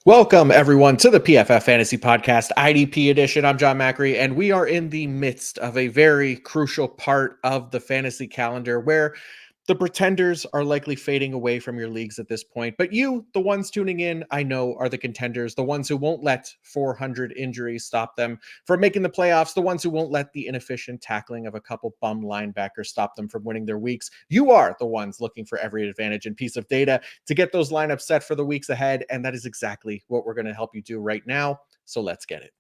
Welcome, everyone, to the PFF Fantasy Podcast, IDP edition. I'm Jon Macri, and we are in the midst of a very crucial part of the fantasy calendar where the pretenders are likely fading away from your leagues at this point. But you, the ones tuning in, I know are the contenders, the ones who won't let 400 injuries stop them from making the playoffs, the ones who won't let the inefficient tackling of a couple bum linebackers stop them from winning their weeks. You are the ones looking for every advantage and piece of data to get those lineups set for the weeks ahead. And that is exactly what we're going to help you do right now. So let's get it.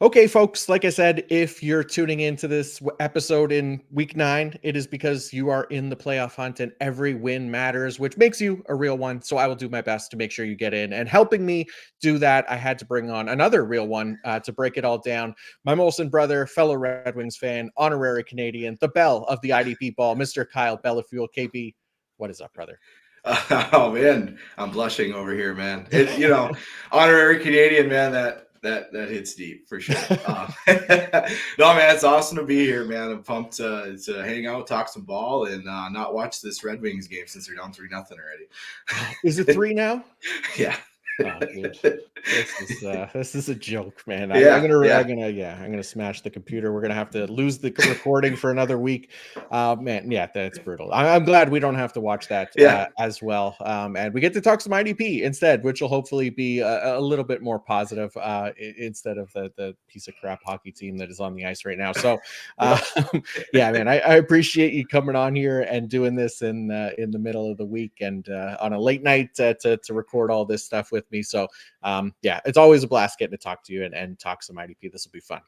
Okay, folks, like I said, if you're tuning into this episode in week 9, it is because you are in the playoff hunt and every win matters, which makes you a real one. So I will do my best to make sure you get in. And helping me do that, I had to bring on another real one to break it all down. My Molson brother, fellow Red Wings fan, honorary Canadian, the belle of the IDP ball, Mr. Kyle Bellefeiul. KB, what is up, brother? Oh man, I'm blushing over here, man. Honorary Canadian, man. That hits deep for sure. No, man, it's awesome to be here, man. I'm pumped to hang out, talk some ball, and not watch this Red Wings game since they're down 3-0 already. Is it 3 now? Yeah. Oh, dude. This is a joke, man. Yeah, I'm gonna smash the computer. We're gonna have to lose the recording for another week. Man, yeah, that's brutal. I'm glad we don't have to watch that as well. And we get to talk some IDP instead, which will hopefully be a little bit more positive instead of the piece of crap hockey team that is on the ice right now. So, yeah, man, I appreciate you coming on here and doing this in the middle of the week and on a late night to record all this stuff with me. So yeah, it's always a blast getting to talk to you and talk some IDP. This will be fun.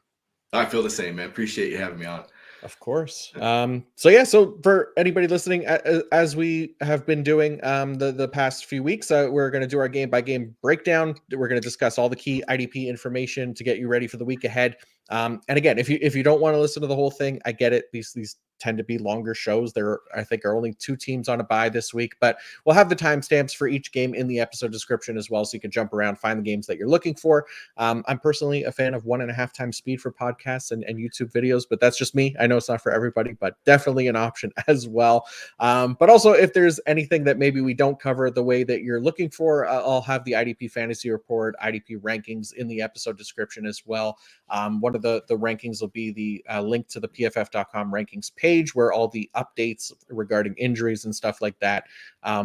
I feel the same, man. Appreciate you having me on. Of course. So for anybody listening, as we have been doing the past few weeks, we're going to do our game by game breakdown. We're going to discuss all the key IDP information to get you ready for the week ahead. And again, if you don't want to listen to the whole thing, I get it. These tend to be longer shows. There, I think, are only 2 teams on a bye this week, but we'll have the timestamps for each game in the episode description as well, so you can jump around, find the games that you're looking for. I'm personally a fan of 1.5 times speed for podcasts and YouTube videos, but that's just me. I know it's not for everybody, but definitely an option as well. But also, if there's anything that maybe we don't cover the way that you're looking for, I'll have the IDP fantasy report, IDP rankings in the episode description as well. One of the rankings will be the link to the PFF.com rankings page, where all the updates regarding injuries and stuff like that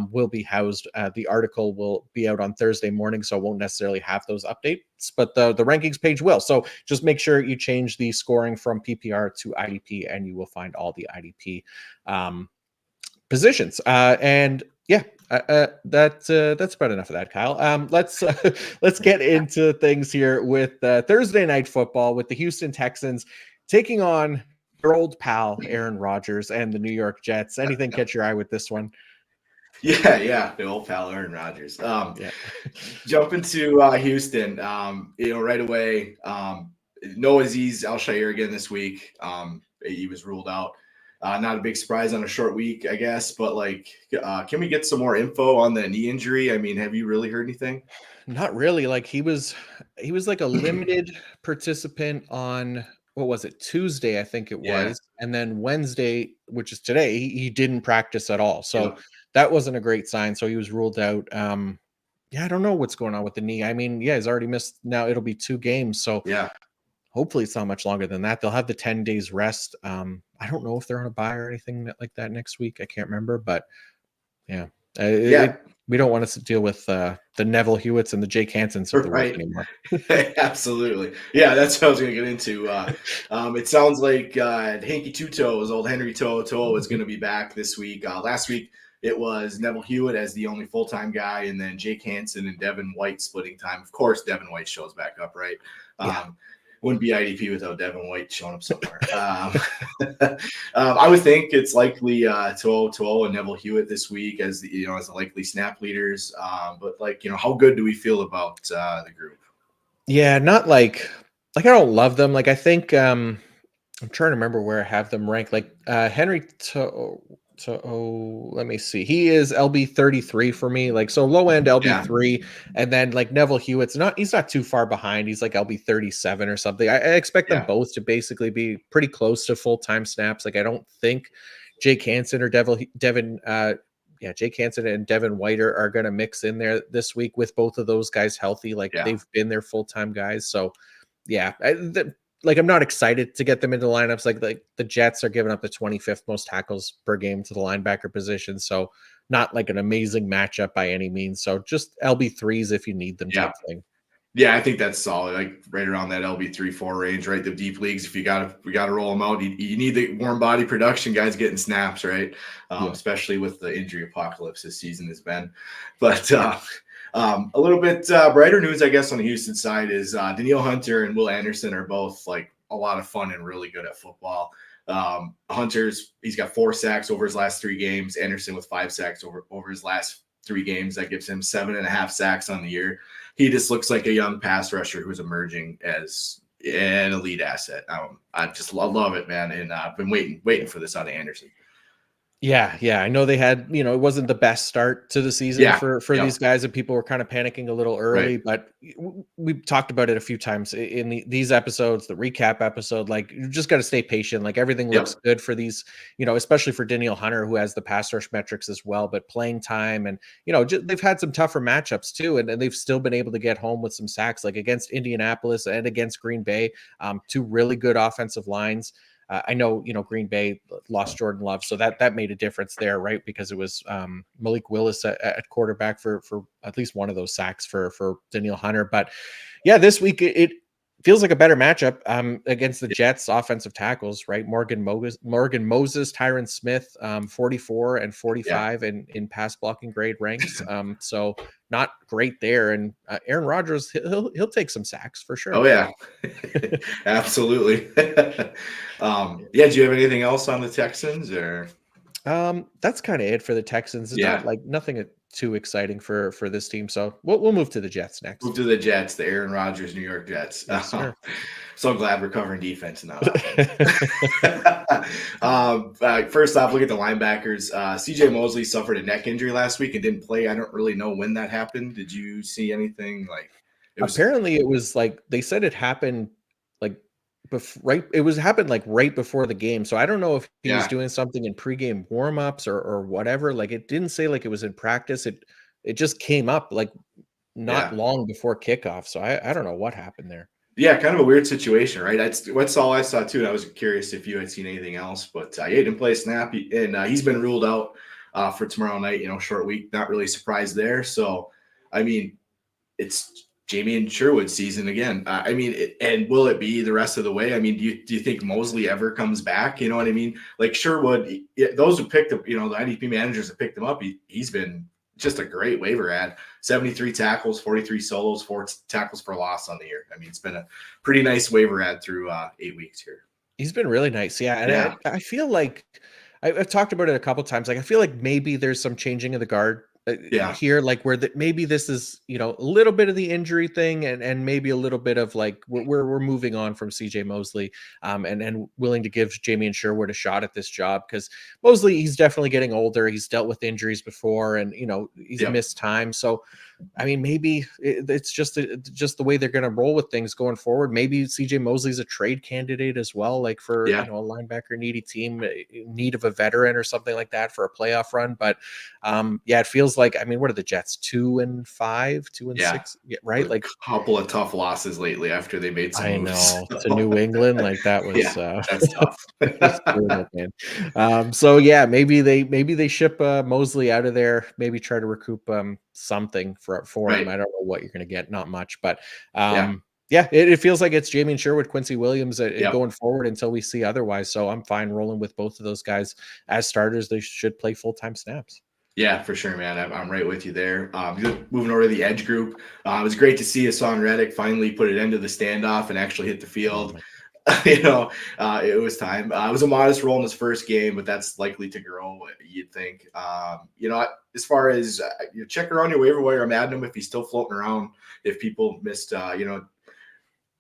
will be housed. The article will be out on Thursday morning, so I won't necessarily have those updates, but the rankings page will. So just make sure you change the scoring from PPR to IDP, and you will find all the IDP positions. And yeah, that's about enough of that, Kyle. Let's get into things here with Thursday night football with the Houston Texans taking on your old pal Aaron Rodgers and the New York Jets. Anything catch your eye with this one? Yeah, the old pal Aaron Rodgers. Jump into Houston. Right away. No Azeez Al-Shaair again this week. He was ruled out. Not a big surprise on a short week, I guess. But can we get some more info on the knee injury? I mean, have you really heard anything? Not really. Like he was like a limited participant on, what was it, Tuesday, I think it was. And then Wednesday, which is today, he didn't practice at all. So that wasn't a great sign. So he was ruled out. I don't know what's going on with the knee. I mean, he's already missed. Now it'll be 2 games. So hopefully it's not much longer than that. They'll have the 10 days rest. I don't know if they're on a bye or anything like that next week. I can't remember, but we don't want to deal with the Neville Hewitts and the Jake Hansons of the world anymore. Absolutely. Yeah, that's what I was going to get into. It sounds like Hanky Two-Toes, old Henry To'o is going to be back this week. Last week, it was Neville Hewitt as the only full-time guy, and then Jake Hansen and Devin White splitting time. Of course, Devin White shows back up, right? Wouldn't be IDP without Devin White showing up somewhere. I would think it's likely To'o and Neville Hewitt this week as the likely snap leaders. But how good do we feel about the group? Yeah, not like like, I don't love them. Like, I think, I'm trying to remember where I have them ranked. Like, Henry let me see. He is LB 33 for me. Like, so low end LB Yeah, 3, and then like Neville Hewitt's not. He's not too far behind. He's like LB 37 or something. I expect them yeah, both to basically be pretty close to full time snaps. Like, I don't think Jake Hansen or Devin. Yeah, Jake Hansen and Devin White are going to mix in there this week with both of those guys healthy. Like, yeah, they've been their full time guys. So yeah, like, I'm not excited to get them into lineups. Like the Jets are giving up the 25th most tackles per game to the linebacker position, so not like an amazing matchup by any means. So just LB3s if you need them yeah. type thing. Yeah, I think that's solid. Like right around that LB 3-4 range, right? The deep leagues, if we gotta roll them out. You need the warm body production, guys getting snaps, right? Yeah, Especially with the injury apocalypse this season has been. But yeah. a little bit brighter news, I guess, on the Houston side is Danielle Hunter and Will Anderson are both like a lot of fun and really good at football. He's got 4 sacks over his last 3 games. Anderson with 5 sacks over his last 3 games. That gives him 7.5 sacks on the year. He just looks like a young pass rusher who's emerging as an elite asset. I love it, man, and I've been waiting for this out of Anderson. Yeah. I know they had, it wasn't the best start to the season Yeah, for yeah, these guys, and people were kind of panicking a little right, early, but we've talked about it a few times in these episodes, the recap episode. Like, you just got to stay patient. Like, everything looks yep, good for these, especially for Daniel Hunter, who has the pass rush metrics as well, but playing time and, they've had some tougher matchups too, and they've still been able to get home with some sacks, like against Indianapolis and against Green Bay, 2 really good offensive lines. I know, Green Bay lost Jordan Love, so that made a difference there, right? Because it was Malik Willis at quarterback for at least one of those sacks for Daniel Hunter. But yeah, this week it feels like a better matchup against the Jets offensive tackles, right? Morgan Moses, Tyron Smith, 44 and yeah. 45 in pass blocking grade ranks. So not great there. And Aaron Rodgers, he'll take some sacks for Oh sure. yeah, absolutely. Yeah. Do you have anything else on the Texans or? That's kind of it for the Texans. It's not Yeah, like nothing too exciting for this team. So we'll move to the Jets move next. to the Jets, the Aaron Rodgers New York Jets. Yes, sir. So glad we're covering defense and not offense. First off, look at the linebackers. CJ Mosley suffered a neck injury last week and didn't play. I don't really know when that happened. Did you see anything? Like it was, Apparently, it was like they said it happened like right. It was happened like right before the game. So I don't know if he was yeah, doing something in pregame warmups or whatever. Like, it didn't say like it was in practice. It just came up like not yeah, long before kickoff. So I don't know what happened there. yeah. Kind of a weird situation, right? That's all I saw too. And I was curious if you had seen anything else, but yeah, he didn't play a snap, and he's been ruled out for tomorrow night. Short week. Not really surprised there. So, I mean, it's Jamie and Sherwood season again. And will it be the rest of the way? I mean, do you think Mosley ever comes back? You know what I mean? Like Sherwood, those who picked up, the IDP managers that picked him up, he's been just a great waiver ad. 73 tackles, 43 solos, 4 tackles for loss on the year. I mean, it's been a pretty nice waiver ad through 8 weeks here. He's been really nice, yeah, and Yeah, I feel like I've talked about it a couple times. Like, I feel like maybe there's some changing of the guard yeah, here, like where that maybe this is, a little bit of the injury thing, and maybe a little bit of like we're moving on from CJ Mosley, and willing to give Jamie and Sherwood a shot at this job, because Mosley, he's definitely getting older. He's dealt with injuries before, and he's yep, missed time. So I mean, maybe it's just the way they're going to roll with things going forward. Maybe CJ Mosley's a trade candidate as well, like for yeah, a linebacker needy team in need of a veteran or something like that for a playoff run. But yeah, it feels like, I mean, what are the Jets, 2-5, two and yeah. six? Yeah, right. A Like, couple of tough losses lately after they made some I moves. know, to New England, like that Yeah, was that's tough. that was brutal, man. So yeah, maybe they ship Mosley out of there, maybe try to recoup something for him. Right. I don't know what you're gonna get, not much, but Yeah. yeah, it feels like it's Jamie and Sherwood, Quincy Williams Yep. going forward until we see otherwise. So I'm fine rolling with both of those guys as starters. They should play full-time snaps. Yeah, for sure, man. I'm right with you there. Moving over to the edge group, it was great to see Hassan Reddick finally put an end to the standoff and actually hit the Oh field. my, It was time. It was a modest role in his first game, but that's likely to grow, you'd think. As far as check around your waiver wire, I'm adding him if he's still floating around. If people missed,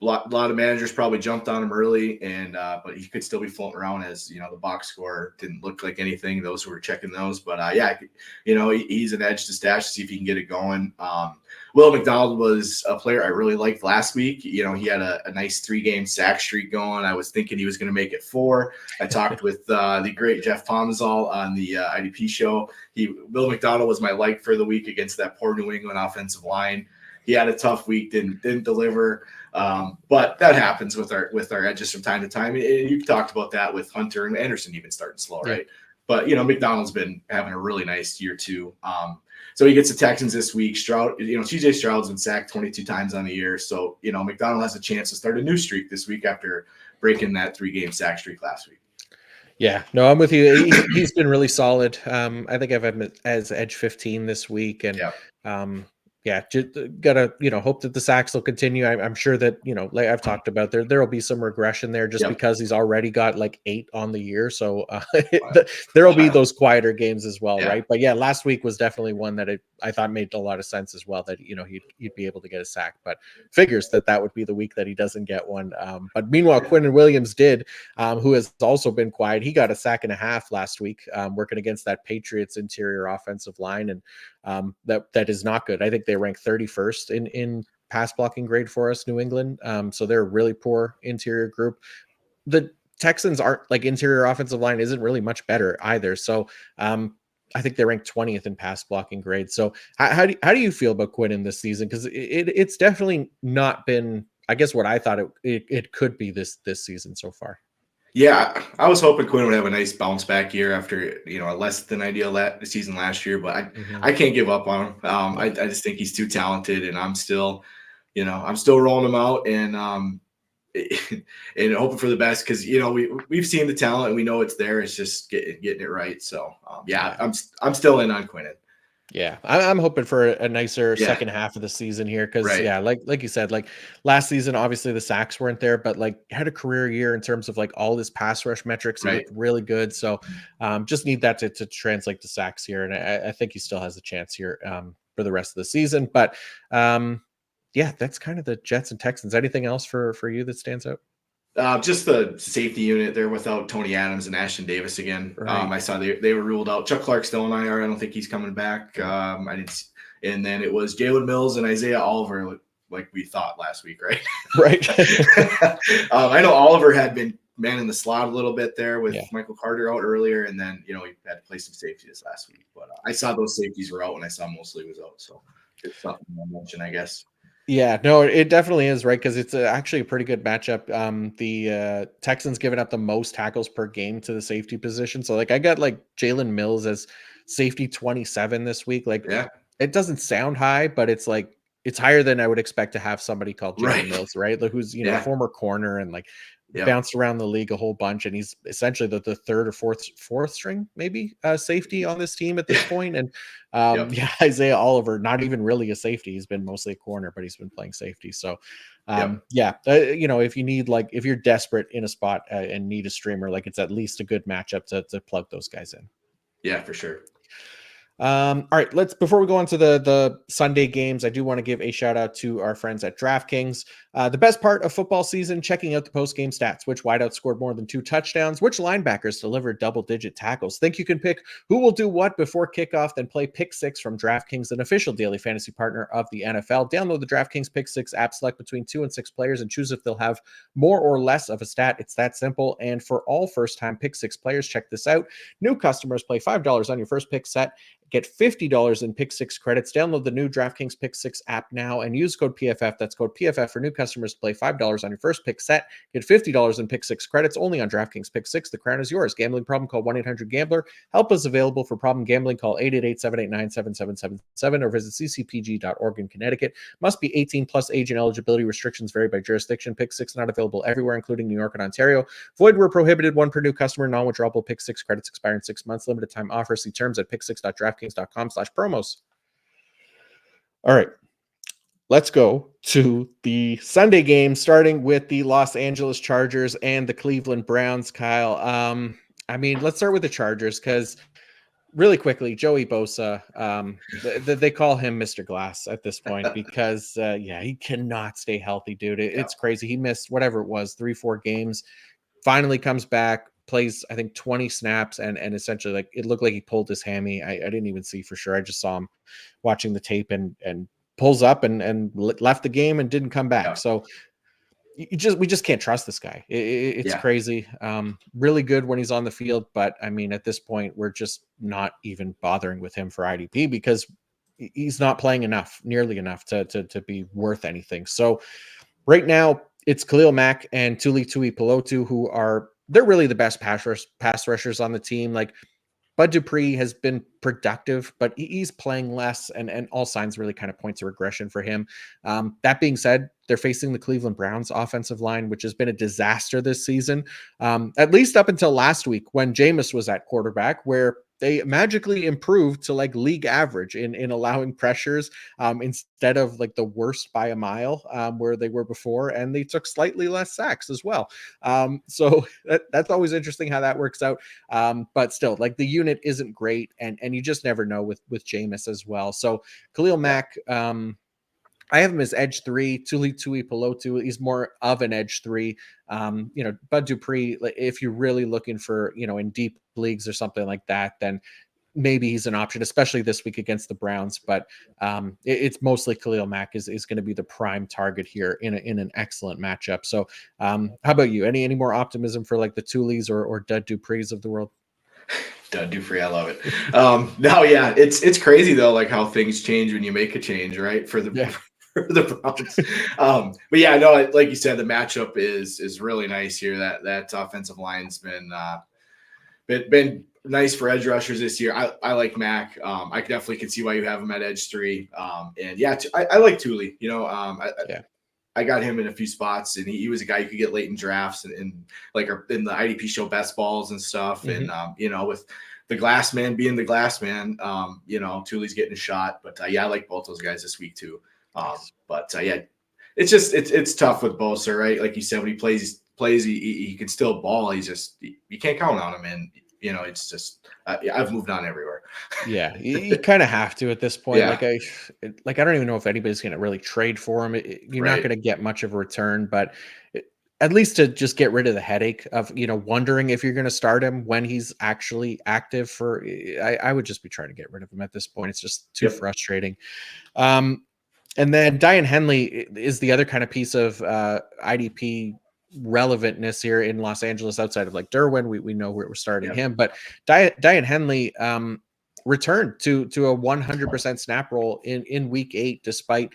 lot of managers probably jumped on him early, and but he could still be floating around as the box score didn't look like anything. Those who were checking those, but he's an edge to stash to see if he can get it going. Will McDonald was a player I really liked last week. He had a nice 3-game sack streak going. I was thinking he was going to make it 4. I talked with the great Jeff Pomzal on the IDP show. Will McDonald was my like for the week against that poor New England offensive line. He had a tough week, didn't deliver. But that happens with our edges from time to time. You talked about that with Hunter and Anderson even starting slow, right? Yeah. But McDonald's been having a really nice year too. So he gets the Texans this week. Stroud, CJ Stroud's been sacked 22 times on the year. So McDonald has a chance to start a new streak this week after breaking that 3-game sack streak last week. Yeah, no, I'm with you. He's been really solid. I think I've had him as edge 15 this week, and just gotta hope that the sacks will continue. I'm sure that like I've talked about, there'll be some regression there just because he's already got like 8 on the year, so there'll be those quieter games as well, right? But last week was definitely one that I thought made a lot of sense as well, that he'd be able to get a sack, but figures that would be the week that he doesn't get one. But meanwhile, Quinnen Williams did, who has also been quiet. He got a sack and a half last week, working against that Patriots interior offensive line, and that is not good. I think they rank 31st in pass blocking grade for us, New England. So they're a really poor interior group. The Texans aren't like interior offensive line isn't really much better either. So I think they rank 20th in pass blocking grade. So how do you feel about Quinnen this season? Because it's definitely not been, I guess, what I thought it could be this season so far. Yeah, I was hoping Quinn would have a nice bounce back year after a less than ideal season last year, but I can't give up on him. I just think he's too talented, and I'm still rolling him out and and hoping for the best, because we've seen the talent and we know it's there. It's just getting it right. So I'm still in on Quinnen. Yeah, I'm hoping for a nicer second half of the season here, because like you said, like last season, obviously the sacks weren't there, but like had a career year in terms of like all his pass rush metrics. He looked really good. So just need that to translate to sacks here, and I think he still has a chance here for the rest of the season. But that's kind of the Jets and Texans. Anything else for you that stands out? Just the safety unit there without Tony Adams and Ashton Davis again. Right. I saw they were ruled out. Chuck Clark's still on IR. I don't think he's coming back. I didn't. And then it was Jalen Mills and Isaiah Oliver, like we thought last week, right? Right. I know Oliver had been manning the slot a little bit there with Michael Carter out earlier, and then he had to play some safety this last week. But I saw those safeties were out when I saw Mosley was out, so it's something to mention, I guess. Yeah, no, it definitely is, right? Because it's actually a pretty good matchup. The Texans giving up the most tackles per game to the safety position. So, like, I got like Jalen Mills as safety 27 this week. Like, it doesn't sound high, but it's like it's higher than I would expect to have somebody called Jalen Mills, right? Like, who's former corner and like bounced around the league a whole bunch, and he's essentially the third or fourth string maybe safety on this team at this point. And Isaiah Oliver, not even really a safety, he's been mostly a corner, but he's been playing safety. So if you need, like, if you're desperate in a spot and need a streamer, like, it's at least a good matchup to plug those guys in. Yeah, for sure. All right, before we go on to the Sunday games, I do want to give a shout out to our friends at DraftKings. The best part of football season, checking out the post-game stats. Which wideouts scored more than 2 touchdowns? Which linebackers delivered double-digit tackles? Think you can pick who will do what before kickoff? Then play Pick 6 from DraftKings, an official daily fantasy partner of the NFL. Download the DraftKings Pick 6 app, select between 2 and 6 players, and choose if they'll have more or less of a stat. It's that simple. And for all first-time Pick 6 players, check this out. New customers play $5 on your first pick set. Get $50 in Pick 6 credits. Download the new DraftKings Pick 6 app now and use code PFF. That's code PFF for new customers to play $5 on your first pick set. Get $50 in Pick 6 credits only on DraftKings Pick 6. The crown is yours. Gambling problem? Call 1-800-GAMBLER. Help is available for problem gambling. Call 888-789-7777 or visit ccpg.org in Connecticut. Must be 18 plus. Age and eligibility restrictions vary by jurisdiction. Pick 6 not available everywhere, including New York and Ontario. Void where prohibited. 1 per new customer. Non-withdrawable Pick 6 credits expire in 6 months. Limited time offer. See terms at pick6.draftkings.com/promos. All right, let's go to the Sunday game, starting with the Los Angeles Chargers and the Cleveland Browns. Kyle, let's start with the Chargers, because really quickly, Joey Bosa, they call him Mr. Glass at this point because, he cannot stay healthy, dude. It's crazy. He missed whatever it was, 3-4 games, finally comes back, plays, I think 20 snaps, and essentially like it looked like he pulled his hammy. I didn't even see for sure. I just saw him watching the tape and pulls up and left the game and didn't come back. Yeah. So we just can't trust this guy. It's Yeah. crazy. Really good when he's on the field, but I mean, at this point, we're just not even bothering with him for IDP because he's not playing nearly enough to be worth anything. So right now, it's Khalil Mack and Tuli Tuipulotu who they're really the best pass rushers on the team. Like Bud Dupree has been productive, but he's playing less, and all signs really kind of point to regression for him. That being said, they're facing the Cleveland Browns offensive line, which has been a disaster this season, at least up until last week when Jameis was at quarterback, where they magically improved to like league average in allowing pressures instead of like the worst by a mile where they were before, and they took slightly less sacks as well. So that's always interesting how that works out. But still, like the unit isn't great, and you just never know with Jameis as well. So Khalil Mack, I have him as edge 3. Tuli Tuipulotu, he's more of an edge 3. Bud Dupree, if you're really looking for, in deep leagues or something like that, then maybe he's an option, especially this week against the Browns. But it's mostly Khalil Mack is going to be the prime target here in an excellent matchup. So how about you? Any more optimism for like the Tulis or Dud Duprees of the world? Dud Dupree, I love it. No, yeah, it's crazy though, like how things change when you make a change, right? For the for the Browns. But yeah, no, like you said, the matchup is really nice here. That offensive line's been nice for edge rushers this year. I like Mac. I definitely can see why you have him at edge 3. And yeah, I like Tuli. I got him in a few spots, and he was a guy you could get late in drafts and like in the IDP show best balls and stuff. Mm-hmm. And with the glass man being the glass man, Tuli's getting a shot. But I like both those guys this week too. Nice. But it's just it's tough with Bosa, right? Like you said, when he plays, he can still ball. He's just you can't count on him, and it's just I've moved on everywhere. Yeah, you kind of have to at this point. Yeah. I don't even know if anybody's going to really trade for him. You're not going to get much of a return, but at least to just get rid of the headache of wondering if you're going to start him when he's actually active. I would just be trying to get rid of him at this point. It's just too frustrating. And then Diane Henley is the other kind of piece of IDP relevantness here in Los Angeles outside of like Derwin. We know where we're starting him, but Diane Henley returned to a 100% snap roll in week 8, despite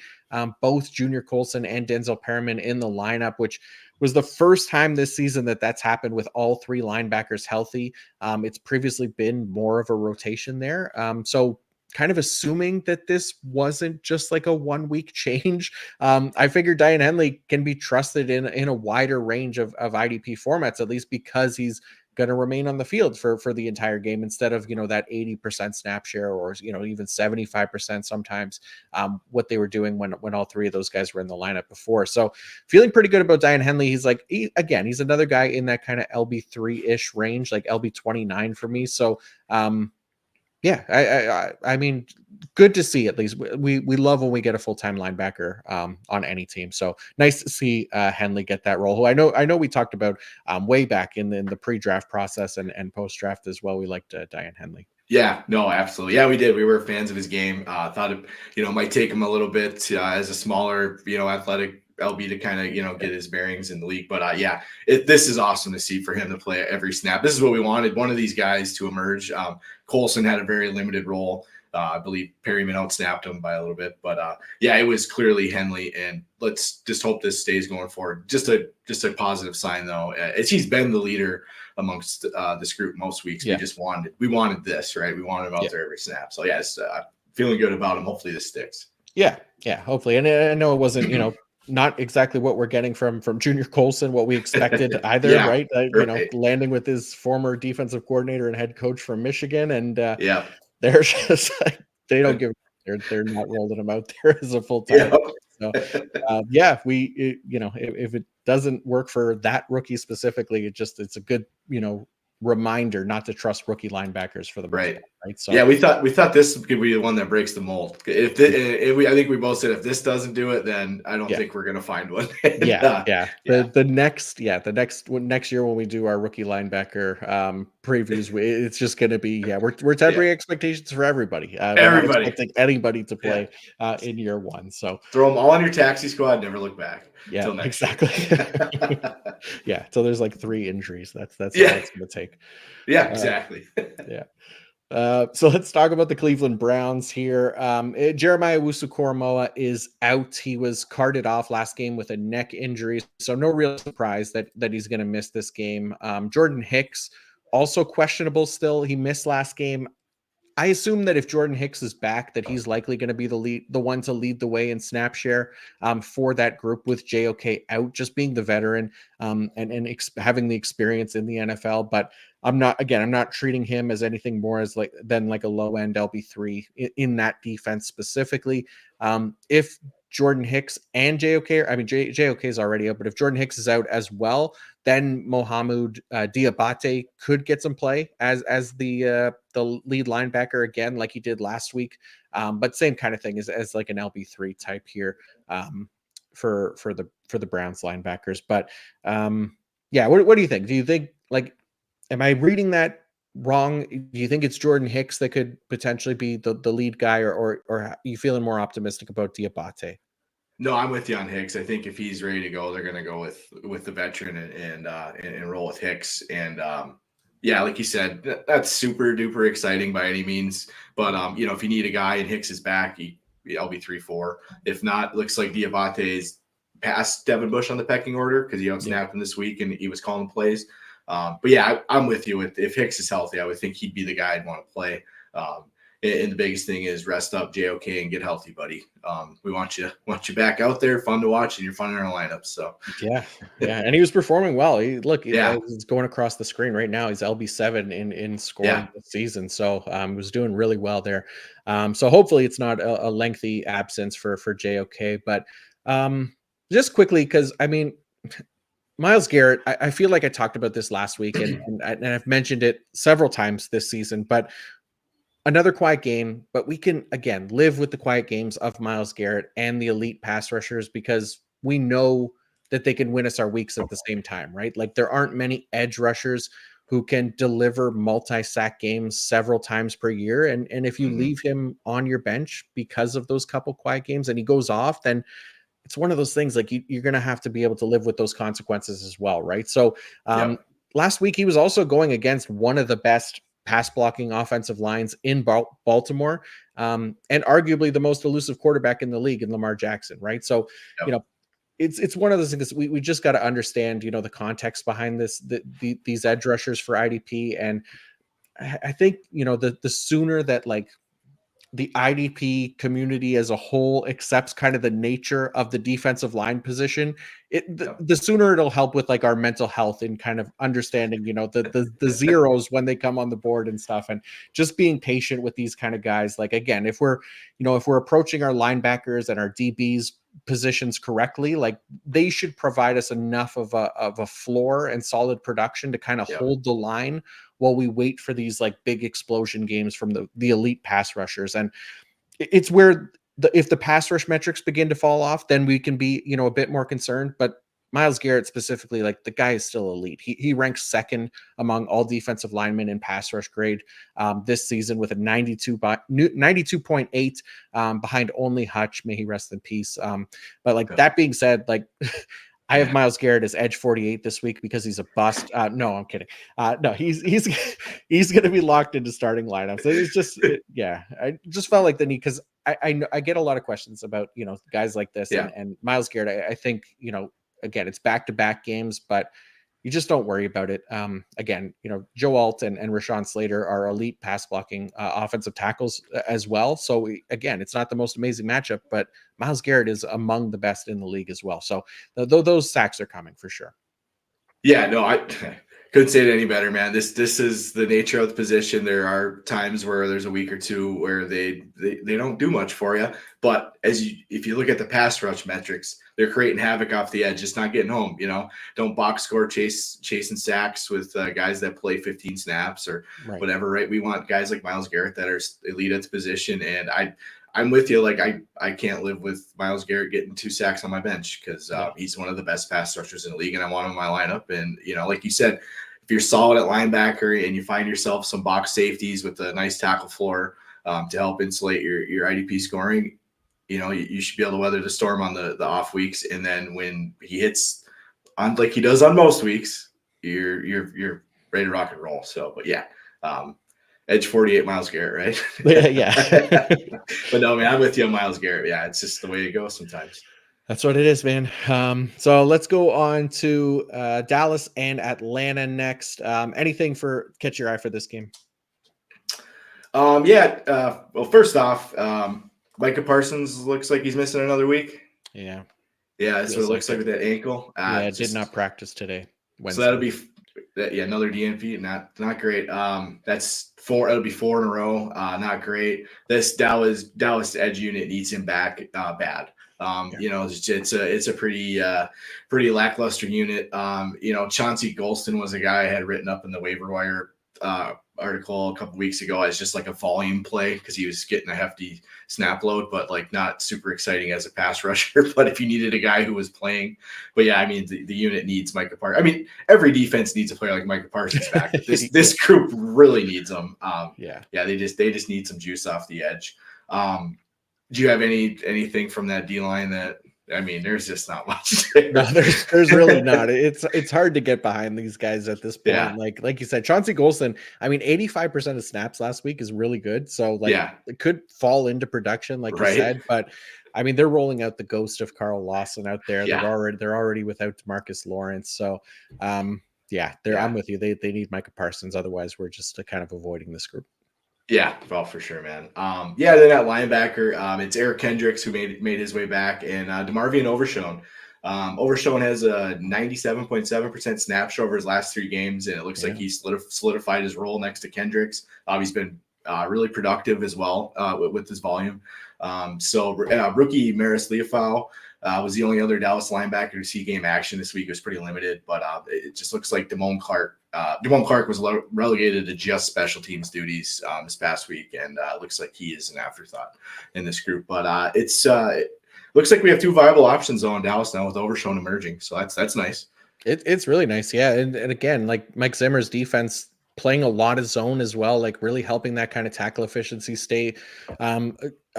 both Junior Colson and Denzel Perriman in the lineup, which was the first time this season that's happened with all 3 linebackers healthy. It's previously been more of a rotation there. So kind of assuming that this wasn't just like a 1-week change. I figured Diane Henley can be trusted in a wider range of IDP formats, at least because he's going to remain on the field for the entire game instead of, that 80% snap share or, even 75% sometimes, what they were doing when all 3 of those guys were in the lineup before. So feeling pretty good about Diane Henley. He's like, he's another guy in that kind of LB3-ish range, like LB29 for me. So, I mean, good to see. At least we love when we get a full-time linebacker on any team. So nice to see Henley get that role. Who I know we talked about way back in the pre-draft process and post-draft as well. We liked Diane Henley. Yeah, no, absolutely. Yeah, we did. We were fans of his game. Thought it, might take him a little bit as a smaller, athletic LB to kind of, get his bearings in the league. But this is awesome to see for him to play every snap. This is what we wanted. One of these guys to emerge. Colson had a very limited role. I believe Perryman outsnapped him by a little bit, but it was clearly Henley, and let's just hope this stays going forward. Just a positive sign though. He's been the leader amongst this group most weeks. Yeah. We wanted this, right? We wanted him out there every snap. So yes, feeling good about him. Hopefully this sticks. Yeah, hopefully. And I know it wasn't, not exactly what we're getting from Junior Colson, what we expected either, right? Landing with his former defensive coordinator and head coach from Michigan, and they're just like, they don't give. They're not rolling him out there as a full time. So if it doesn't work for that rookie specifically, it's a good reminder not to trust rookie linebackers for the most part, right? So yeah, we thought this could be the one that breaks the mold. I think we both said if this doesn't do it, then I don't yeah. think we're gonna find one. Yeah. Yeah, The next year when we do our rookie linebacker previews, it's just going to be we're tempering expectations for everybody. We're not everybody. expecting anybody to Yeah, play in year one. So throw them all on your taxi squad. Never look back yeah, till next year. exactly. Yeah, so there's like 3 injuries. That's all Yeah, it's going to take. yeah, Uh, exactly. yeah. So let's talk about the Cleveland Browns here. Jeremiah Owusu-Koramoah is out. He was carted off last game with a neck injury, so no real surprise that he's going to miss this game. Jordan Hicks also questionable still. He missed last game. I assume that if Jordan Hicks is back, that he's likely going to be the one to lead the way in snap share for that group with JOK out, just being the veteran and having the experience in the NFL. But I'm not treating him as anything more as than a low end LB3 in that defense specifically. If Jordan Hicks and JOK, I mean JOK is already out, but if Jordan Hicks is out as well, then Mohamed Diabate could get some play as the lead linebacker again, like he did last week. But same kind of thing as like an LB3 type here for the Browns linebackers. But yeah, what do you think? Do you think am I reading that wrong? Do you think it's Jordan Hicks that could potentially be the lead guy, or are you feeling more optimistic about Diabate? No, I'm with you on Hicks. I think if he's ready to go, they're going to go with the veteran and roll with Hicks. And yeah, like you said, that's super duper exciting by any means. But if you need a guy and Hicks is back, I'll be 3-4. If not, looks like Diabate is past Devin Bush on the pecking order because he outsnapped him this week and he was calling plays. But yeah, I'm with you. If Hicks is healthy, I would think he'd be the guy I'd want to play. And the biggest thing is rest up JOK and get healthy, buddy. We want you back out there, fun to watch, and you're fun in our lineup. So yeah, and he was performing well. He's going across the screen right now. He's LB7 in scoring this season, so was doing really well there. So hopefully it's not a lengthy absence for JOK. But just quickly, because I mean, Myles Garrett, I feel like I talked about this last week, and I've mentioned it several times this season, but another quiet game, but we can again live with the quiet games of Myles Garrett and the elite pass rushers because we know that they can win us our weeks at the same time, right? Like there aren't many edge rushers who can deliver multi-sack games several times per year. And if you leave him on your bench because of those couple quiet games and he goes off, then it's one of those things like you're going to have to be able to live with those consequences as well, right? So last week he was also going against one of the best pass blocking offensive lines in Baltimore, and arguably the most elusive quarterback in the league in Lamar Jackson, right? So, it's one of those things we just got to understand, the context behind these edge rushers for IDP. And I think, the sooner that the IDP community as a whole accepts kind of the nature of the defensive line position, the sooner it'll help with our mental health and kind of understanding, the zeros when they come on the board and stuff, and just being patient with these kind of guys. Like, again, if we're approaching our linebackers and our DBs positions correctly, like they should provide us enough of a floor and solid production to kind of hold the line while we wait for these big explosion games from the elite pass rushers. And it's where if the pass rush metrics begin to fall off, then we can be, a bit more concerned. But Myles Garrett specifically, the guy is still elite. He ranks second among all defensive linemen in pass rush grade this season with a 92.8 behind only Hutch. May he rest in peace. But that being said, I have Myles Garrett as edge 48 this week because he's a bust. No, I'm kidding. No, he's going to be locked into starting lineups. So it's just, I just felt like the need because I get a lot of questions about guys like this and Myles Garrett. I think again it's back-to-back games, but you just don't worry about it. Again, Joe Alt and Rashawn Slater are elite pass blocking offensive tackles as well. So again, it's not the most amazing matchup, but Myles Garrett is among the best in the league as well. So those sacks are coming for sure. Yeah, no, Couldn't say it any better, man. This is the nature of the position. There are times where there's a week or two where they don't do much for you. But if you look at the pass rush metrics, they're creating havoc off the edge, just not getting home. Don't box score chasing sacks with guys that play 15 snaps or whatever. Right? We want guys like Myles Garrett that are elite at the position. And I'm with you. Like I can't live with Myles Garrett getting 2 sacks on my bench because he's one of the best pass rushers in the league, and I want him in my lineup. And like you said, if you're solid at linebacker and you find yourself some box safeties with a nice tackle floor to help insulate your IDP scoring, you should be able to weather the storm on the off weeks. And then when he hits on like he does on most weeks, you're ready to rock and roll. So, but yeah, edge 48 Myles Garrett, right? Yeah. But no, man, I'm with you on Myles Garrett. Yeah, it's just the way it goes sometimes. That's what it is, man. So let's go on to Dallas and Atlanta next. Anything for catch your eye for this game? Well, first off, Micah Parsons looks like he's missing another week. Yeah, that's what it looks like with that ankle. Did not practice today. Wednesday. So that'll be another DNP. Not great. That's 4. It'll be 4 in a row. Not great. This Dallas edge unit needs him back bad. It's a pretty lackluster unit. Chauncey Golston was a guy I had written up in the waiver wire article a couple weeks ago as just like a volume play because he was getting a hefty snap load, but like not super exciting as a pass rusher. But if you needed a guy who was playing, but yeah, I mean the unit needs Micah Parsons. I mean every defense needs a player like Micah Parsons back. This group really needs them. They just need some juice off the edge. Do you have anything from that D line that? I mean, there's just not much there. No, there's really not. It's hard to get behind these guys at this point. Yeah. Like you said, Chauncey Golston, I mean, 85% of snaps last week is really good. So it could fall into production, like you said. But I mean, they're rolling out the ghost of Carl Lawson out there. Yeah. They're already without DeMarcus Lawrence. So I'm with you. They need Micah Parsons. Otherwise, we're just kind of avoiding this group. Yeah, well, for sure, man. Then at linebacker, it's Eric Kendricks who made his way back, and DeMarvion Overshown. Overshown has a 97.7% snap share over his last 3 games, and it looks like he's solidified his role next to Kendricks. He's been really productive as well with his volume. Rookie Maris Leofau was the only other Dallas linebacker to see game action this week. It was pretty limited, but it just looks like Damone Clark. Damone Clark was relegated to just special teams duties this past week, and it looks like he is an afterthought in this group. But it looks like we have 2 viable options on Dallas now with Overshown emerging, so that's nice. It's really nice, yeah. And again, like Mike Zimmer's defense playing a lot of zone as well, like really helping that kind of tackle efficiency stay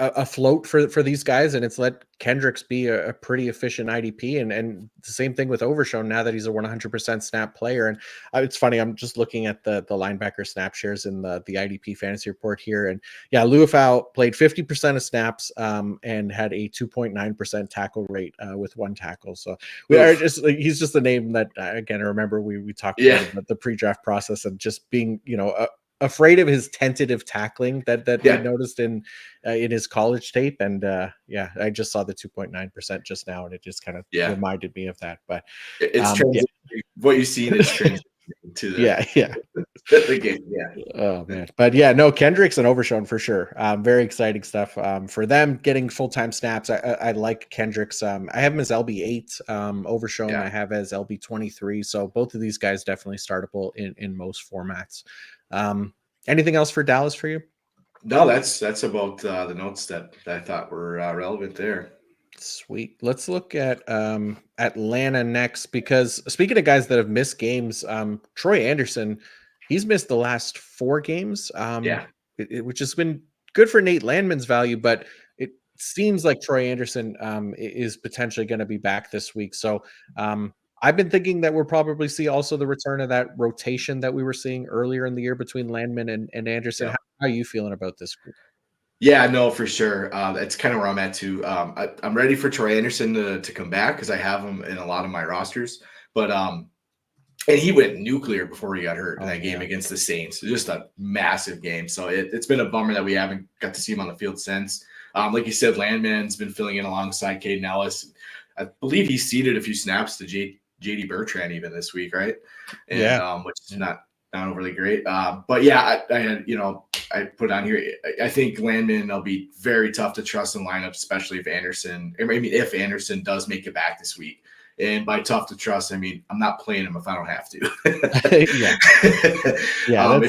afloat for these guys, and it's let Kendricks be a pretty efficient IDP, and the same thing with Overshown now that he's a 100% snap player. And it's funny, I'm just looking at the linebacker snap shares in the IDP fantasy report here, and Leofau played 50% of snaps and had a 2.9% tackle rate with 1 tackle. So he's just a name that again, I remember we talked about the pre-draft process and just being afraid of his tentative tackling that we noticed in his college tape. And I just saw the 2.9% just now, and it just kind of reminded me of that. But it's what you see is transition to the game. Yeah. Oh man. But Kendricks and Overshown for sure. Very exciting stuff for them getting full-time snaps. I like Kendricks. I have him as LB8. Overshown I have as LB23. So both of these guys definitely startable in most formats. Anything else for Dallas for you? No, that's about the notes that I thought were relevant there. Sweet. Let's look at Atlanta next, because speaking of guys that have missed games, Troy Anderson, he's missed the last 4 games, which has been good for Nate Landman's value, but it seems like Troy Anderson is potentially going to be back this week. So I've been thinking that we'll probably see also the return of that rotation that we were seeing earlier in the year between Landman and Anderson. Yeah. How are you feeling about this group? Yeah, no, for sure. That's kind of where I'm at too. I'm ready for Troy Anderson to come back because I have him in a lot of my rosters. But and he went nuclear before he got hurt in that game against the Saints. Just a massive game. So it's been a bummer that we haven't got to see him on the field since. Like you said, Landman's been filling in alongside Caden Ellis. I believe he ceded a few snaps to JD Bertrand even this week, right? And Yeah. which is not overly great. But yeah, I had, I put on here. I think Landman will be very tough to trust in lineups, especially if Anderson does make it back this week. And by tough to trust, I mean I'm not playing him if I don't have to. Yeah. Yeah.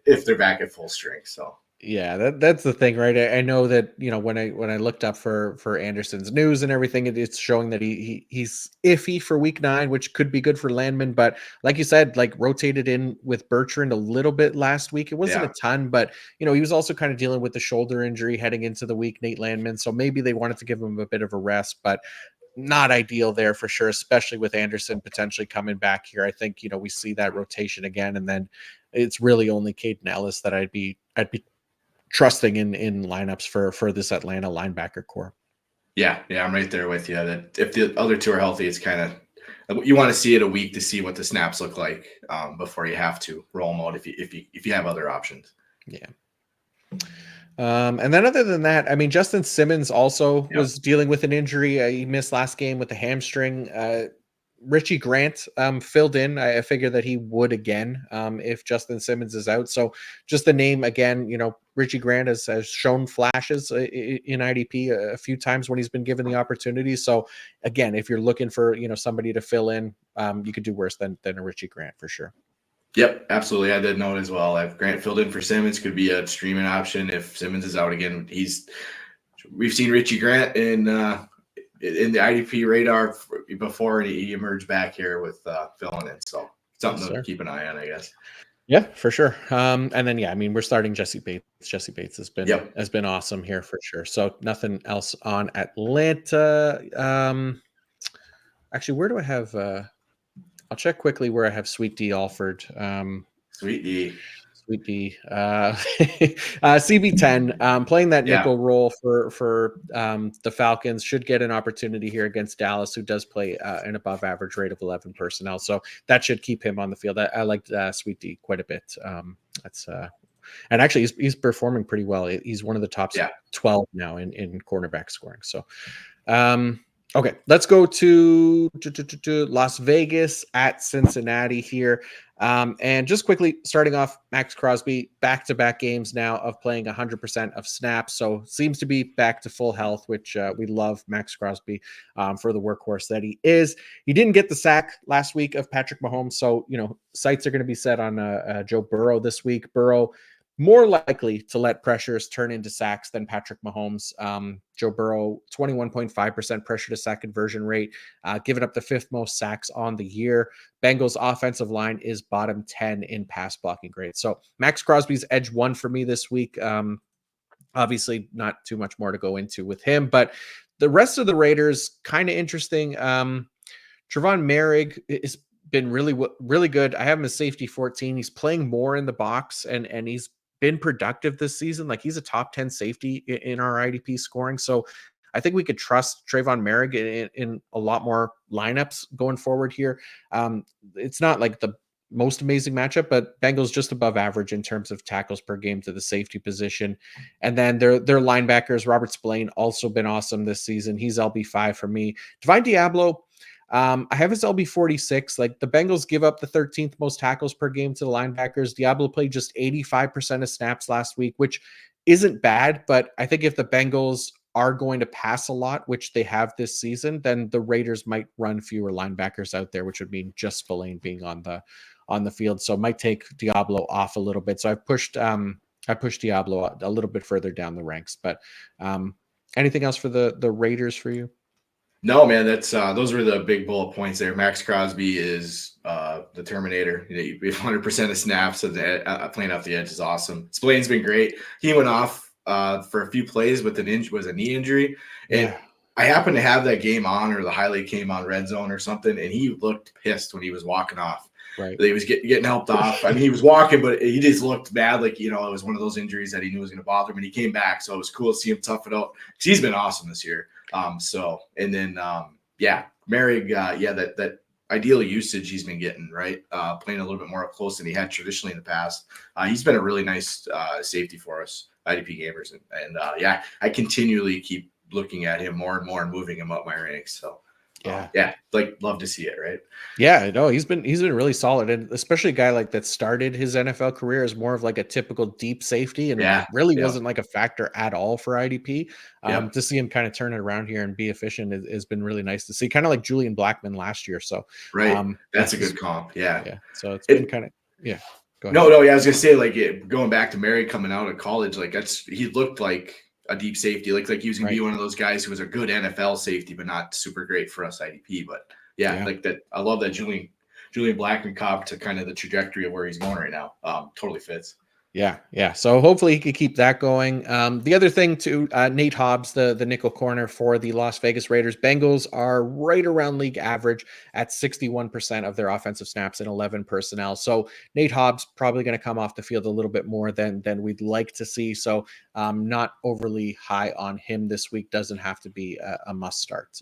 If they're back at full strength, so. Yeah, that's the thing, right? I know that when I looked up for Anderson's news and everything, it's showing that he's iffy for week 9, which could be good for Landman. But like you said, like rotated in with Bertrand a little bit last week. It wasn't a ton, but he was also kind of dealing with the shoulder injury heading into the week, Nate Landman. So maybe they wanted to give him a bit of a rest, but not ideal there for sure, especially with Anderson potentially coming back here. I think we see that rotation again, and then it's really only Caden Ellis that I'd be trusting in lineups for this Atlanta linebacker core. Yeah, I'm right there with you. That if the other two are healthy, it's kind of you want to see it a week to see what the snaps look like before you have to roll them out if you have other options. Yeah. And then other than that, I mean, Justin Simmons also was dealing with an injury. He missed last game with a hamstring. Richie Grant filled in. I figured that he would again if Justin Simmons is out. So just the name again, Richie Grant has shown flashes in IDP a few times when he's been given the opportunity. So again, if you're looking for somebody to fill in, you could do worse than a Richie Grant for sure. Yep, absolutely. I did note as well. If Grant filled in for Simmons, could be a streaming option. If Simmons is out again, we've seen Richie Grant in the IDP radar before he emerged back here with filling in. So something to keep an eye on, I guess. Yeah, for sure. And then I mean, we're starting Jesse Bates. Jesse Bates has been awesome here for sure. So nothing else on Atlanta. Actually, where do I have? I'll check quickly where I have Sweet D Alford. Sweet D. CB10 playing that nickel role for the Falcons should get an opportunity here against Dallas, who does play an above average rate of 11 personnel. So that should keep him on the field. I liked Sweet D quite a bit. And actually he's performing pretty well. He's one of the top 12 now in cornerback scoring. So okay, let's go to Las Vegas at Cincinnati here. And just quickly starting off, Max Crosby, back-to-back games now of playing 100% of snaps. So seems to be back to full health, which we love Max Crosby for the workhorse that he is. He didn't get the sack last week of Patrick Mahomes. So, sights are going to be set on Joe Burrow this week. Burrow more likely to let pressures turn into sacks than Patrick Mahomes. Joe Burrow, 21.5% pressure to sack conversion rate, giving up the 5th most sacks on the year. Bengals offensive line is bottom 10 in pass blocking grade. So Max Crosby's edge 1 for me this week. Obviously not too much more to go into with him, but the rest of the Raiders, kind of interesting. Trevon Merrick is been really good. I have him as safety 14. He's playing more in the box and he's been productive this season. Like he's a top 10 safety in our IDP scoring. So I think we could trust Trayvon Merrick in a lot more lineups going forward here. It's not like the most amazing matchup, but Bengals just above average in terms of tackles per game to the safety position. And then their linebackers, Robert Spillane, also been awesome this season. He's LB5 for me. Divine Diablo, I have his LB 46. Like the Bengals give up the 13th most tackles per game to the linebackers. Diablo played just 85% of snaps last week, which isn't bad. But I think if the Bengals are going to pass a lot, which they have this season, then the Raiders might run fewer linebackers out there, which would mean just Spillane being on the field. So it might take Diablo off a little bit. So I pushed Diablo a little bit further down the ranks. But anything else for the Raiders for you? No, man, that's those were the big bullet points there. Max Crosby is the Terminator. 100% of snaps playing off the edge is awesome. Spillane's been great. He went off for a few plays with a knee injury, and I happened to have that game on, or the highlight came on Red Zone or something, and he looked pissed when he was walking off. Right, he was getting helped off. I mean, he was walking, but he just looked bad. Like it was one of those injuries that he knew was going to bother him, and he came back. So it was cool to see him tough it out. He's been awesome this year. Merrick, that ideal usage he's been getting, right? Playing a little bit more up close than he had traditionally in the past. He's been a really nice safety for us, IDP gamers. And I continually keep looking at him more and more and moving him up my ranks. So Yeah, like love to see it, right? Yeah, no, he's been really solid, and especially a guy like that started his NFL career as more of like a typical deep safety, and Yeah, really yeah, wasn't like a factor at all for IDP. yep, To see him kind of turn it around here and be efficient has been really nice to see. Kind of like Julian Blackman last year. So, right. yeah, That's a good comp. Yeah, yeah. So it's been it. kind of yeah. Go ahead. No, no, yeah, I was gonna say like going back to Mary coming out of college, like he looked like a deep safety, like he was gonna be Right. one of those guys who was a good NFL safety, but not super great for us IDP. But yeah, Yeah. like that. I love that Julian Blackman comp to kind of the trajectory of where he's going right now. Totally fits. Yeah, yeah. So hopefully he could keep that going. The other thing too, Nate Hobbs, the nickel corner for the Las Vegas Raiders. Bengals are right around league average at 61% of their offensive snaps in 11 personnel. So Nate Hobbs probably going to come off the field a little bit more than we'd like to see. So not overly high on him this week. Doesn't have to be a must start.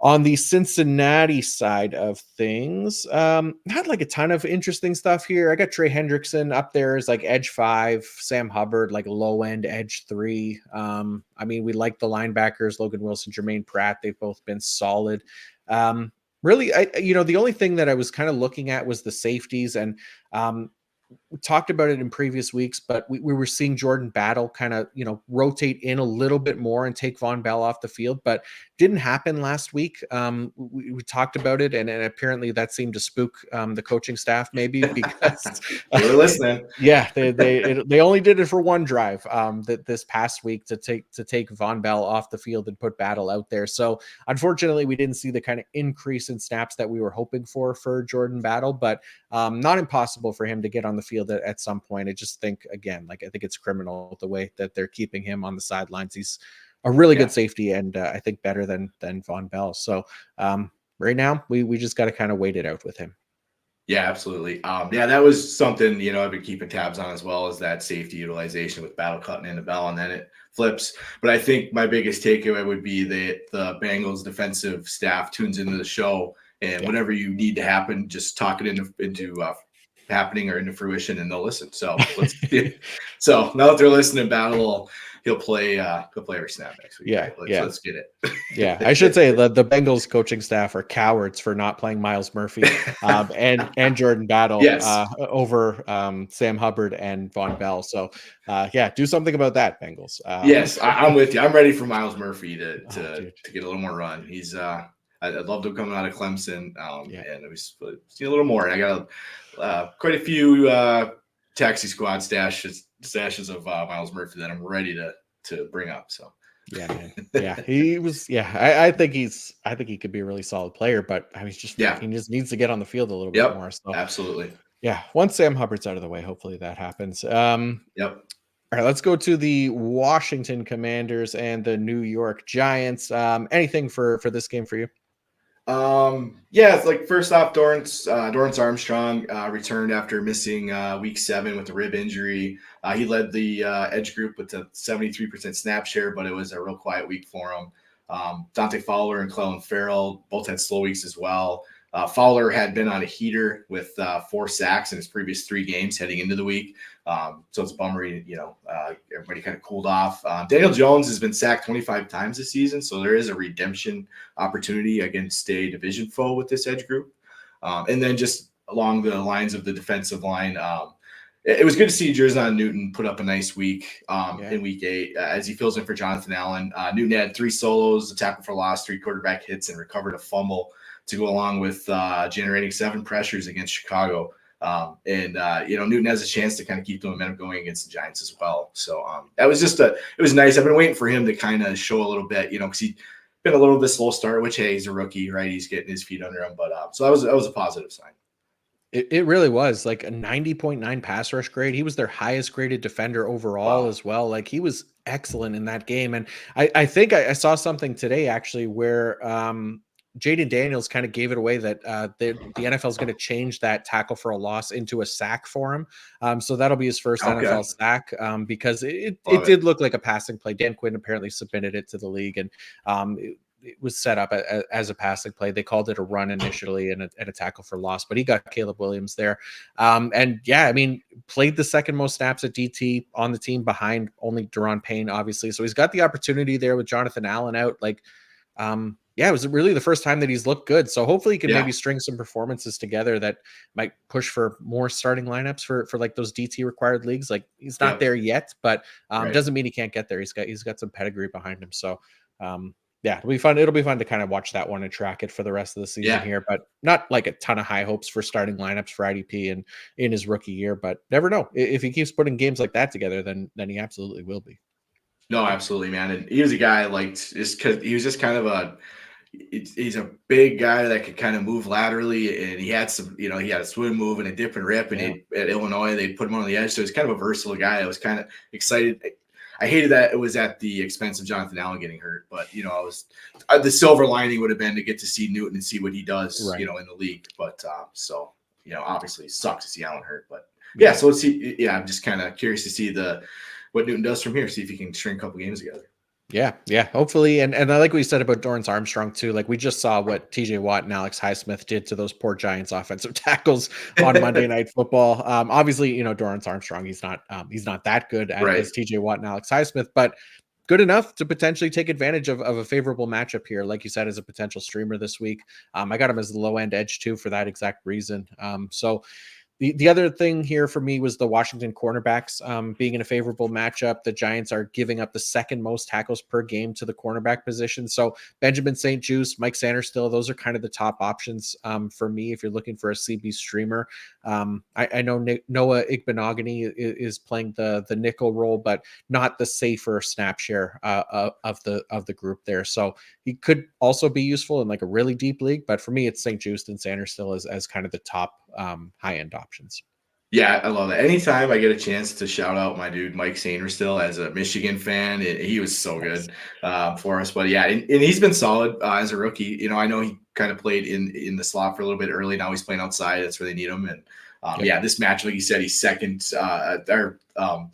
On the Cincinnati side of things, not like a ton of interesting stuff here. I got Trey Hendrickson up there as like edge 5, Sam Hubbard like low end edge 3. I mean, we like the linebackers, Logan Wilson, Jermaine Pratt. They've both been solid. Really, the only thing that I was kind of looking at was the safeties, and we talked about it in previous weeks, but we were seeing Jordan Battle kind of, rotate in a little bit more and take Von Bell off the field, but didn't happen last week. We talked about it, and apparently that seemed to spook the coaching staff, maybe because They were listening. yeah, they only did it for one drive that this past week to take Von Bell off the field and put Battle out there. So unfortunately, we didn't see the kind of increase in snaps that we were hoping for Jordan Battle, but not impossible for him to get on the field at some point. I just think, again, I think it's criminal the way that they're keeping him on the sidelines. He's a really good safety, and I think better than Von Bell. So right now, we just got to kind of wait it out with him. Yeah, absolutely. Yeah, that was something, I've been keeping tabs on, as well as that safety utilization with Battle cutting in the Bell, and then it flips. But I think my biggest takeaway would be that the Bengals defensive staff tunes into the show, and Yeah. whatever you need to happen, just talk it into happening or into fruition, and they'll listen. So so now that they're listening, Battle he'll play every snap next week. Yeah, Right? yeah. Let's get it. Yeah, I should say the Bengals coaching staff are cowards for not playing Miles Murphy and Jordan Battle Yes. over Sam Hubbard and Von Bell. So yeah, do something about that, Bengals. Yes, I'm with you. I'm ready for Miles Murphy to Dude. get a little more run. He's I loved him coming out of Clemson, Yeah. and it was see a little more. And I got quite a few taxi squad stashes of Miles Murphy that I'm ready to bring up. So Yeah, man. Yeah, he was. Yeah, I think he could be a really solid player, but I mean, he just needs to get on the field a little bit more. So absolutely. yeah, once Sam Hubbard's out of the way, hopefully that happens. Yep. All right, let's go to the Washington Commanders and the New York Giants. Anything for this game for you? Yeah, it's like first off, Dorrance Armstrong returned after missing week 7 with a rib injury. He led the edge group with a 73% snap share, but it was a real quiet week for him. Dante Fowler and Clellan Ferrell both had slow weeks as well. Fowler had been on a heater with 4 sacks in his previous 3 games heading into the week. So it's a bummer, everybody kind of cooled off. Daniel Jones has been sacked 25 times this season, so there is a redemption opportunity against a division foe with this edge group. And then just along the lines of the defensive line, it was good to see Jerzon Newton put up a nice week in week 8 as he fills in for Jonathan Allen. Newton had 3 solos, a tackle for loss, 3 quarterback hits, and recovered a fumble to go along with generating 7 pressures against Chicago. Newton has a chance to kind of keep the momentum going against the Giants as well. So that was it was nice. I've been waiting for him to kind of show a little bit, because he's been a little bit slow start, which, hey, he's a rookie, right? He's getting his feet under him. But so that was a positive sign. It really was like a 90.9 pass rush grade. He was their highest graded defender overall as well. Like he was excellent in that game. And I think I saw something today actually where Jaden Daniels kind of gave it away that the NFL is going to change that tackle for a loss into a sack for him. So that'll be his first NFL sack because it did look like a passing play. Dan Quinn apparently submitted it to the league, and it was set up as a passing play. They called it a run initially and a tackle for loss, but he got Caleb Williams there. And yeah, I mean, played the second most snaps at DT on the team behind only Daron Payne, obviously. So he's got the opportunity there with Jonathan Allen out. yeah, it was really the first time that he's looked good. So hopefully he can Yeah, maybe string some performances together that might push for more starting lineups for like those DT required leagues. Like he's not yep, there yet, but right. doesn't mean he can't get there. He's got some pedigree behind him. So yeah, it'll be fun. It'll be fun to kind of watch that one and track it for the rest of the season Yeah. here, but not like a ton of high hopes for starting lineups for IDP and in his rookie year. But never know, if he keeps putting games like that together, then he absolutely will be. No, absolutely, man. And he was a guy like just because he was just kind of he's a big guy that could kind of move laterally, and he had some, he had a swim move and a dip and rip, and Yeah. at Illinois they put him on the edge, so he's kind of a versatile guy. I was kind of excited. I hated that it was at the expense of Jonathan Allen getting hurt, but I was the silver lining would have been to get to see Newton and see what he does, Right. in the league. But so obviously it sucks to see Allen hurt, but Yeah. so let's see. Yeah, I'm just kind of curious to see what Newton does from here. See if he can string a couple games together. Yeah, hopefully, and I like what you said about Dorrance Armstrong too. Like we just saw what TJ Watt and Alex Highsmith did to those poor Giants offensive tackles on Monday Night Football. Obviously, Dorrance Armstrong, he's not that good Right. as TJ Watt and Alex Highsmith, but good enough to potentially take advantage of a favorable matchup here, like you said, as a potential streamer this week. I got him as the low end edge too for that exact reason. So the other thing here for me was the Washington cornerbacks being in a favorable matchup. The Giants are giving up the second most tackles per game to the cornerback position. So Benjamin St. Juste, Mike Sanderstill, those are kind of the top options for me if you're looking for a CB streamer. I know Noah Igbenogany is playing the nickel role, but not the safer snap share of the group there. So he could also be useful in like a really deep league, but for me, it's St. Juste and Sanderstill as kind of the top high end options. Yeah, I love that. Anytime I get a chance to shout out my dude Mike Sainristil as a Michigan fan, he was so Nice. good for us. But yeah, and he's been solid as a rookie. I know he kind of played in the slot for a little bit early. Now he's playing outside. That's where they need him. And Yep. yeah, this match, like you said, he's second. The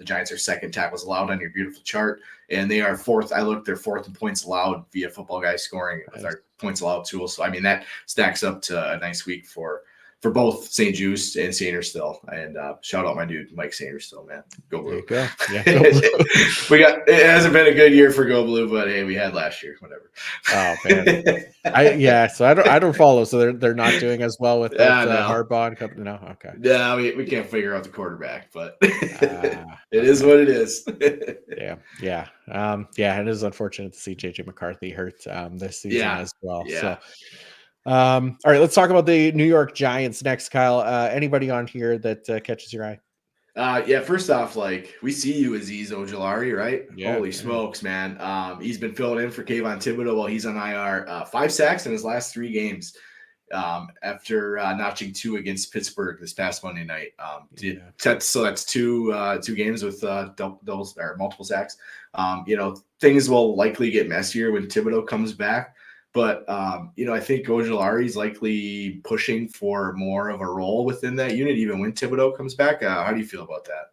Giants are second tackles allowed on your beautiful chart, and they are fourth. I looked, they're fourth in points allowed via Football Guys scoring with our points allowed tool. So I mean that stacks up to a nice week for both St. Juste and Sainristil. And shout out my dude Mike Sainristil, man. Go Blue. There you go. Yeah, go Blue. It hasn't been a good year for Go Blue, but hey, we had last year. Whatever. Oh man. So I don't follow. So they're not doing as well without No. Harbaugh and company. No, okay. No, we can't figure out the quarterback, but it okay. is what it is. Yeah. It is unfortunate to see JJ McCarthy hurt this season as well. Yeah. So all right, let's talk about the New York Giants next, Kyle. Anybody on here that catches your eye? First off, like we see you, Azeez Ojulari, right? Yeah, Holy smokes, man. He's been filling in for Kayvon Thibodeau while he's on IR. 5 sacks in his last 3 games after notching 2 against Pittsburgh this past Monday night. So that's two games with doubles or multiple sacks. Things will likely get messier when Thibodeau comes back. But, I think Ojulari is likely pushing for more of a role within that unit, even when Thibodeau comes back. How do you feel about that?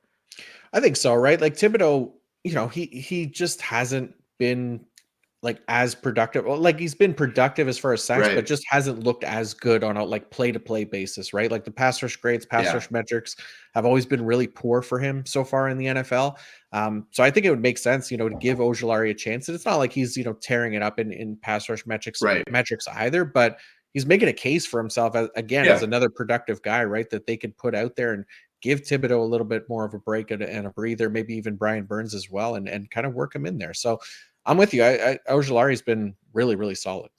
I think so, right? Like Thibodeau, he just hasn't been like as productive. Well, like he's been productive as far as sacks, but just hasn't looked as good on a like play-to-play basis, right? Like the pass rush grades, pass rush metrics have always been really poor for him so far in the NFL. So I think it would make sense, to give Ojulari a chance. And it's not like he's, tearing it up in pass rush metrics either, but he's making a case for himself as another productive guy, right? That they could put out there and give Thibodeau a little bit more of a break and a breather, maybe even Brian Burns as well, and kind of work him in there. So I'm with you. Ojulari's been really, really solid.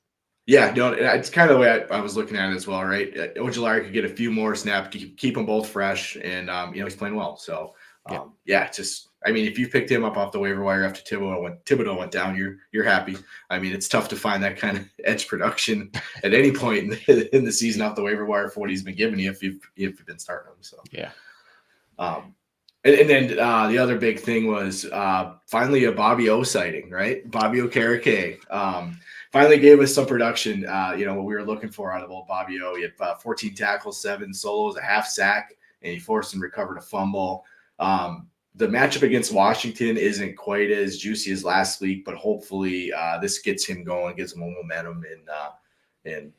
Yeah, no, it's kind of the way I was looking at it as well, right? Ojulari could get a few more snaps, keep them both fresh, and he's playing well. So if you picked him up off the waiver wire after Thibodeau went down, you're happy. I mean, it's tough to find that kind of edge production at any point in the season off the waiver wire for what he's been giving you if you've been starting him. So yeah. And then the other big thing was finally a Bobby O sighting, right? Bobby Okereke finally gave us some production, what we were looking for out of old Bobby O. He had 14 tackles, 7 solos, a half sack, and he forced and recovered a fumble. The matchup against Washington isn't quite as juicy as last week, but hopefully this gets him going, gives him a momentum, and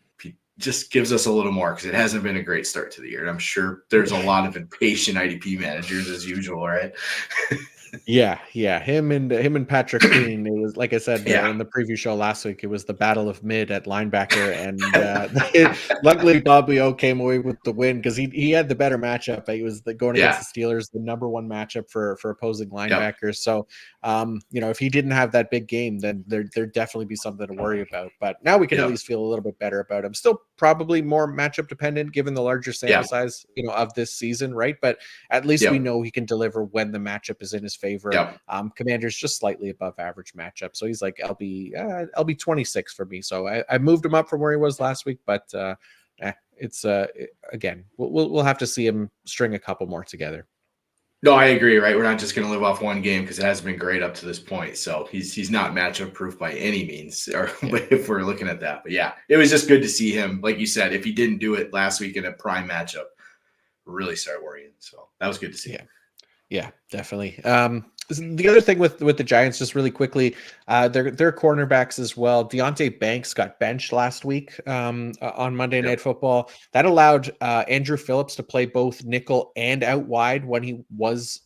just gives us a little more because it hasn't been a great start to the year. And I'm sure there's a lot of impatient IDP managers as usual, right? Yeah, him and Patrick Queen. It was like I said Yeah. in the preview show last week. It was the battle of mid at linebacker, and luckily Bobby O came away with the win because he had the better matchup. He was going against Yeah. the Steelers, the number one matchup for opposing Yep. linebackers. So, if he didn't have that big game, then there'd definitely be something to worry about. But now we can at Yep. least feel a little bit better about him. Still probably more matchup dependent given the larger sample Yeah. size, of this season, right? But at least we Yep. know he can deliver when the matchup is in his favor. Yep. Commander's just slightly above average matchup, so he's like LB 26 for me. So I moved him up from where he was last week, but it's again we'll have to see him string a couple more together. No, I agree. Right, we're not just going to live off one game because it hasn't been great up to this point. So he's not matchup proof by any means, or Yeah. if we're looking at that. But yeah, it was just good to see him. Like you said, if he didn't do it last week in a prime matchup, really start worrying. So that was good to see. Yeah, definitely. The other thing with the Giants, just really quickly, their cornerbacks as well. Deonte Banks got benched last week on Monday Night Football. That allowed Andrew Phillips to play both nickel and out wide when he was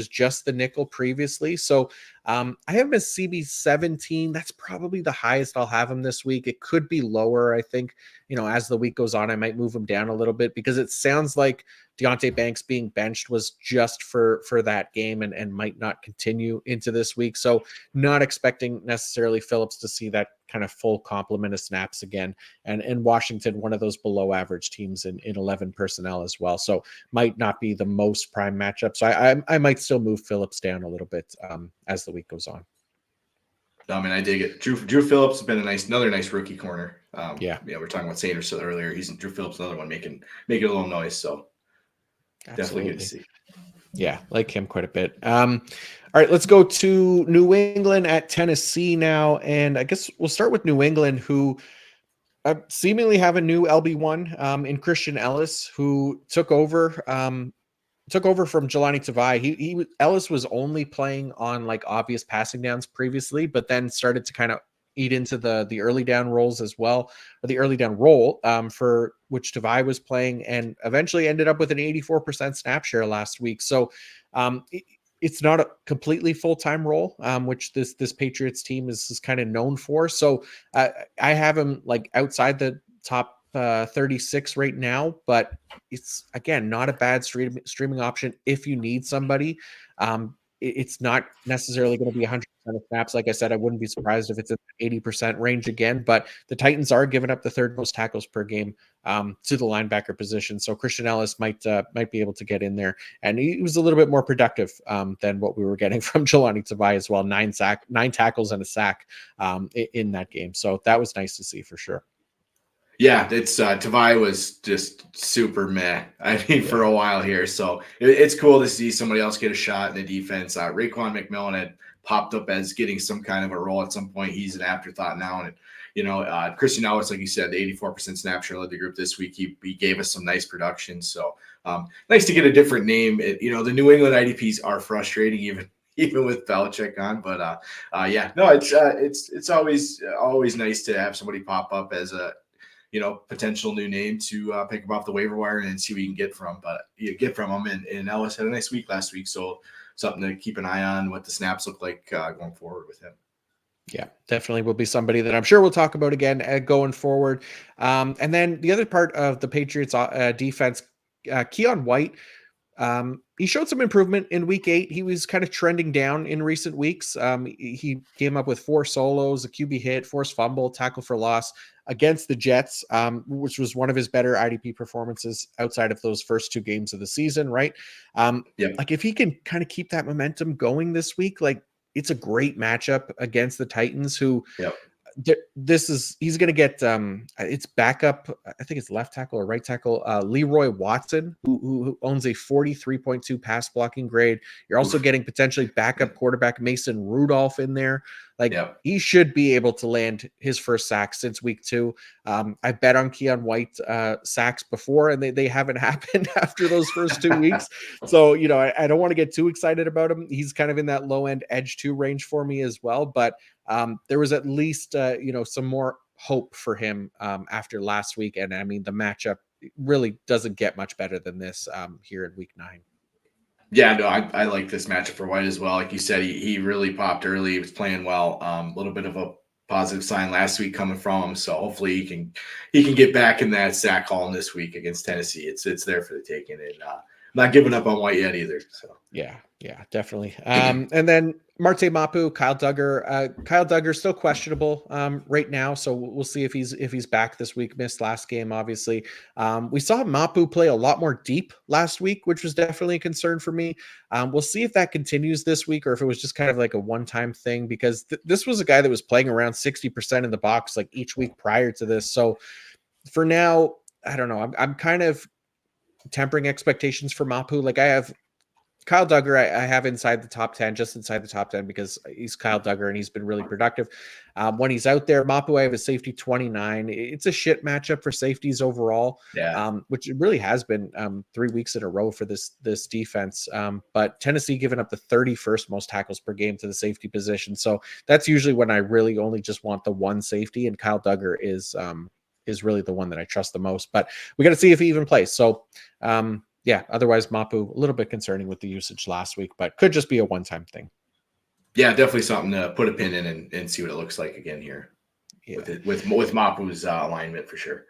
just the nickel previously. So I have him as CB17. That's probably the highest I'll have him this week. It could be lower. I think as the week goes on, I might move him down a little bit because it sounds like Deonte Banks being benched was just for that game and might not continue into this week. So not expecting necessarily Phillips to see that kind of full complement of snaps again. And Washington, one of those below average teams in 11 personnel as well. So might not be the most prime matchup. So I might still move Phillips down a little bit as the week goes on. I mean, I dig it. Drew Phillips has been another nice rookie corner. Yeah, we're talking about Sanders earlier. Drew Phillips, another one making a little noise. So definitely good to see. Yeah, like him quite a bit. All right, let's go to New England at Tennessee now. And I guess we'll start with New England, who seemingly have a new LB1 in Christian Ellis, who took over from Jelani Tavai. Ellis was only playing on like obvious passing downs previously, but then started to kind of eat into the early down roles as well, or the early down role for which Tavai was playing, and eventually ended up with an 84% snap share last week. So it's not a completely full-time role, which this Patriots team is kind of known for. So I have him like outside the top 36 right now, but it's again not a bad streaming option if you need somebody. It's not necessarily going to be 100% of snaps. Like I said, I wouldn't be surprised if it's in the 80% range again, but the Titans are giving up the third most tackles per game to the linebacker position. So Christian Ellis might be able to get in there. And he was a little bit more productive than what we were getting from Jelani Tavai as well. 9 tackles and a sack in that game. So that was nice to see for sure. Yeah, it's Tavai was just super meh. I mean, for a while here, so it's cool to see somebody else get a shot in the defense. Raekwon McMillan had popped up as getting some kind of a role at some point. He's an afterthought now, and Christian Ellis, like you said, the 84% snap share led the group this week. He gave us some nice production, so nice to get a different name. The New England IDPs are frustrating, even with Belichick on, but it's always nice to have somebody pop up as a potential new name to pick him off the waiver wire and see what you can get from. But you get from him, and Ellis had a nice week last week, so something to keep an eye on what the snaps look like going forward with him. Yeah, definitely will be somebody that I'm sure we'll talk about again going forward. And then the other part of the Patriots defense, Keon White. He showed some improvement in week 8. He was kind of trending down in recent weeks. He came up with 4 solos, a QB hit, forced fumble, tackle for loss against the Jets, which was one of his better IDP performances outside of those first 2 games of the season, right? Like if he can kind of keep that momentum going this week, like it's a great matchup against the Titans, who he's going to get it's backup, I think it's left tackle or right tackle, Leroy Watson, who owns a 43.2 pass blocking grade. You're also getting potentially backup quarterback Mason Rudolph in there. He should be able to land his first sack since week 2. I bet on Keon White sacks before, and they haven't happened after those first 2 weeks. So, I don't want to get too excited about him. He's kind of in that low end edge 2 range for me as well. But there was at least, some more hope for him after last week. And I mean, the matchup really doesn't get much better than this here in week 9. Yeah, no, I like this matchup for White as well. Like you said, he really popped early. He was playing well. A little bit of a positive sign last week coming from him. So hopefully he can get back in that sack column this week against Tennessee. It's there for the taking, and not giving up on White yet either. So Yeah, definitely. And then Marte Mapu, Kyle Duggar. Kyle Duggar still questionable right now, so we'll see if he's back this week. Missed last game, obviously. We saw Mapu play a lot more deep last week, which was definitely a concern for me. We'll see if that continues this week or if it was just kind of like a one-time thing, because this was a guy that was playing around 60% in the box like each week prior to this. So for now, I don't know. I'm kind of tempering expectations for Mapu. Like I have Kyle Duggar, I have inside the top 10, just inside the top 10 because he's Kyle Duggar and he's been really productive. When he's out there, Mapu, I have a safety 29. It's a shit matchup for safeties overall, yeah, which it really has been 3 weeks in a row for this defense. But Tennessee giving up the 31st most tackles per game to the safety position. So that's usually when I really only just want the one safety, and Kyle Duggar is really the one that I trust the most. But we got to see if he even plays. So yeah, otherwise Mapu, a little bit concerning with the usage last week, but could just be a one-time thing. yeah, definitely something to put a pin in and see what it looks like again here Yeah, with Mapu's alignment for sure.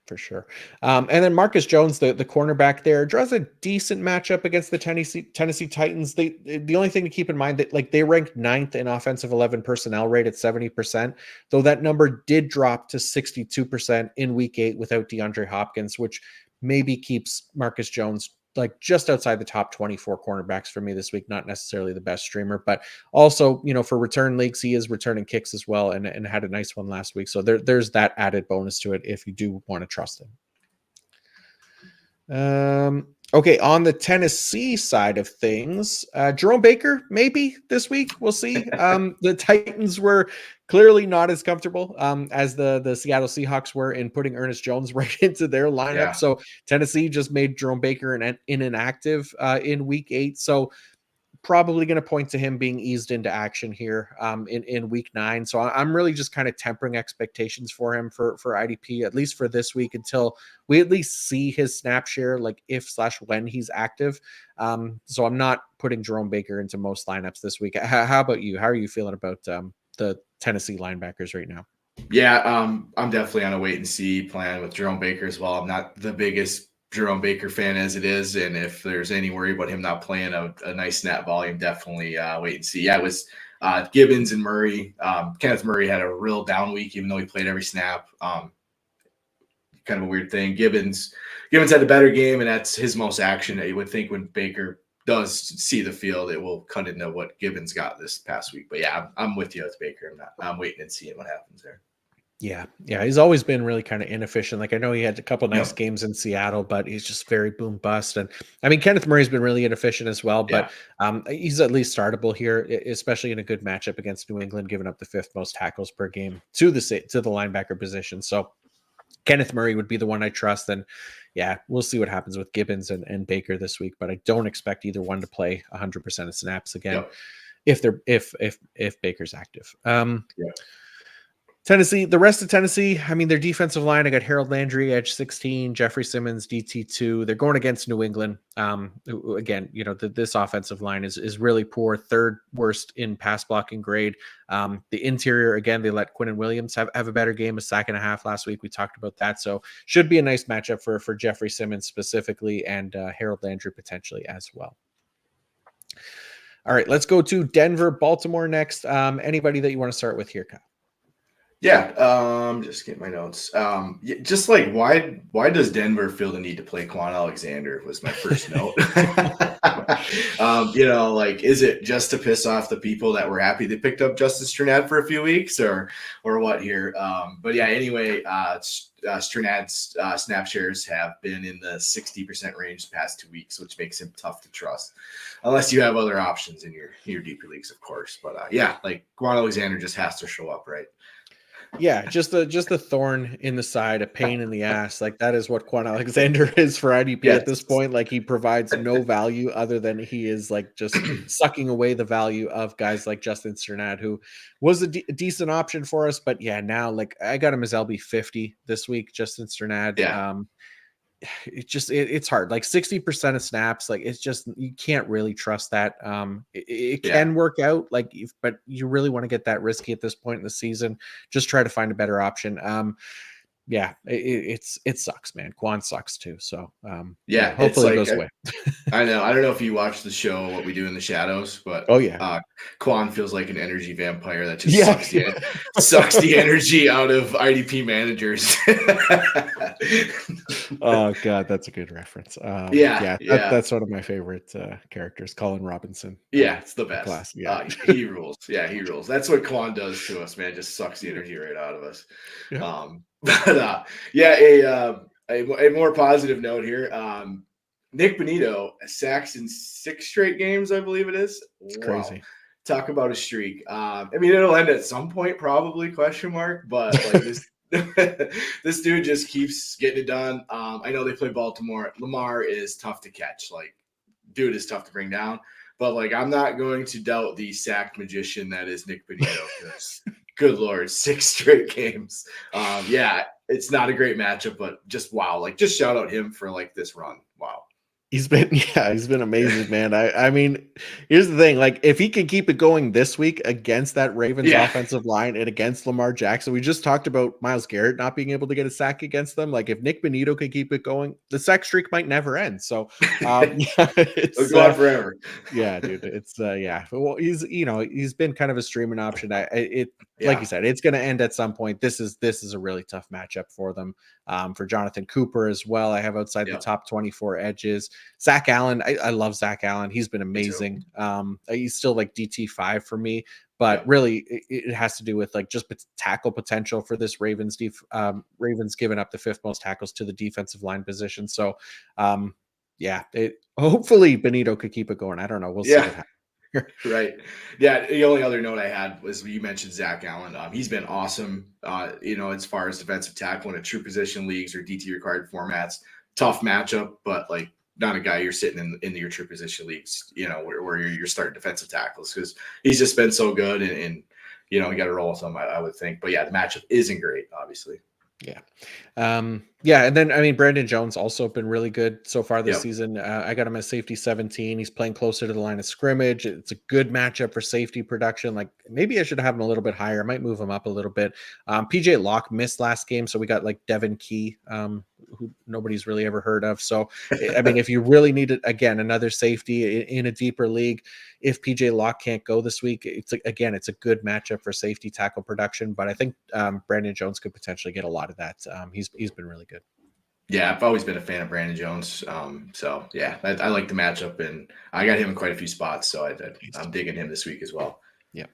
for sure. And then Marcus Jones, the cornerback there, draws a decent matchup against the Tennessee Titans. The only thing to keep in mind that like they ranked 9th in offensive 11 personnel rate at 70%, though that number did drop to 62% in week 8 without DeAndre Hopkins, which maybe keeps Marcus Jones like just outside the top 24 cornerbacks for me this week. Not necessarily the best streamer, but also, for return leagues, he is returning kicks as well and had a nice one last week. So there's that added bonus to it if you do want to trust him. Okay, on the Tennessee side of things, Jerome Baker, maybe this week. We'll see. The Titans were clearly not as comfortable as the Seattle Seahawks were in putting Ernest Jones right into their lineup. Yeah. So Tennessee just made Jerome Baker inactive in week 8. So probably going to point to him being eased into action here in week 9. So I'm really just kind of tempering expectations for him for IDP, at least for this week, until we at least see his snap share, like if/when he's active. So I'm not putting Jerome Baker into most lineups this week. How about you? How are you feeling about the Tennessee linebackers right now? Yeah, I'm definitely on a wait and see plan with Jerome Baker as well. I'm not the biggest Jerome Baker fan as it is, and if there's any worry about him not playing a nice snap volume, definitely wait and see. Yeah, it was Gibbons and Murray. Kenneth Murray had a real down week, even though he played every snap. Kind of a weird thing. Gibbons had a better game, and that's his most action. You would think when Baker does see the field, it will cut into what Gibbons got this past week. But yeah, I'm with you with Baker. I'm waiting and seeing what happens there. Yeah, he's always been really kind of inefficient. Like I know he had a couple nice Yep. games in Seattle, but he's just very boom bust. And I mean, Kenneth Murray's been really inefficient as well, Yeah. but he's at least startable here, especially in a good matchup against New England, giving up the 5th most tackles per game to the linebacker position. So Kenneth Murray would be the one I trust. And yeah, we'll see what happens with Gibbons and Baker this week, but I don't expect either one to play 100% of snaps again Yep. if Baker's active. Yep. Tennessee, the rest of Tennessee, I mean, their defensive line, I got Harold Landry, edge 16, Jeffrey Simmons, DT2. They're going against New England. Again, this offensive line is really poor, 3rd worst in pass blocking grade. The interior, again, they let Quinnen Williams have a better game, a sack and a half last week. We talked about that. So should be a nice matchup for Jeffrey Simmons specifically and Harold Landry potentially as well. All right, let's go to Denver, Baltimore next. Anybody that you want to start with here, Kyle? Yeah, just get my notes. Just like why does Denver feel the need to play Quan Alexander was my first note. Like is it just to piss off the people that were happy they picked up Justin Strnad for a few weeks or what here? But yeah, anyway, Strnad's snap shares have been in the 60% range the past 2 weeks, which makes him tough to trust unless you have other options in your deeper leagues, of course. But yeah, like Quan Alexander just has to show up, right? Yeah, just a thorn in the side, a pain in the ass. Like that is what Quan Alexander is for IDP at this Yes. point. Like he provides no value other than he is like just sucking away the value of guys like Justin Strnad, who was a decent option for us. But yeah, now like I got him as LB 50 this week, Justin Strnad. Yeah. it's hard. Like 60% of snaps, like it's just you can't really trust that. It Yeah. can work out, but you really want to get that risky at this point in the season. Just try to find a better option. Yeah, it sucks, man. Quan sucks too. So yeah, Yeah, it's hopefully it like goes away. I know. I don't know if you watch the show What We Do in the Shadows, but Oh yeah, Quan feels like an energy vampire that just yeah. sucks the energy out of IDP managers. Oh god, that's a good reference. Yeah, Yeah, yeah. that's one of my favorite characters, Colin Robinson. Yeah, it's the The best. class, yeah. He rules. Yeah, he rules. That's what Quan does to us, man. Just sucks the energy right out of us. Yeah, But yeah, a more positive note here. Nick Bonito sacks in 6 straight games, I believe it is. it's Wow, crazy. talk about a streak. I mean, it'll end at some point, probably question mark. But like this, this dude just keeps getting it done. I know they play Baltimore. Lamar is tough to catch. Like, dude is tough to bring down. But like, I'm not going to doubt the sack magician that is Nick Bonito because, good lord, 6 straight games. Yeah, it's not a great matchup, but just wow. Like, just shout out him for like this run. Wow. He's been amazing, man. I mean, here's the thing, like if he can keep it going this week against that Ravens Yeah, offensive line and against Lamar Jackson, we just talked about Myles Garrett not being able to get a sack against them. Like if Nick Bonito can keep it going, the sack streak might never end. So yeah, it'll it's go on forever. yeah, dude. It's yeah. Well, he's been kind of a streaming option. It like you Yeah, said, it's going to end at some point. This is a really tough matchup for them. For Jonathan Cooper as well. I have outside the yeah, top 24 edges. Zach Allen, I love Zach Allen. He's been me too. amazing. He's still like DT5 for me, but Yep, really it has to do with like just tackle potential for this Ravens giving up the fifth most tackles to the defensive line position. So yeah, hopefully Benito could keep it going. I don't know. We'll see yeah. what happens. Right. Yeah. The only other note I had was you mentioned Zach Allen. He's been awesome. As far as defensive tackle in a true position leagues or DT required formats, tough matchup, but like not a guy you're sitting in your true position leagues, where you're starting defensive tackles because he's just been so good and you got to roll with him, I would think. But yeah, the matchup isn't great, obviously. Yeah. Yeah. And then, I mean, Brandon Jones also been really good so far this Yep. season. I got him at safety 17. He's playing closer to the line of scrimmage. It's a good matchup for safety production. Like maybe I should have him a little bit higher. I might move him up a little bit. PJ Locke missed last game. So we got like Devin Key, who nobody's really ever heard of. So, I mean, if you really needed, again, another safety in a deeper league, if PJ Locke can't go this week, it's a good matchup for safety tackle production. But I think Brandon Jones could potentially get a lot of that. He's been really good. Yeah, I've always been a fan of Brandon Jones. So yeah, I like the matchup, and I got him in quite a few spots. So I'm digging him this week as well. Yeah.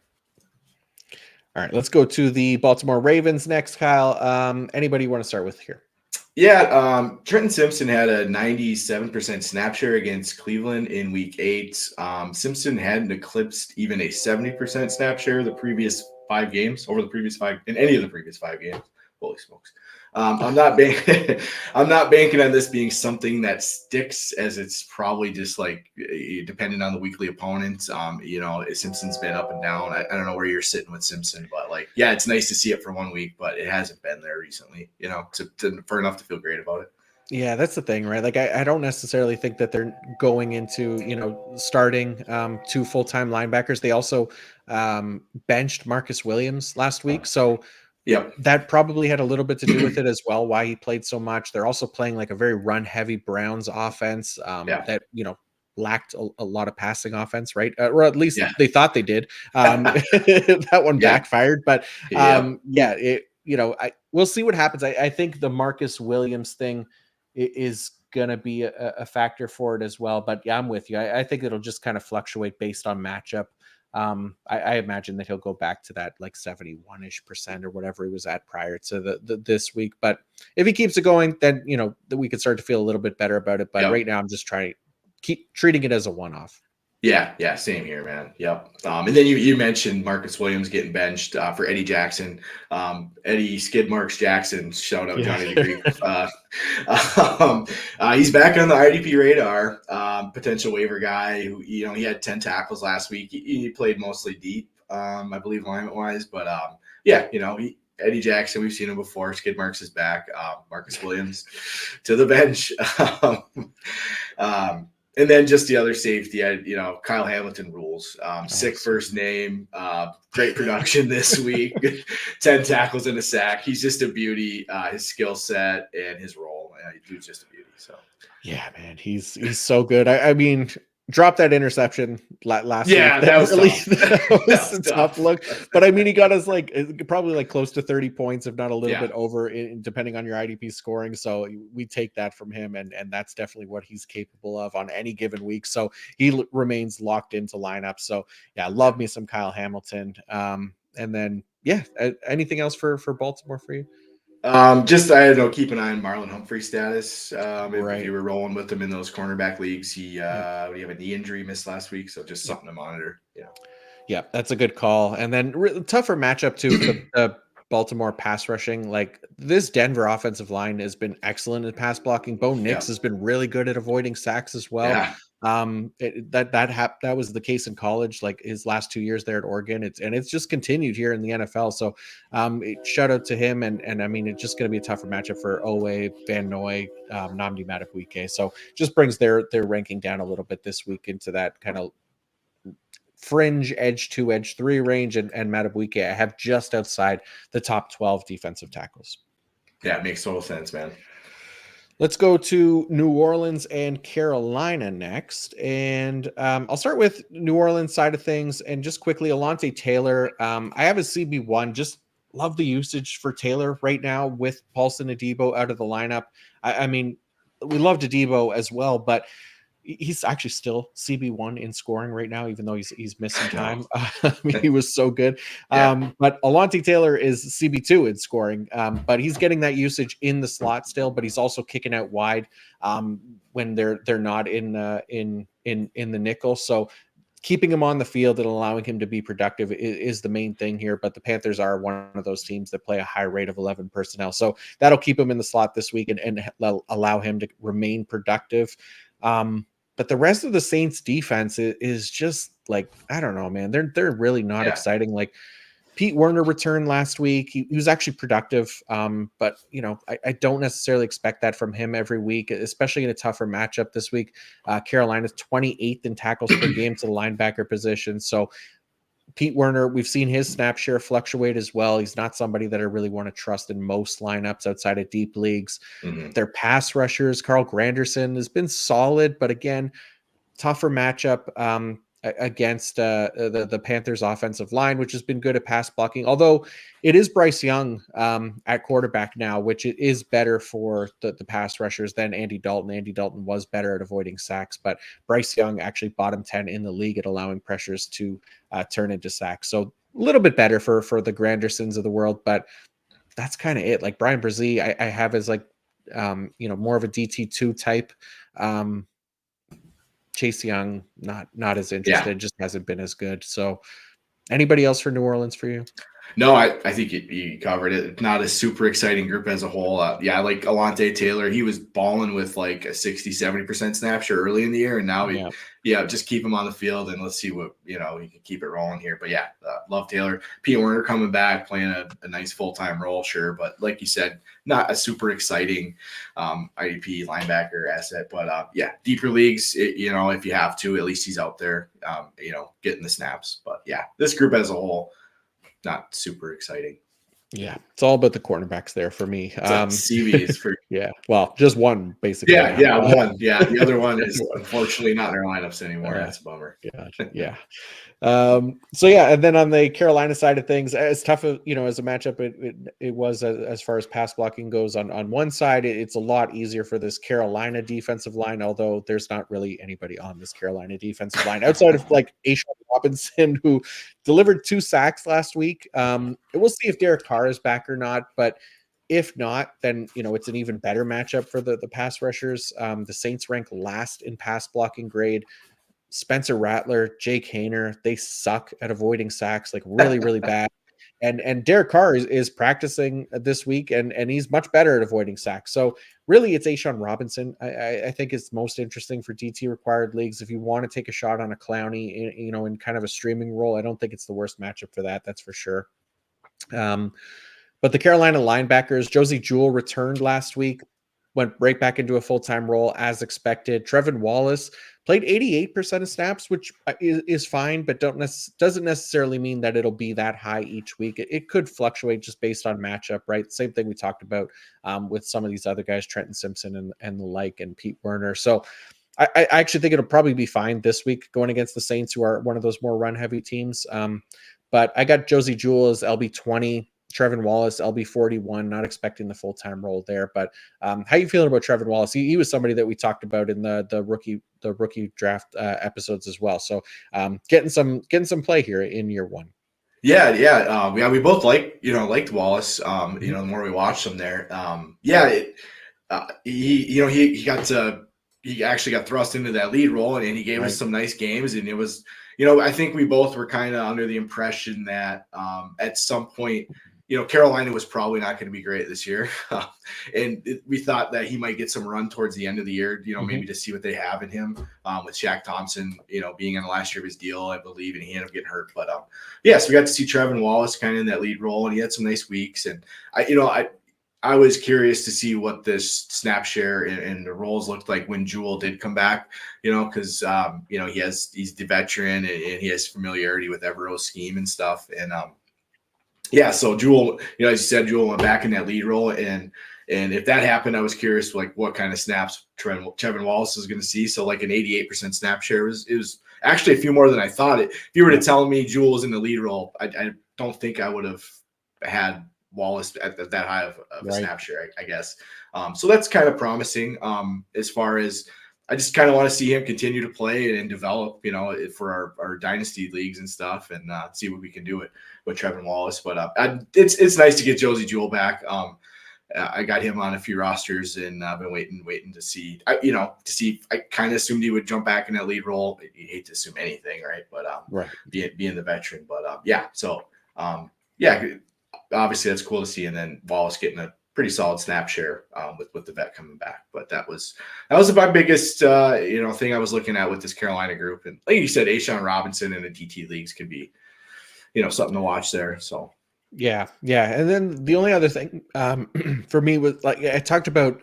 All right, let's go to the Baltimore Ravens next, Kyle. Anybody you want to start with here? Yeah, Trenton Simpson had a 97% snap share against Cleveland in Week 8. Simpson hadn't eclipsed even a 70% snap share the previous 5 games in any of the previous 5 games. Holy smokes! I'm not I'm not banking on this being something that sticks, as it's probably just like depending on the weekly opponent. Simpson's been up and down. I don't know where you're sitting with Simpson, but like, yeah, it's nice to see it for 1 week, but it hasn't been there recently. For enough to feel great about it. Yeah, that's the thing, right? Like, I don't necessarily think that they're going into, starting two full-time linebackers. They also benched Marcus Williams last week. So Yep. that probably had a little bit to do with it as well, why he played so much. They're also playing like a very run-heavy Browns offense Yeah. that, lacked a lot of passing offense, right? Or at least Yeah. they thought they did. That one Yeah. backfired. But Yep. we'll see what happens. I think the Marcus Williams thing is going to be a factor for it as well. But yeah, I'm with you. I think it'll just kind of fluctuate based on matchup. I imagine that he'll go back to that like 71% or whatever he was at prior to this week. But if he keeps it going, then we could start to feel a little bit better about it. But Yep. right now, I'm just trying to keep treating it as a one-off. Yeah, same here, man. Yep. And then you mentioned Marcus Williams getting benched for Eddie Jackson. Eddie Skid Marks Jackson, shout out Johnny the Greek. He's back on the IDP radar. Potential waiver guy who he had 10 tackles last week. He played mostly deep, I believe, alignment wise. But Eddie Jackson, we've seen him before. Skid Marks is back. Marcus Williams to the bench. And then just the other safety, Kyle Hamilton rules. Sick first name, great production this week. 10 tackles and a sack. He's just a beauty. His skill set and his role, dude's just a beauty. So yeah, man, he's so good. I mean, drop that interception last week. That was really tough. that was a tough look. But I mean, he got us probably like close to 30 points, if not a little bit over, depending on your IDP scoring. So we take that from him, and that's definitely what he's capable of on any given week. So he remains locked into lineups. So yeah, love me some Kyle Hamilton. And then anything else for Baltimore for you? Just I don't know, keep an eye on Marlon Humphrey's status. If you were rolling with him in those cornerback leagues, he he have a knee injury missed last week, so just something to monitor. Yeah, that's a good call. And then tougher matchup too for the Baltimore pass rushing. Like this Denver offensive line has been excellent in pass blocking. Bo Nix has been really good at avoiding sacks as well. Yeah. That was the case in college, like his last 2 years there at Oregon. It's just continued here in the NFL. So shout out to him. And I mean, it's just going to be a tougher matchup for Owe, Van Noy, Nnamdi Madubuike. So just brings their ranking down a little bit this week into that kind of fringe edge 2, edge 3 range, and Madubuike I have just outside the top 12 defensive tackles. Yeah, it makes total sense, man. Let's go to New Orleans and Carolina next. And I'll start with New Orleans side of things. And just quickly, Alontae Taylor, I have a CB1. Just love the usage for Taylor right now with Paulson Adebo out of the lineup. I mean, we love Adebo as well, but he's actually still CB1 in scoring right now, even though he's missing time. I mean, he was so good. But Alontae Taylor is CB2 in scoring, but he's getting that usage in the slot still. But he's also kicking out wide when they're not in the nickel. So keeping him on the field and allowing him to be productive is the main thing here. But the Panthers are one of those teams that play a high rate of 11 personnel, so that'll keep him in the slot this week and allow him to remain productive. But the rest of the Saints defense is just like, I don't know, man. They're really not exciting. Like Pete Werner returned last week. He was actually productive. But I don't necessarily expect that from him every week, especially in a tougher matchup this week. Carolina's 28th in tackles per game to the linebacker position. So Pete Werner, we've seen his snap share fluctuate as well. He's not somebody that I really want to trust in most lineups outside of deep leagues. Mm-hmm. Their pass rushers, Carl Granderson, has been solid, but again, tougher matchup against the Panthers offensive line, which has been good at pass blocking. Although it is Bryce Young at quarterback now, which it is better for the pass rushers than Andy Dalton. Andy Dalton was better at avoiding sacks, but Bryce Young actually bottom 10 in the league at allowing pressures to turn into sacks. So a little bit better for the Grandersons of the world, but that's kind of it. Like Brian Brzee, I have as like, more of a DT2 type. Chase Young, not as interested, just hasn't been as good. So anybody else for New Orleans for you? No, I think you covered it. It's not a super exciting group as a whole. I like Alontae Taylor. He was balling with like a 60-70% snap share early in the year, and now just keep him on the field and let's see what he can keep it rolling here. But love Taylor. Pete Werner coming back, playing a nice full-time role, sure, but like you said, not a super exciting IDP linebacker asset. But deeper leagues, if you have to, at least he's out there, getting the snaps. But this group as a whole, not super exciting. Yeah, it's all about the cornerbacks there for me. CVs for well, just one basically. One. The other one is unfortunately not in our lineups anymore. That's a bummer. And then on the Carolina side of things, as tough as as a matchup it was as far as pass blocking goes on one side, it's a lot easier for this Carolina defensive line, although there's not really anybody on this Carolina defensive line outside of like Ashawn Robinson, who delivered 2 sacks last week. We'll see if Derek Carr is back or not, but if not, then it's an even better matchup for the pass rushers. The Saints rank last in pass blocking grade. Spencer Rattler, Jake Haener, they suck at avoiding sacks, like really, really bad. And Derek Carr is practicing this week, and he's much better at avoiding sacks. So really, it's Ashawn Robinson. I think it's most interesting for DT required leagues. If you want to take a shot on a Clowney, in kind of a streaming role, I don't think it's the worst matchup for that. That's for sure. But the Carolina linebackers, Josie Jewell returned last week, went right back into a full-time role as expected. Trevin Wallace played 88% of snaps, which is fine, but doesn't necessarily mean that it'll be that high each week. It could fluctuate just based on matchup, right? Same thing we talked about with some of these other guys, Trenton Simpson and the like, and Pete Werner. So I actually think it'll probably be fine this week going against the Saints, who are one of those more run-heavy teams. But I got Josie Jewell as LB20, Trevin Wallace, LB41, not expecting the full-time role there. But how you feeling about Trevin Wallace? He was somebody that we talked about in the rookie draft episodes as well. So getting some play here in year one. Yeah. We both liked Wallace. The more we watched him there, he actually got thrust into that lead role, and he gave us some nice games. And it was, I think we both were kind of under the impression that at some point, Carolina was probably not going to be great this year. And we thought that he might get some run towards the end of the year, maybe to see what they have in him with Shaq Thompson, being in the last year of his deal, I believe, and he ended up getting hurt. But so we got to see Trevin Wallace kind of in that lead role, and he had some nice weeks. And I was curious to see what this snap share and the roles looked like when Jewell did come back, because he's the veteran and he has familiarity with Evero's scheme and stuff. And so Jewell, as you said, Jewell went back in that lead role, and if that happened, I was curious like what kind of snaps Trevin Wallace was going to see. So like an 88% snap share it was actually a few more than I thought. If you were to tell me Jewell was in the lead role, I don't think I would have had Wallace at that high of a snap share, I guess. So that's kind of promising. As far as I just kind of want to see him continue to play and develop, for our dynasty leagues and stuff, and see what we can do with Trevin Wallace. But it's nice to get Josie Jewell back. I got him on a few rosters, and I've been waiting to see. I kind of assumed he would jump back in that lead role. You hate to assume anything, right? But being the veteran, but obviously that's cool to see. And then Wallace getting a pretty solid snap share with the vet coming back. But that was my biggest thing I was looking at with this Carolina group. And like you said, A'Shawn Robinson in the DT leagues could be something to watch there. So yeah. And then the only other thing for me was, like, I talked about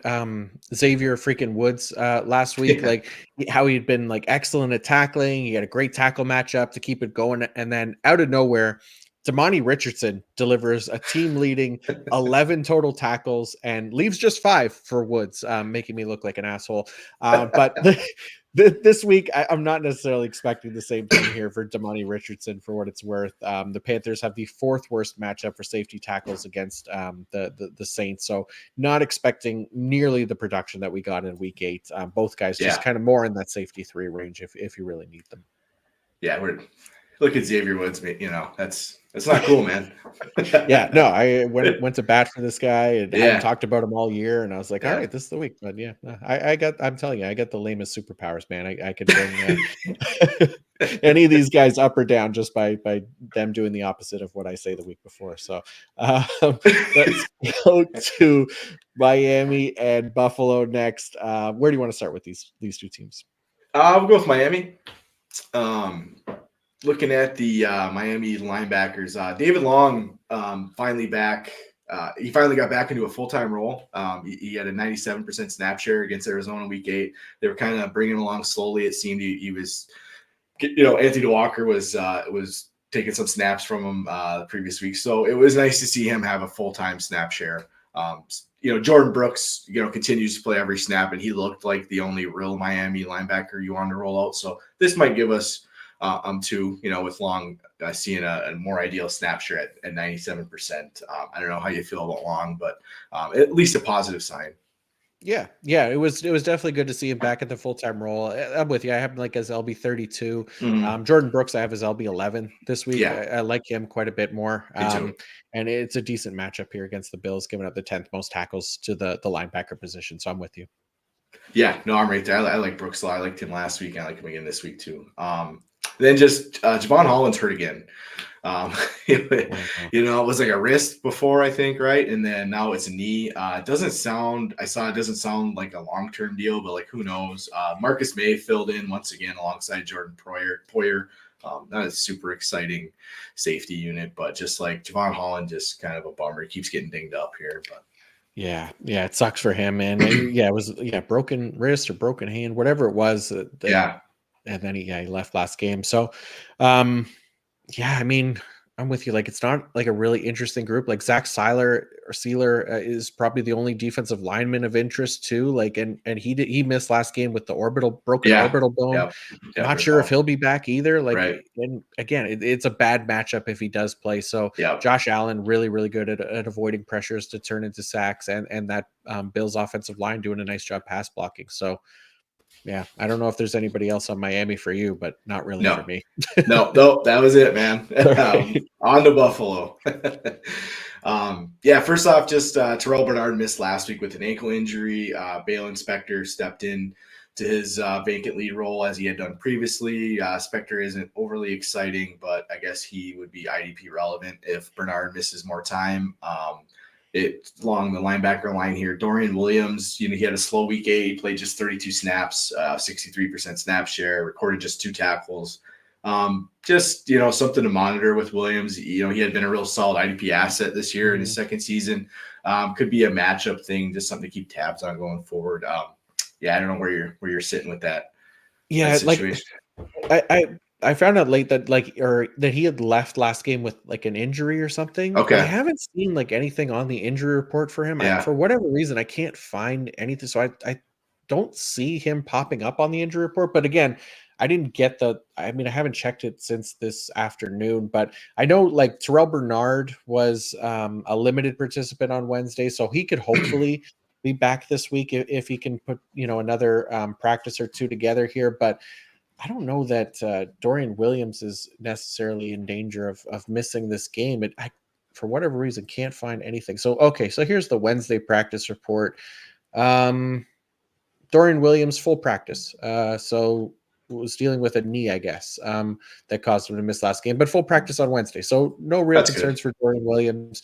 Xavier freaking Woods last week, like how he'd been like excellent at tackling. He had a great tackle matchup to keep it going, and then out of nowhere, Damani Richardson delivers a team-leading 11 total tackles and leaves just 5 for Woods, making me look like an asshole. But this week, I'm not necessarily expecting the same thing here for Damani Richardson, for what it's worth. The Panthers have the 4th worst matchup for safety tackles against the Saints, so not expecting nearly the production that we got in Week 8. Both guys just kind of more in that safety 3 range if you really need them. Yeah, look at Xavier Woods, that's not cool, man. I went to bat for this guy and hadn't talked about him all year, and I was like, all right, this is the week. But I'm telling you, I got the lamest superpowers, man. I could bring any of these guys up or down just by them doing the opposite of what I say the week before. So let's go to Miami and Buffalo next. Where do you want to start with these two teams? We'll go with Miami. Looking at the Miami linebackers, David Long finally back. He finally got back into a full-time role. He had a 97% snap share against Arizona Week 8. They were kind of bringing him along slowly. It seemed he was, Anthony Walker was taking some snaps from him the previous week. So it was nice to see him have a full-time snap share. Jordan Brooks, continues to play every snap, and he looked like the only real Miami linebacker you wanted to roll out. So this might give us with Long seeing a more ideal snap share at 97%. I don't know how you feel about Long, but at least a positive sign. Yeah, it was definitely good to see him back at the full-time role. I'm with you. I have him like as LB 32. Jordan Brooks, I have as LB 11 this week. I like him quite a bit more. And it's a decent matchup here against the Bills, giving up the 10th most tackles to the linebacker position. So I'm with you. Yeah, no, I'm right there. I like Brooks a lot. I liked him last week, and I like him again this week too. Then just Javon Holland's hurt again. Wow. It was like a wrist before, I think, right? And then now it's a knee. It doesn't sound, I saw it doesn't sound like a long-term deal, but like who knows? Marcus May filled in once again alongside Jordan Poyer. Not a super exciting safety unit, but just like Javon Holland, just kind of a bummer. He keeps getting dinged up here, but Yeah, it sucks for him, man. Yeah, it was broken wrist or broken hand, whatever it was that yeah, and then he left last game. So, um, yeah, I mean, I'm with you. Like, it's not like a really interesting group. Like Zach Sealer is probably the only defensive lineman of interest too. Like, and he missed last game with the broken yeah, orbital bone. yep, yep, Not sure if recall. he'll be back either. Like, Right, and again, it's a bad matchup if he does play. So yep. Josh Allen really, really good at avoiding pressures to turn into sacks, and that Bills offensive line doing a nice job pass blocking. So yeah, I don't know if there's anybody else on Miami for you, but not really for No, me. no, that was it, man. All right. On to Buffalo. Yeah, first off, just Terrell Bernard missed last week with an ankle injury. Bale Spector stepped in to his vacant lead role as he had done previously. Spector isn't overly exciting, but I guess he would be IDP relevant if Bernard misses more time. It's along the linebacker line here. Dorian Williams, he had a slow week 8. He played just 32 snaps, 63% snap share, recorded just 2 tackles. Just, something to monitor with Williams. He had been a real solid IDP asset this year in his second season. Could be a matchup thing, just something to keep tabs on going forward. Yeah, I don't know where you're sitting with that Yeah, like situation. I found out late that that he had left last game with like an injury or something, but I Okay. haven't seen like anything on the injury report for him. Yeah. For whatever reason, I can't find anything. So I don't see him popping up on the injury report. But again, I didn't get I mean, I haven't checked it since this afternoon, but I know like Terrell Bernard was a limited participant on Wednesday, so he could hopefully be back this week if he can put another practice or two together here. But I don't know that Dorian Williams is necessarily in danger of missing this game. I, for whatever reason, can't find anything. So, okay, so here's the Wednesday practice report. Um, Dorian Williams, full practice. So was dealing with a knee, I guess, that caused him to miss last game, but full practice on Wednesday. So no real That's good. concerns for Dorian Williams.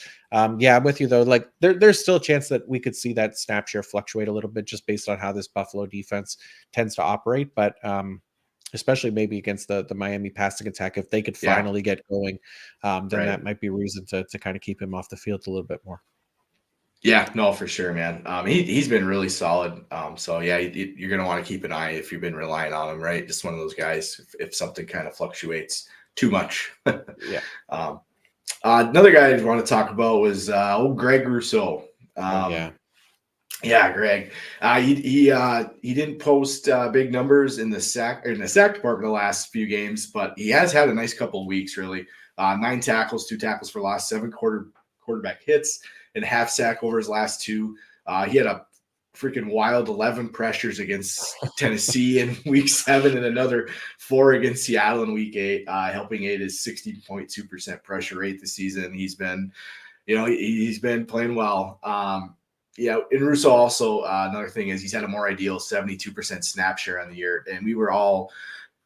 Yeah, I'm with you though. Like there's still a chance that we could see that snap share fluctuate a little bit just based on how this Buffalo defense tends to operate. But especially maybe against the Miami passing attack, if they could Yeah. finally get going, then Right. that might be reason to kind of keep him off the field a little bit more. Yeah, no, for sure, man. He's been really solid. So yeah, you're gonna want to keep an eye if you've been relying on him, right? Just one of those guys. If something kind of fluctuates too much. Yeah. um, Another guy I want to talk about was old Greg Rousseau. Oh yeah. Yeah, Greg. He didn't post big numbers in the sack department the last few games, but he has had a nice couple of weeks. Really, 9 tackles, 2 tackles for loss, 7 quarterback hits, and half sack over his last 2. He had a freaking wild 11 pressures against Tennessee in week 7 and another 4 against Seattle in week 8, helping aid his 60.2% pressure rate this season. He's been playing well. Yeah, and Russo also, another thing is he's had a more ideal 72% snap share on the year, and we were all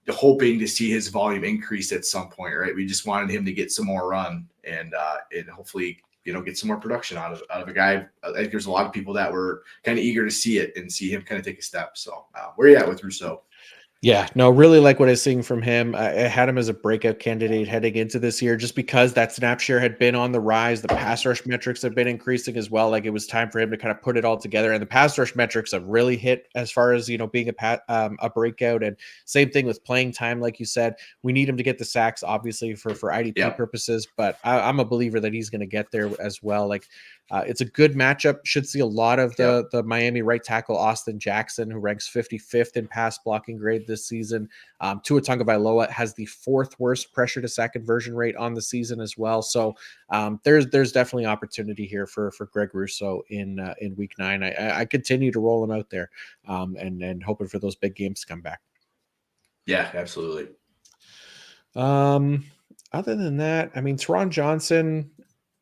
hoping to see his volume increase at some point, right? We just wanted him to get some more run and hopefully get some more production out of a guy. I think there's a lot of people that were kind of eager to see it and see him kind of take a step. So where are you at with Rousseau? Yeah, no, really like what I was seeing from him. I had him as a breakout candidate heading into this year just because that snap share had been on the rise. The pass rush metrics have been increasing as well. Like it was time for him to kind of put it all together. And the pass rush metrics have really hit as far as, being a breakout. And same thing with playing time. Like you said, we need him to get the sacks, obviously, for IDP Yep. purposes. But I'm a believer that he's going to get there as well. Like it's a good matchup. Should see a lot of Yep. the Miami right tackle Austin Jackson, who ranks 55th in pass blocking grade this season. Tua Tagovailoa has the 4th worst pressure to sack conversion rate on the season as well. So there's definitely opportunity here for Greg Rousseau in week 9. I continue to roll him out there and hoping for those big games to come back. Yeah, absolutely. Other than that, I mean, Teron Johnson,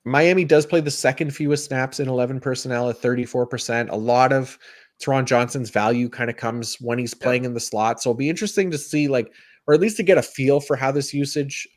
Miami does play the second fewest snaps in 11 personnel at 34%. A lot of Teron Johnson's value kind of comes when he's playing Yep. in the slot. So it'll be interesting to see, or at least to get a feel for how this usage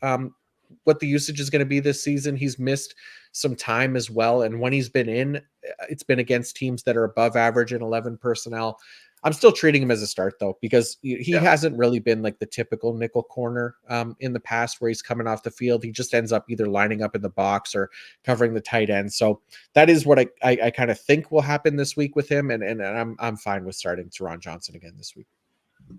what the usage is going to be this season. He's missed some time as well. And when he's been in, it's been against teams that are above average in 11 personnel. I'm still treating him as a start though, because he hasn't really been like the typical nickel corner in the past where he's coming off the field. He just ends up either lining up in the box or covering the tight end. So that is what I kind of think will happen this week with him. And I'm fine with starting Teron Johnson again this week.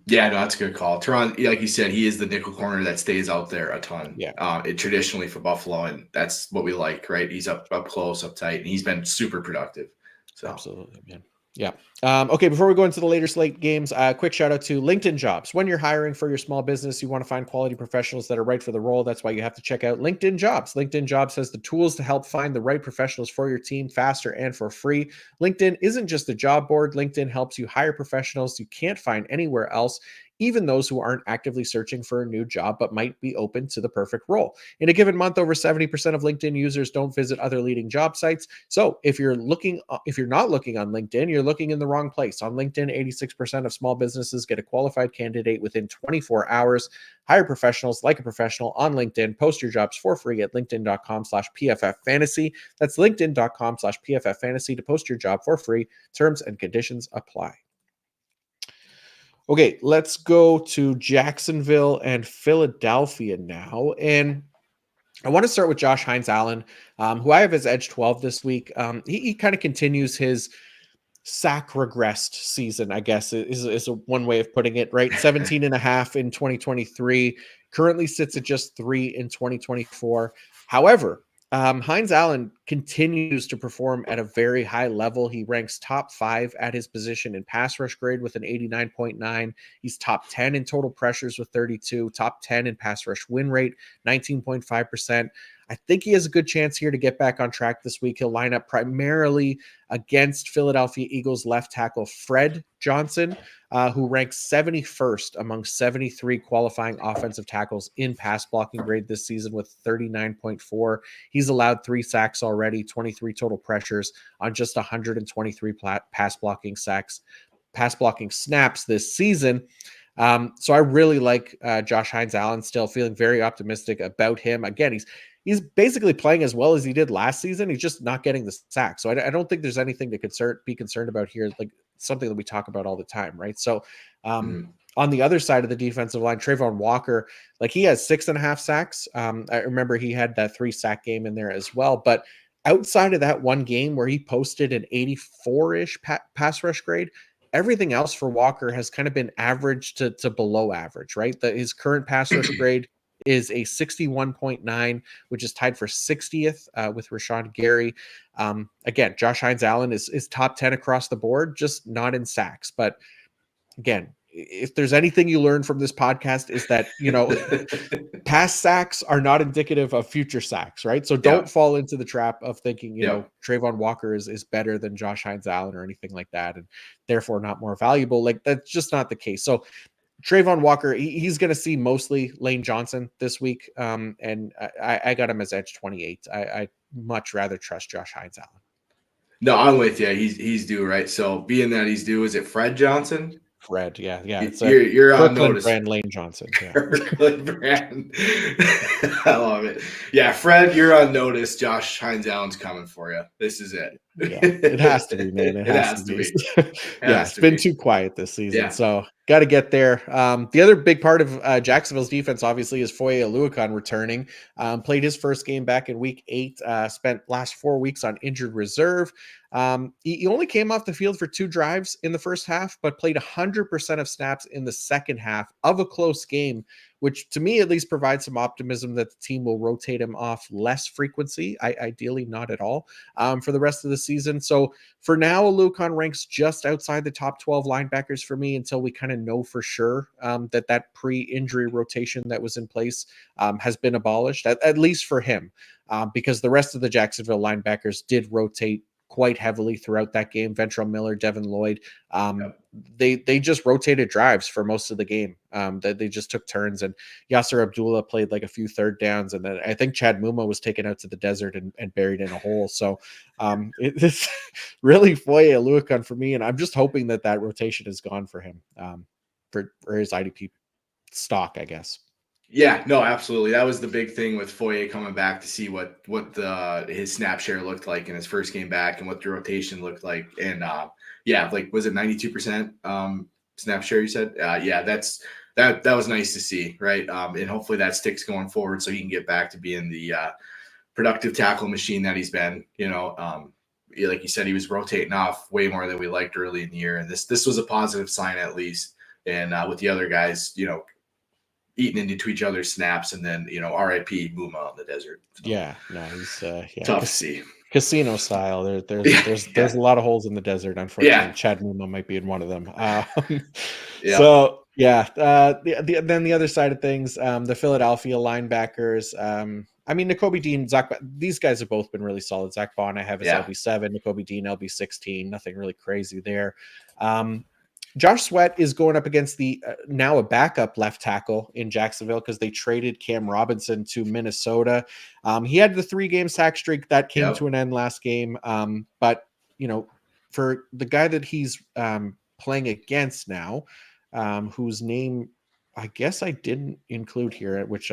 Yeah, no, that's a good call. Teron, like you said, he is the nickel corner that stays out there a ton. Yeah. Traditionally for Buffalo, and that's what we like, right? He's up close, up tight, and he's been super productive. So absolutely, man. Yeah. Okay, before we go into the later slate games, quick shout out to LinkedIn Jobs. When you're hiring for your small business, you want to find quality professionals that are right for the role. That's why you have to check out LinkedIn Jobs. LinkedIn Jobs has the tools to help find the right professionals for your team faster and for free. LinkedIn isn't just a job board. LinkedIn helps you hire professionals you can't find anywhere else, even those who aren't actively searching for a new job but might be open to the perfect role. In a given month, over 70% of LinkedIn users don't visit other leading job sites. So if you're not looking on LinkedIn, you're looking in the wrong place. On LinkedIn, 86% of small businesses get a qualified candidate within 24 hours. Hire professionals like a professional on LinkedIn. Post your jobs for free at linkedin.com/PFFfantasy. That's linkedin.com/PFFfantasy to post your job for free. Terms and conditions apply. Okay, let's go to Jacksonville and Philadelphia now. And I want to start with Josh Hines-Allen, who I have as edge 12 this week. He kind of continues his sack regressed season, I guess is a one way of putting it, right? 17 and a half in 2023, currently sits at just 3 in 2024. However, Hines-Allen continues to perform at a very high level. He ranks top 5 at his position in pass rush grade with an 89.9. He's top 10 in total pressures with 32, top 10 in pass rush win rate, 19.5%. I think he has a good chance here to get back on track this week. He'll line up primarily against Philadelphia Eagles left tackle Fred Johnson, who ranks 71st among 73 qualifying offensive tackles in pass blocking grade this season with 39.4. He's allowed 3 sacks already, 23 total pressures on just 123 pass blocking snaps this season. So I really like Josh Hines-Allen, still feeling very optimistic about him. Again, he's basically playing as well as he did last season. He's just not getting the sack. So I don't think there's anything to be concerned about here, like something that we talk about all the time, right? So on the other side of the defensive line, Trayvon Walker, like he has 6.5 sacks. I remember he had that 3 sack game in there as well. But outside of that one game where he posted an 84-ish pass rush grade, everything else for Walker has kind of been average to below average, right? His current pass rush grade is a 61.9, which is tied for 60th with Rashawn Gary. Again, Josh Hines-Allen is top 10 across the board, just not in sacks. But again, if there's anything you learn from this podcast is that, past sacks are not indicative of future sacks, right? So don't fall into the trap of thinking, Trayvon Walker is better than Josh Hines-Allen or anything like that, and therefore not more valuable. Like that's just not the case. So Trayvon Walker, he's going to see mostly Lane Johnson this week. And I got him as edge 28. I much rather trust Josh Hines-Allen. No, I'm with you. He's due, right? So being that he's due, is it Fred Johnson? Fred, yeah. It's you're on Kirkland notice. brand Lane Johnson. Yeah. Kirkland brand. I love it. Yeah, Fred, you're on notice. Josh Hines-Allen's coming for you. This is it. Yeah, it has to be, man. It has to be. Yeah, it's been too quiet this season, so got to get there. The other big part of Jacksonville's defense, obviously, is Foye Oluokun returning. Played his first game back in week 8. Spent last 4 weeks on injured reserve. He only came off the field for 2 drives in the first half, but played 100% of snaps in the second half of a close game, which to me at least provides some optimism that the team will rotate him off less frequency, ideally not at all, for the rest of the season. So for now, Oluokun ranks just outside the top 12 linebackers for me until we kind of know for sure that pre-injury rotation that was in place has been abolished, at least for him, because the rest of the Jacksonville linebackers did rotate quite heavily throughout that game. Ventrell Miller, Devin Lloyd, they just rotated drives for most of the game. They just took turns, and Yasser Abdullah played like a few third downs, and then I think Chad Muma was taken out to the desert and buried in a hole. So it's really Foye Oluokun for me, and I'm just hoping that rotation is gone for him, for his IDP stock, I guess. Yeah, no, absolutely. That was the big thing with Foye coming back to see what his snap share looked like in his first game back and what the rotation looked like. And yeah, like was it 92% snap share you said? Yeah, that was nice to see, right? And hopefully that sticks going forward so he can get back to being the productive tackle machine that he's been. Like you said, he was rotating off way more than we liked early in the year, and this was a positive sign at least. And with the other guys, eating into each other's snaps, and then R.I.P. Boom out in the desert. So, Yeah, no, he's tough to see. Casino style. There's Yeah, a lot of holes in the desert. Unfortunately, yeah, Chad Muma might be in one of them. yeah, So yeah, then the other side of things, the Philadelphia linebackers. I mean, Nakobe Dean, these guys have both been really solid. Zach Bond, I have as yeah, LB7, Nakobe Dean LB16. Nothing really crazy there. Josh Sweat is going up against the now a backup left tackle in Jacksonville because they traded Cam Robinson to Minnesota. He had the 3-game sack streak that came yep. to an end last game. But for the guy that he's playing against now, whose name I guess I didn't include here, which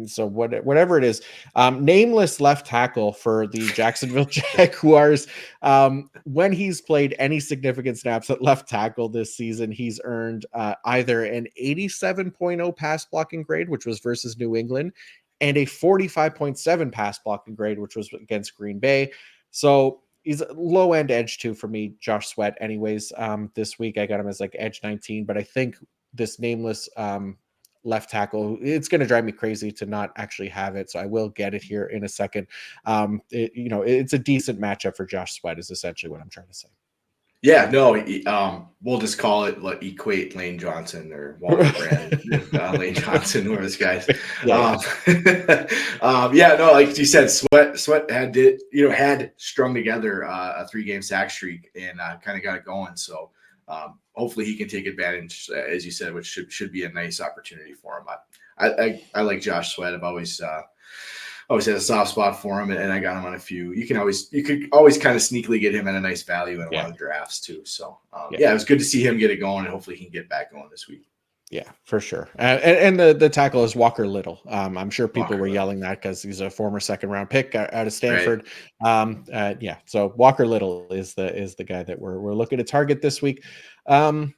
so whatever it is, nameless left tackle for the Jacksonville Jaguars. When he's played any significant snaps at left tackle this season, he's earned either an 87.0 pass blocking grade, which was versus New England, and a 45.7 pass blocking grade, which was against Green Bay. So he's a low end edge too for me, Josh Sweat. Anyways, this week I got him as like edge 19, but I think this nameless left tackle, it's going to drive me crazy to not actually have it. So I will get it here in a second. It's a decent matchup for Josh Sweat is essentially what I'm trying to say. Yeah, no, we'll just call it equate Lane Johnson or Walter Brand, Lane Johnson, whoever this guy's. Yeah. Yeah, no, like you said, Sweat had strung together a 3-game sack streak and kind of got it going. So hopefully he can take advantage, as you said, which should be a nice opportunity for him. I like Josh Sweat. I've always had a soft spot for him, and I got him on a few. You could always kind of sneakily get him at a nice value in a lot of drafts too. So it was good to see him get it going, and hopefully he can get back going this week. Yeah, for sure. And the tackle is Walker Little. I'm sure people were Little. yelling that because he's a former 2nd-round pick out of Stanford. Right. Yeah, so Walker Little is the guy that we're looking to target this week. Other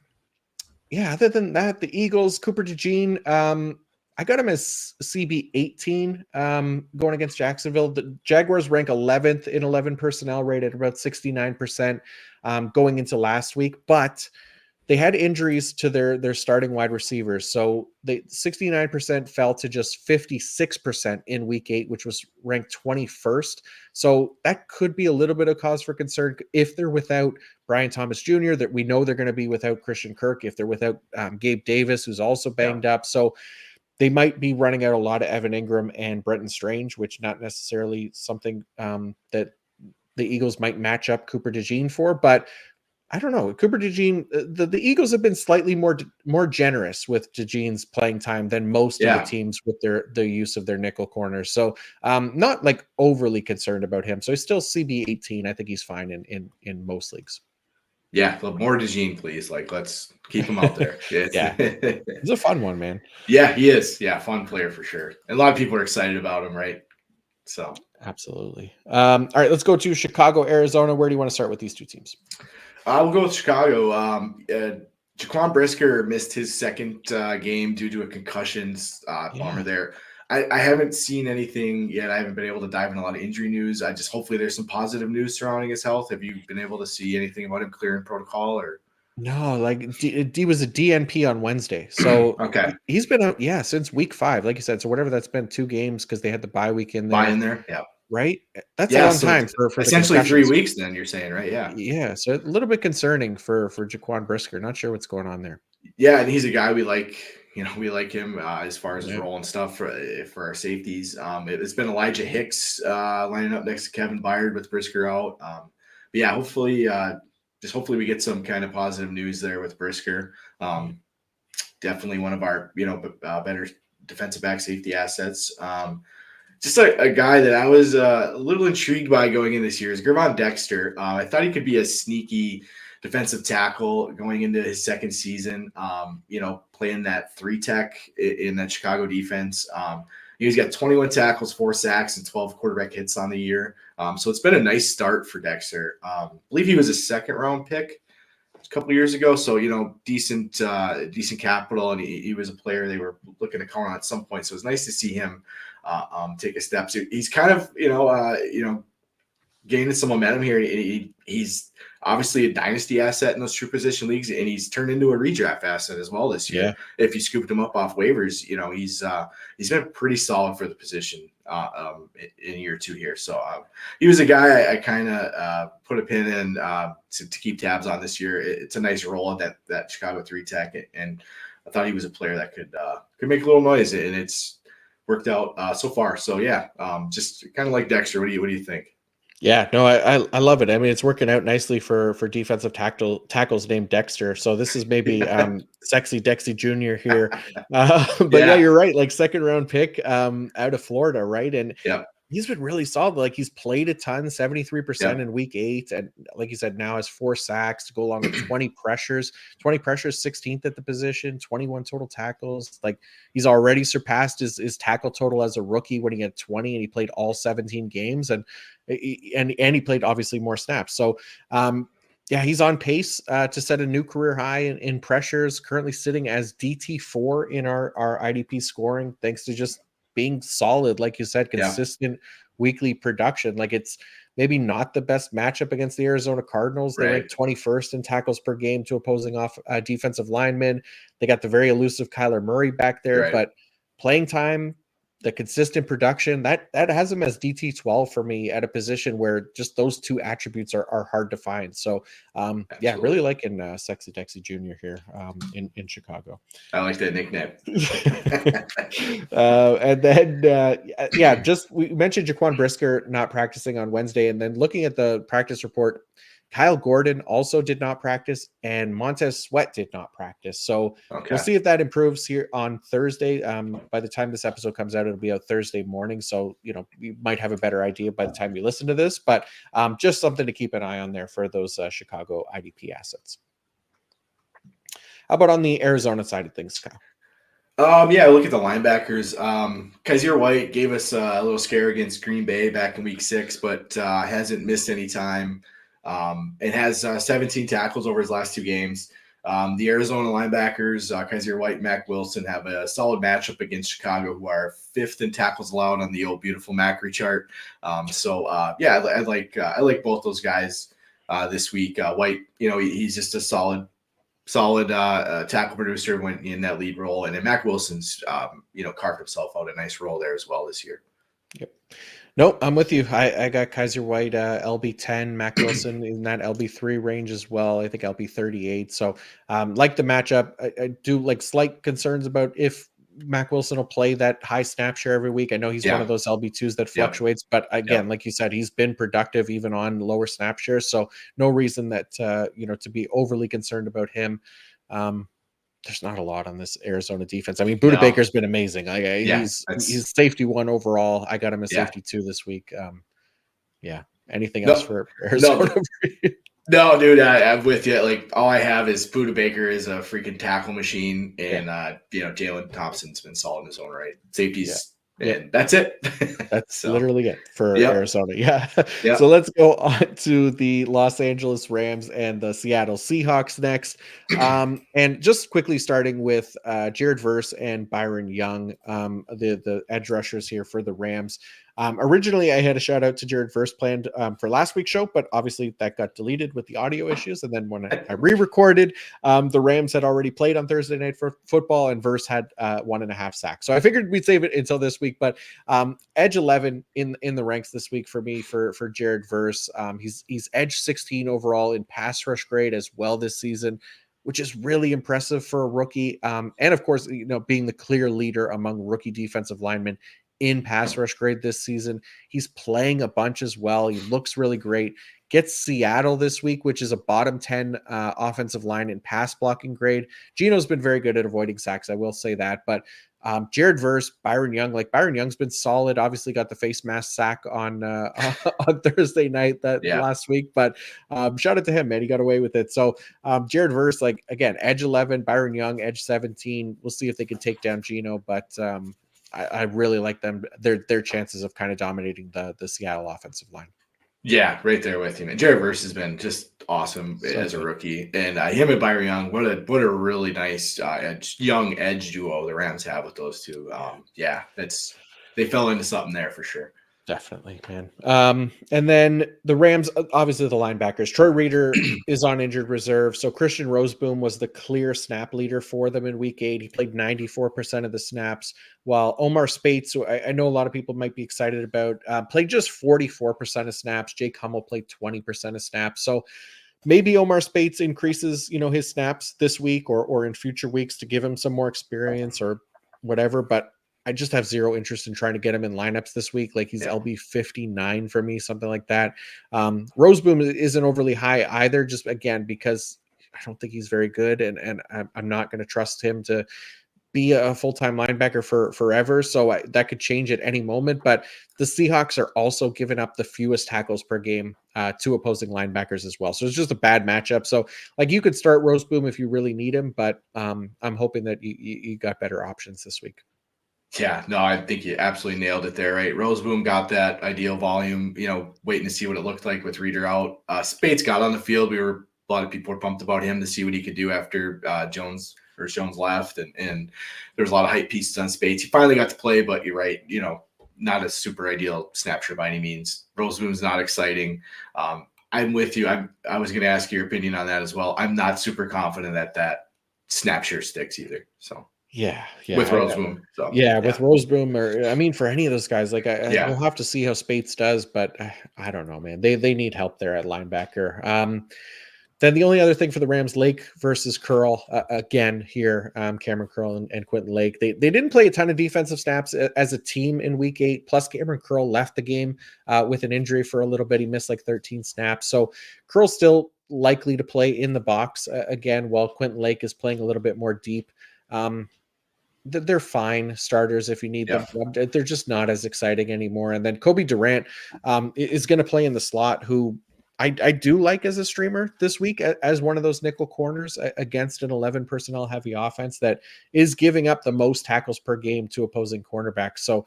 than that, the Eagles, Cooper DeJean, I got him as CB 18 going against Jacksonville. The Jaguars rank 11th in 11 personnel rate at about 69% going into last week, but they had injuries to their starting wide receivers. So the 69% fell to just 56% in week 8, which was ranked 21st. So that could be a little bit of cause for concern if they're without Brian Thomas Jr., that we know they're going to be without Christian Kirk, if they're without Gabe Davis, who's also banged up. So they might be running out a lot of Evan Ingram and Brenton Strange, which not necessarily something that the Eagles might match up Cooper DeJean for, but I don't know. Cooper DeJean, the Eagles have been slightly more generous with DeJean's playing time than most of the teams with the use of their nickel corners. So not like overly concerned about him. So he's still CB 18. I think he's fine in most leagues. Yeah, more DeJean, please. Let's keep him out there. Yeah, he's a fun one, man. Yeah, he is. Yeah, fun player for sure. And a lot of people are excited about him, right? So absolutely. All right, let's go to Chicago, Arizona. Where do you want to start with these two teams? We'll go with Chicago. Jaquan Brisker missed his second game due to a concussion. Bummer there. I haven't seen anything yet. I haven't been able to dive in a lot of injury news. Hopefully there's some positive news surrounding his health. Have you been able to see anything about him clearing protocol or? No, like D was a DNP on Wednesday. So okay. He's been out, since week 5, like you said. So whatever that's been, 2 games because they had the bye week in there. Yeah. Right? That's a long time for essentially 3 weeks then you're saying, right? Yeah. Yeah. So a little bit concerning for Jaquan Brisker. Not sure what's going on there. Yeah, and he's a guy we like. We like him as far as his role and stuff for our safeties. It's been Elijah Hicks lining up next to Kevin Byard with Brisker out. But yeah, hopefully we get some kind of positive news there with Brisker. Definitely one of our better defensive back safety assets. Just a guy that I was a little intrigued by going in this year is Gervon Dexter. I thought he could be a sneaky defensive tackle going into his second season. Playing that 3-tech in that Chicago defense. He's got 21 tackles, 4 sacks, and 12 quarterback hits on the year. So it's been a nice start for Dexter. I believe he was a 2nd-round pick a couple of years ago. So, decent capital, and he was a player they were looking to count on at some point. So it's nice to see him take a step. So he's kind of, gaining some momentum here. He's obviously a dynasty asset in those true position leagues, and he's turned into a redraft asset as well this year. Yeah. If you scooped him up off waivers, he's been pretty solid for the position in year 2 here. So he was a guy I kind of put a pin in to keep tabs on this year. It's a nice role at that Chicago 3-tech, and I thought he was a player that could make a little noise, and it's worked out so far. So yeah, just kind of like Dexter. What do you think? Yeah, no, I love it. I mean, it's working out nicely for defensive tackles named Dexter. So this is maybe sexy Dexy Jr. here. But yeah, you're right. Like 2nd-round pick out of Florida, right? And he's been really solid. Like he's played a ton, 73% in week 8. And like you said, now has 4 sacks to go along with 20 pressures, 16th at the position, 21 total tackles. Like he's already surpassed his tackle total as a rookie when he had 20, and he played all 17 games. And he played obviously more snaps. So he's on pace to set a new career high in pressures, currently sitting as DT4 in our IDP scoring, thanks to just being solid, like you said, consistent weekly production. Like it's maybe not the best matchup against the Arizona Cardinals. They rank 21st in tackles per game to opposing defensive linemen. They got the very elusive Kyler Murray back there, but playing time, the consistent production, that has him as DT12 for me at a position where just those 2 attributes are hard to find. So really liking Sexy Dexy Jr. here in Chicago. I like that nickname. And then just we mentioned Jaquan Brisker not practicing on Wednesday, and then looking at the practice report, Kyle Gordon also did not practice, and Montez Sweat did not practice. So we'll see if that improves here on Thursday. By the time this episode comes out, it'll be a Thursday morning. So, you might have a better idea by the time you listen to this, but just something to keep an eye on there for those Chicago IDP assets. How about on the Arizona side of things, Kyle? Look at the linebackers. Kaiser White gave us a little scare against Green Bay back in week 6, but hasn't missed any time. And has 17 tackles over his last 2 games. The Arizona linebackers, Kaiser White and Mac Wilson, have a solid matchup against Chicago, who are 5th in tackles allowed on the old beautiful Macri chart. I like both those guys this week. White, he's just a solid tackle producer when in that lead role, and then Mac Wilson's carved himself out a nice role there as well this year. Yep. Nope, I'm with you. I got Kaiser White, LB10, Mac Wilson in that LB3 range as well. I think LB38. So like the matchup, I do like slight concerns about if Mac Wilson will play that high snap share every week. I know he's one of those LB2s that fluctuates, but again, like you said, he's been productive even on lower snap shares. So no reason that, to be overly concerned about him. There's not a lot on this Arizona defense. I mean, Budda Baker's been amazing. He's safety 1 overall. I got him as safety 2 this week. Anything else for Arizona? No, dude, I'm with you. Like, all I have is Budda Baker is a freaking tackle machine, and Jalen Thompson's been solid in his own right. Safeties. And that's it. That's literally it for Arizona. Yeah. So let's go on to the Los Angeles Rams and the Seattle Seahawks next. And just quickly starting with Jared Verse and Byron Young, the edge rushers here for the Rams. Originally, I had a shout out to Jared Verse planned for last week's show, but obviously that got deleted with the audio issues. And then when I re-recorded, the Rams had already played on Thursday Night Football, and Verse had 1.5 sacks. So I figured we'd save it until this week. But edge 11 in the ranks this week for me for Jared Verse. He's edge 16 overall in pass rush grade as well this season, which is really impressive for a rookie. And of course, being the clear leader among rookie defensive linemen in pass rush grade this season. He's playing a bunch as well. He looks really great. Gets Seattle this week, which is a bottom 10 offensive line in pass blocking grade. Gino's been very good at avoiding sacks, I will say that. But Jared Verse, Byron Young, like Byron Young's been solid. Obviously got the face mask sack on on Thursday night last week, but shout out to him, man. He got away with it. So Jared Verse, like again, edge 11, Byron Young, edge 17. We'll see if they can take down Gino, but I really like them. Their chances of kind of dominating the Seattle offensive line. Yeah, right there with you, man. Jared Verse has been just awesome as a rookie, and him and Byron Young, what a really nice young edge duo the Rams have with those two. They fell into something there for sure. Definitely, man. And then the Rams, obviously the linebackers. Troy Reader is on injured reserve. So Christian Roseboom was the clear snap leader for them in week 8. He played 94% of the snaps, while Omar Spates, who I know a lot of people might be excited about, played just 44% of snaps. Jake Hummel played 20% of snaps. So maybe Omar Spates increases, his snaps this week or in future weeks to give him some more experience or whatever. But I just have zero interest in trying to get him in lineups this week. Like he's LB 59 for me, something like that. Roseboom isn't overly high either, just again, because I don't think he's very good. And I'm not going to trust him to be a full-time linebacker for forever. So that could change at any moment. But the Seahawks are also giving up the fewest tackles per game to opposing linebackers as well. So it's just a bad matchup. So like you could start Roseboom if you really need him, but I'm hoping that you got better options this week. Yeah, no, I think you absolutely nailed it there, right? Roseboom got that ideal volume, waiting to see what it looked like with Reader out. Spates got on the field. A lot of people were pumped about him to see what he could do after Jones left. And there was a lot of hype pieces on Spates. He finally got to play, but you're right, not a super ideal snapshot by any means. Roseboom's not exciting. I'm with you. I was going to ask your opinion on that as well. I'm not super confident that snapshot sticks either. So. Yeah. With Roseboom. With Roseboom, or for any of those guys, like we'll have to see how Spates does, but I don't know, man. They need help there at linebacker. Then the only other thing for the Rams, Lake versus Curl again here, Cameron Curl and Quentin Lake. They didn't play a ton of defensive snaps as a team in week 8. Plus Cameron Curl left the game with an injury for a little bit. He missed like 13 snaps. So Curl's still likely to play in the box again, while Quentin Lake is playing a little bit more deep. They're fine starters if you need them. They're just not as exciting anymore. And then Kobe Durant is going to play in the slot, who I do like as a streamer this week as one of those nickel corners against an 11 personnel heavy offense that is giving up the most tackles per game to opposing cornerbacks. So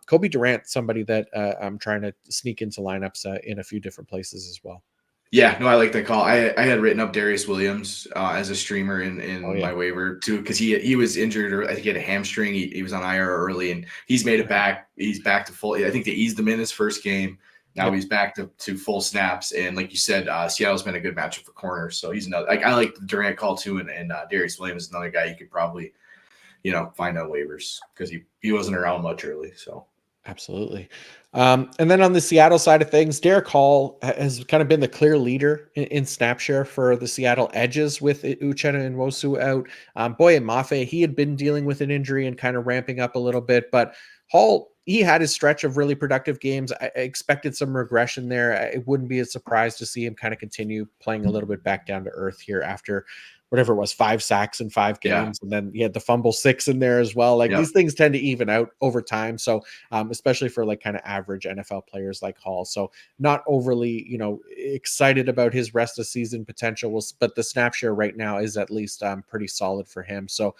Kobe Durant, somebody that I'm trying to sneak into lineups in a few different places as well. Yeah, no, I like that call. I had written up Darius Williams as a streamer in my waiver too, because he was injured, or I think he had a hamstring. He was on IR early, and he's made it back. He's back to full. I think they eased him in his first game. Now he's back to full snaps, and like you said, Seattle's been a good matchup for corners. So he's another. I like the Durant call too, and Darius Williams is another guy you could probably, find on waivers because he wasn't around much early. So. Absolutely. And then on the Seattle side of things, Derek Hall has kind of been the clear leader in snap share for the Seattle Edges with Uchenna and Wosu out. Boye Mafe, he had been dealing with an injury and kind of ramping up a little bit, but Hall, he had his stretch of really productive games. I expected some regression there. It wouldn't be a surprise to see him kind of continue playing a little bit back down to earth here after whatever it was, 5 sacks in 5 games. And then he had the fumble 6 in there as well. Like these things tend to even out over time. So especially for like kind of average NFL players like Hall. So not overly, excited about his rest of season potential, but the snap share right now is at least pretty solid for him. So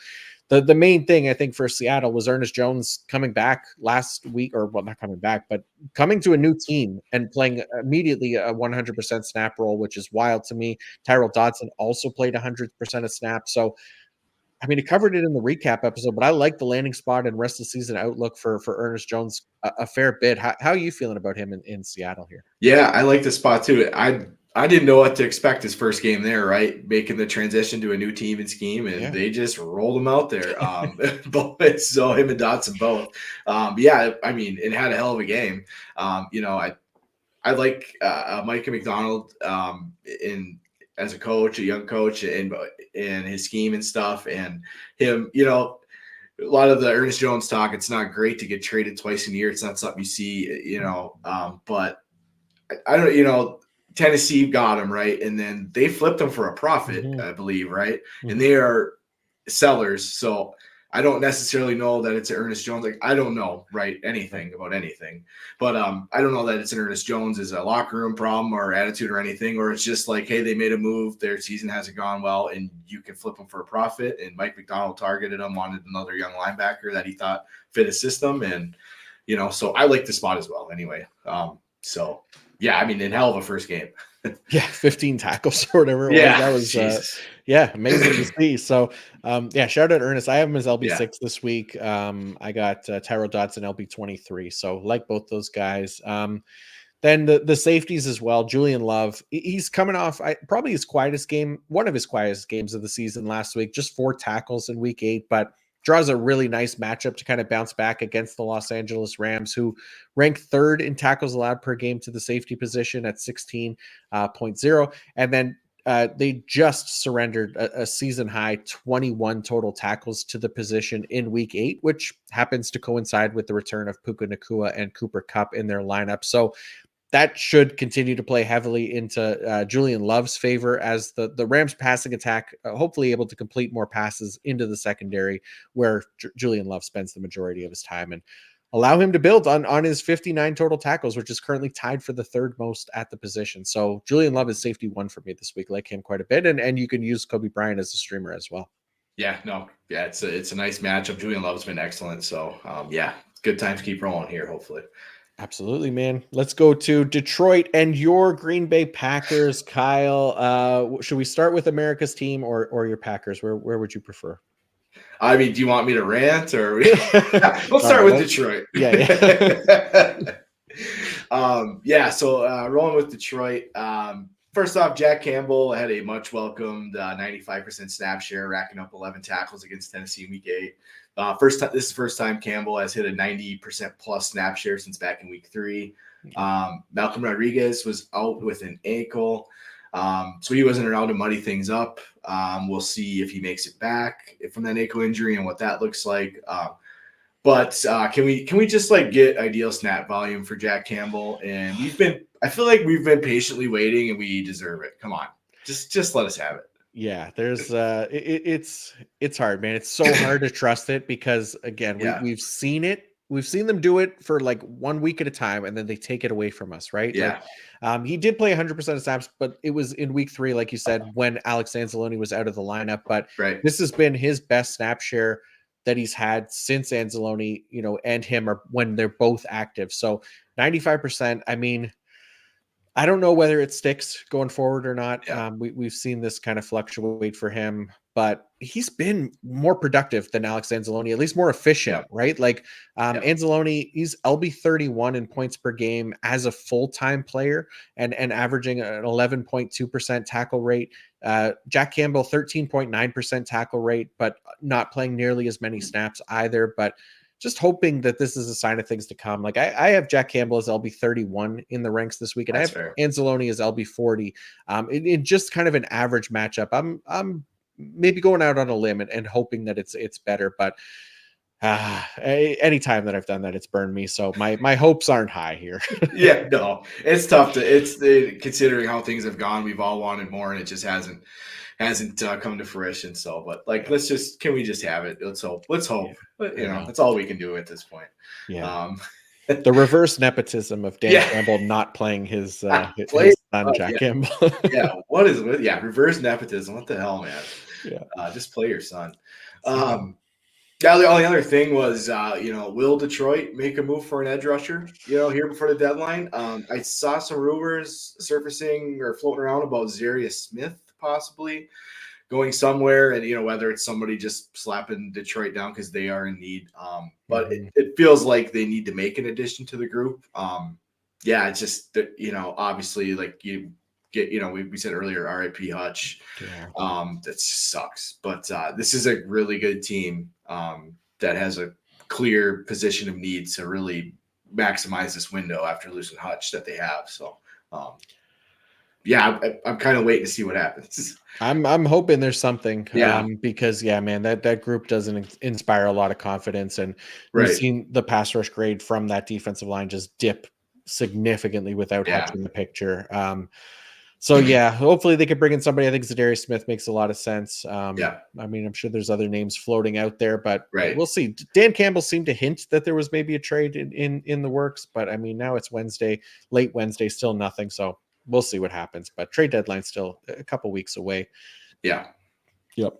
the main thing I think for Seattle was Ernest Jones coming back last week, or well, not coming back, but coming to a new team and playing immediately a 100% snap role, which is wild to me. Tyrell Dodson also played 100% of snaps. So, I mean, it covered it in the recap episode, but I like the landing spot and rest of the season outlook for Ernest Jones a fair bit. How are you feeling about him in Seattle here? Yeah, I like the spot too. I didn't know what to expect his first game there, right? Making the transition to a new team and scheme, and they just rolled him out there. So him and Dotson both. I mean, it had a hell of a game. I like Micah McDonald as a coach, a young coach, and his scheme and stuff, and him, a lot of the Ernest Jones talk. It's not great to get traded twice in a year. It's not something you see, but I don't. Tennessee got him right, and then they flipped him for a profit, Mhm. I believe, right? And Mhm. they are sellers, so I don't necessarily know that it's Ernest Jones. Like I don't know, right? Right. Anything about anything, but I don't know that it's an Ernest Jones is a locker room problem or attitude or anything, or it's just like, hey, they made a move, their season hasn't gone well, and you can flip them for a profit. And Mike McDonald targeted him, wanted another young linebacker that he thought fit his system, and so I like the spot as well. Anyway, so. Yeah, I mean, in hell of a first game. Yeah, 15 tackles or whatever it was. Yeah, That was Jesus. yeah, amazing to see. So yeah, shout out Ernest. I have him as Yeah, LB6 this week. I got Tyrell Dodson LB23. So like both those guys. Then the safeties as well. Julian Love, he's coming off probably his quietest game, one of his quietest games of the season last week, just 4 tackles in week 8, but draws a really nice matchup to kind of bounce back against the Los Angeles Rams, who rank 3rd in tackles allowed per game to the safety position at 16.0. And then they just surrendered a season high 21 total tackles to the position in week 8, which happens to coincide with the return of Puka Nakua and Cooper Kupp in their lineup. So that should continue to play heavily into Julian Love's favor as the Rams passing attack, hopefully able to complete more passes into the secondary where Julian Love spends the majority of his time, and allow him to build on his 59 total tackles, which is currently tied for the 3rd most at the position. So Julian Love is safety 1 for me this week. Like him quite a bit. And you can use Kobe Bryant as a streamer as well. yeah, no, yeah, it's a nice matchup. Julian Love's been excellent, so yeah, it's good time to keep rolling here. Hopefully. Absolutely, man. Let's go to Detroit and your Green Bay Packers, Kyle. Should we start with America's team or your Packers? Where would you prefer? I mean, do you want me to rant or let's All start right. with Well, Detroit? yeah, yeah. Yeah. So rolling with Detroit. First off, Jack Campbell had a much welcomed 95% snap share, racking up 11 tackles against Tennessee in Week 8. This is the first time Campbell has hit a 90% plus snap share since back in Week 3. Malcolm Rodriguez was out with an ankle, so he wasn't around to muddy things up. We'll see if he makes it back from that ankle injury and what that looks like. But can we just like get ideal snap volume for Jack Campbell? And I feel like we've been patiently waiting, and we deserve it. Come on, just let us have it. Yeah, there's it's hard, man. It's so hard to trust it because again, Yeah, we've seen it. We've seen them do it for like 1 week at a time and then they take it away from us, right? Like yeah, he did play 100% of snaps, but it was in week 3 like you said when Alex Anzalone was out of the lineup, but right. this has been his best snap share that he's had since Anzalone, and him are when they're both active. So 95%, I mean, I don't know whether it sticks going forward or not. Yeah, We've seen this kind of fluctuate for him, but he's been more productive than Alex Anzalone, at least more efficient, yeah, right? Like yeah, Anzalone, he's LB 31 in points per game as a full-time player and averaging an 11.2% tackle rate. Jack Campbell, 13.9% tackle rate, but not playing nearly as many snaps either. But just hoping that this is a sign of things to come. Like I have Jack Campbell as LB 31 in the ranks this week, and I that's have fair. Anzalone as LB 40. In just kind of an average matchup. I'm maybe going out on a limb and hoping that it's better, but any time that I've done that, it's burned me. So my hopes aren't high here. Yeah, no, it's tough to considering how things have gone. We've all wanted more, and it just hasn't come to fruition. So, but like, Yeah, can we just have it? Let's hope. Let's yeah, hope. But, I know. that's all we can do at this point. Yeah. Um, The reverse nepotism of Dan yeah, Campbell not playing his play. his son Jack Yeah, Campbell. yeah. What is it? Yeah, reverse nepotism. What the hell, man? Yeah. Just play your son. So Yeah, the only other thing was, will Detroit make a move for an edge rusher? Here before the deadline. I saw some rumors surfacing or floating around about Zarius Smith possibly going somewhere, and whether it's somebody just slapping Detroit down because they are in need. But mhm. it feels like they need to make an addition to the group. Yeah, it's just that obviously, like you get, we said earlier, R.I.P. Hutch. Yeah. That just sucks. But this is a really good team that has a clear position of need to really maximize this window after losing Hutch that they have. So, um, yeah, I'm kind of waiting to see what happens. I'm hoping there's something, Yeah, because yeah, man, that group doesn't inspire a lot of confidence, and we've right. seen the pass rush grade from that defensive line just dip significantly without Yeah, Hutch in the picture. So yeah, hopefully they could bring in somebody. I think Zadarius Smith makes a lot of sense. yeah, I mean, I'm sure there's other names floating out there, but right. we'll see. Dan Campbell seemed to hint that there was maybe a trade in the works, but I mean, now it's Wednesday, late Wednesday, still nothing. So we'll see what happens. But trade deadline still a couple weeks away. Yeah, Yep.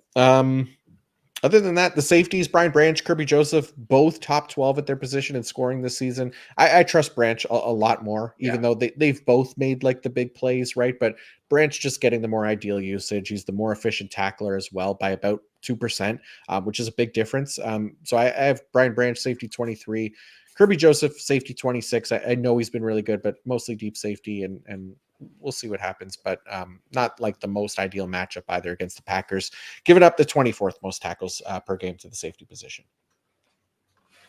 Other than that, the safeties, Brian Branch, Kirby Joseph, both top 12 at their position in scoring this season. I trust Branch a lot more, yeah, even though they've both made like the big plays, right? But Branch just getting the more ideal usage. He's the more efficient tackler as well by about 2%, which is a big difference. So I have Brian Branch, safety 23, Kirby Joseph, safety 26. I know he's been really good, but mostly deep safety, and we'll see what happens. But not like the most ideal matchup either against the Packers, giving up the 24th most tackles per game to the safety position.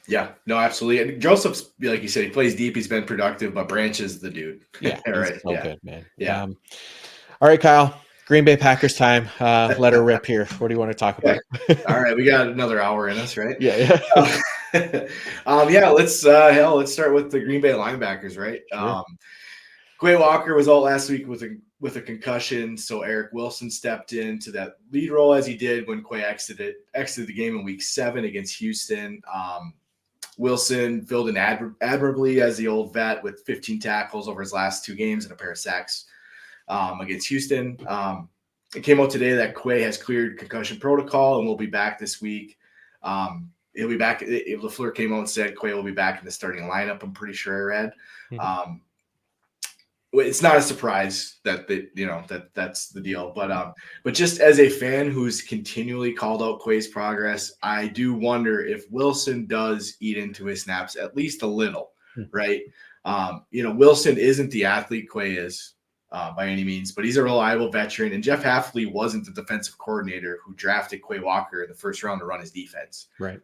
yeah. No, absolutely. And Joseph's, like you said, he plays deep. He's been productive, but Branch is the dude. Yeah, All he's right. so Yeah, good, man. yeah. All right, Kyle. Green Bay Packers time. Let her rip here. What do you want to talk Okay. about? All right, we got another hour in us, right? Yeah, yeah. Yeah, let's start with the Green Bay linebackers, right? Sure. Quay Walker was out last week with a concussion, so Eric Wilson stepped into that lead role as he did when Quay exited the game in Week 7 against Houston. Wilson filled in admirably as the old vet with 15 tackles over his last 2 games and a pair of sacks against Houston. It came out today that Quay has cleared concussion protocol and will be back this week. He'll be back. LaFleur came out and said Quay will be back in the starting lineup. I'm pretty sure I read. Mhm. It's not a surprise that that's the deal, but just as a fan who's continually called out Quay's progress, I do wonder if Wilson does eat into his snaps at least a little, Hmm. right? Wilson isn't the athlete Quay is by any means, but he's a reliable veteran, and Jeff Hafley wasn't the defensive coordinator who drafted Quay Walker in the first round to run his defense. Right.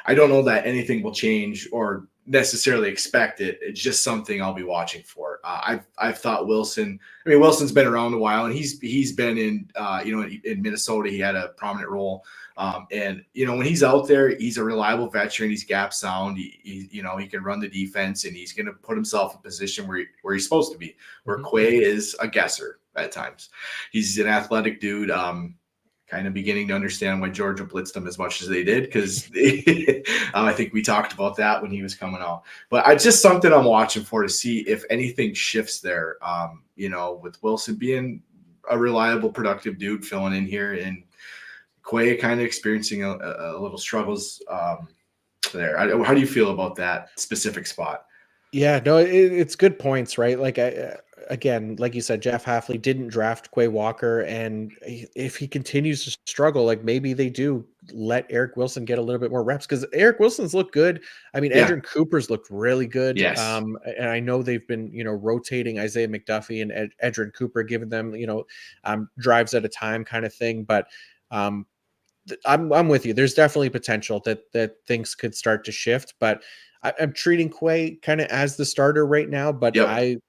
I don't know that anything will change or necessarily expect it. It's just something I'll be watching for. I've thought Wilson. I mean, Wilson's been around a while, and he's been in in Minnesota. He had a prominent role, and when he's out there, he's a reliable veteran. He's gap sound. He can run the defense, and he's going to put himself in a position where he's supposed to be. Where Mhm. Quay is a guesser at times. He's an athletic dude. Kind of beginning to understand why Georgia blitzed him as much as they did, because I think we talked about that when he was coming out. But it's just something I'm watching for to see if anything shifts there. With Wilson being a reliable, productive dude filling in here, and Quay kind of experiencing a little struggles there. How do you feel about that specific spot? Yeah, no, it's good points, right? Like, again, like you said, Jeff Hafley didn't draft Quay Walker, and if he continues to struggle, like maybe they do let Eric Wilson get a little bit more reps, because Eric Wilson's looked good. I mean, Yeah. Edrin Cooper's looked really good. Yes. And I know they've been, rotating Isaiah McDuffie and Edrin Cooper, giving them, drives at a time kind of thing. But I'm with you. There's definitely potential that things could start to shift, but I'm treating Quay kind of as the starter right now. But Yep.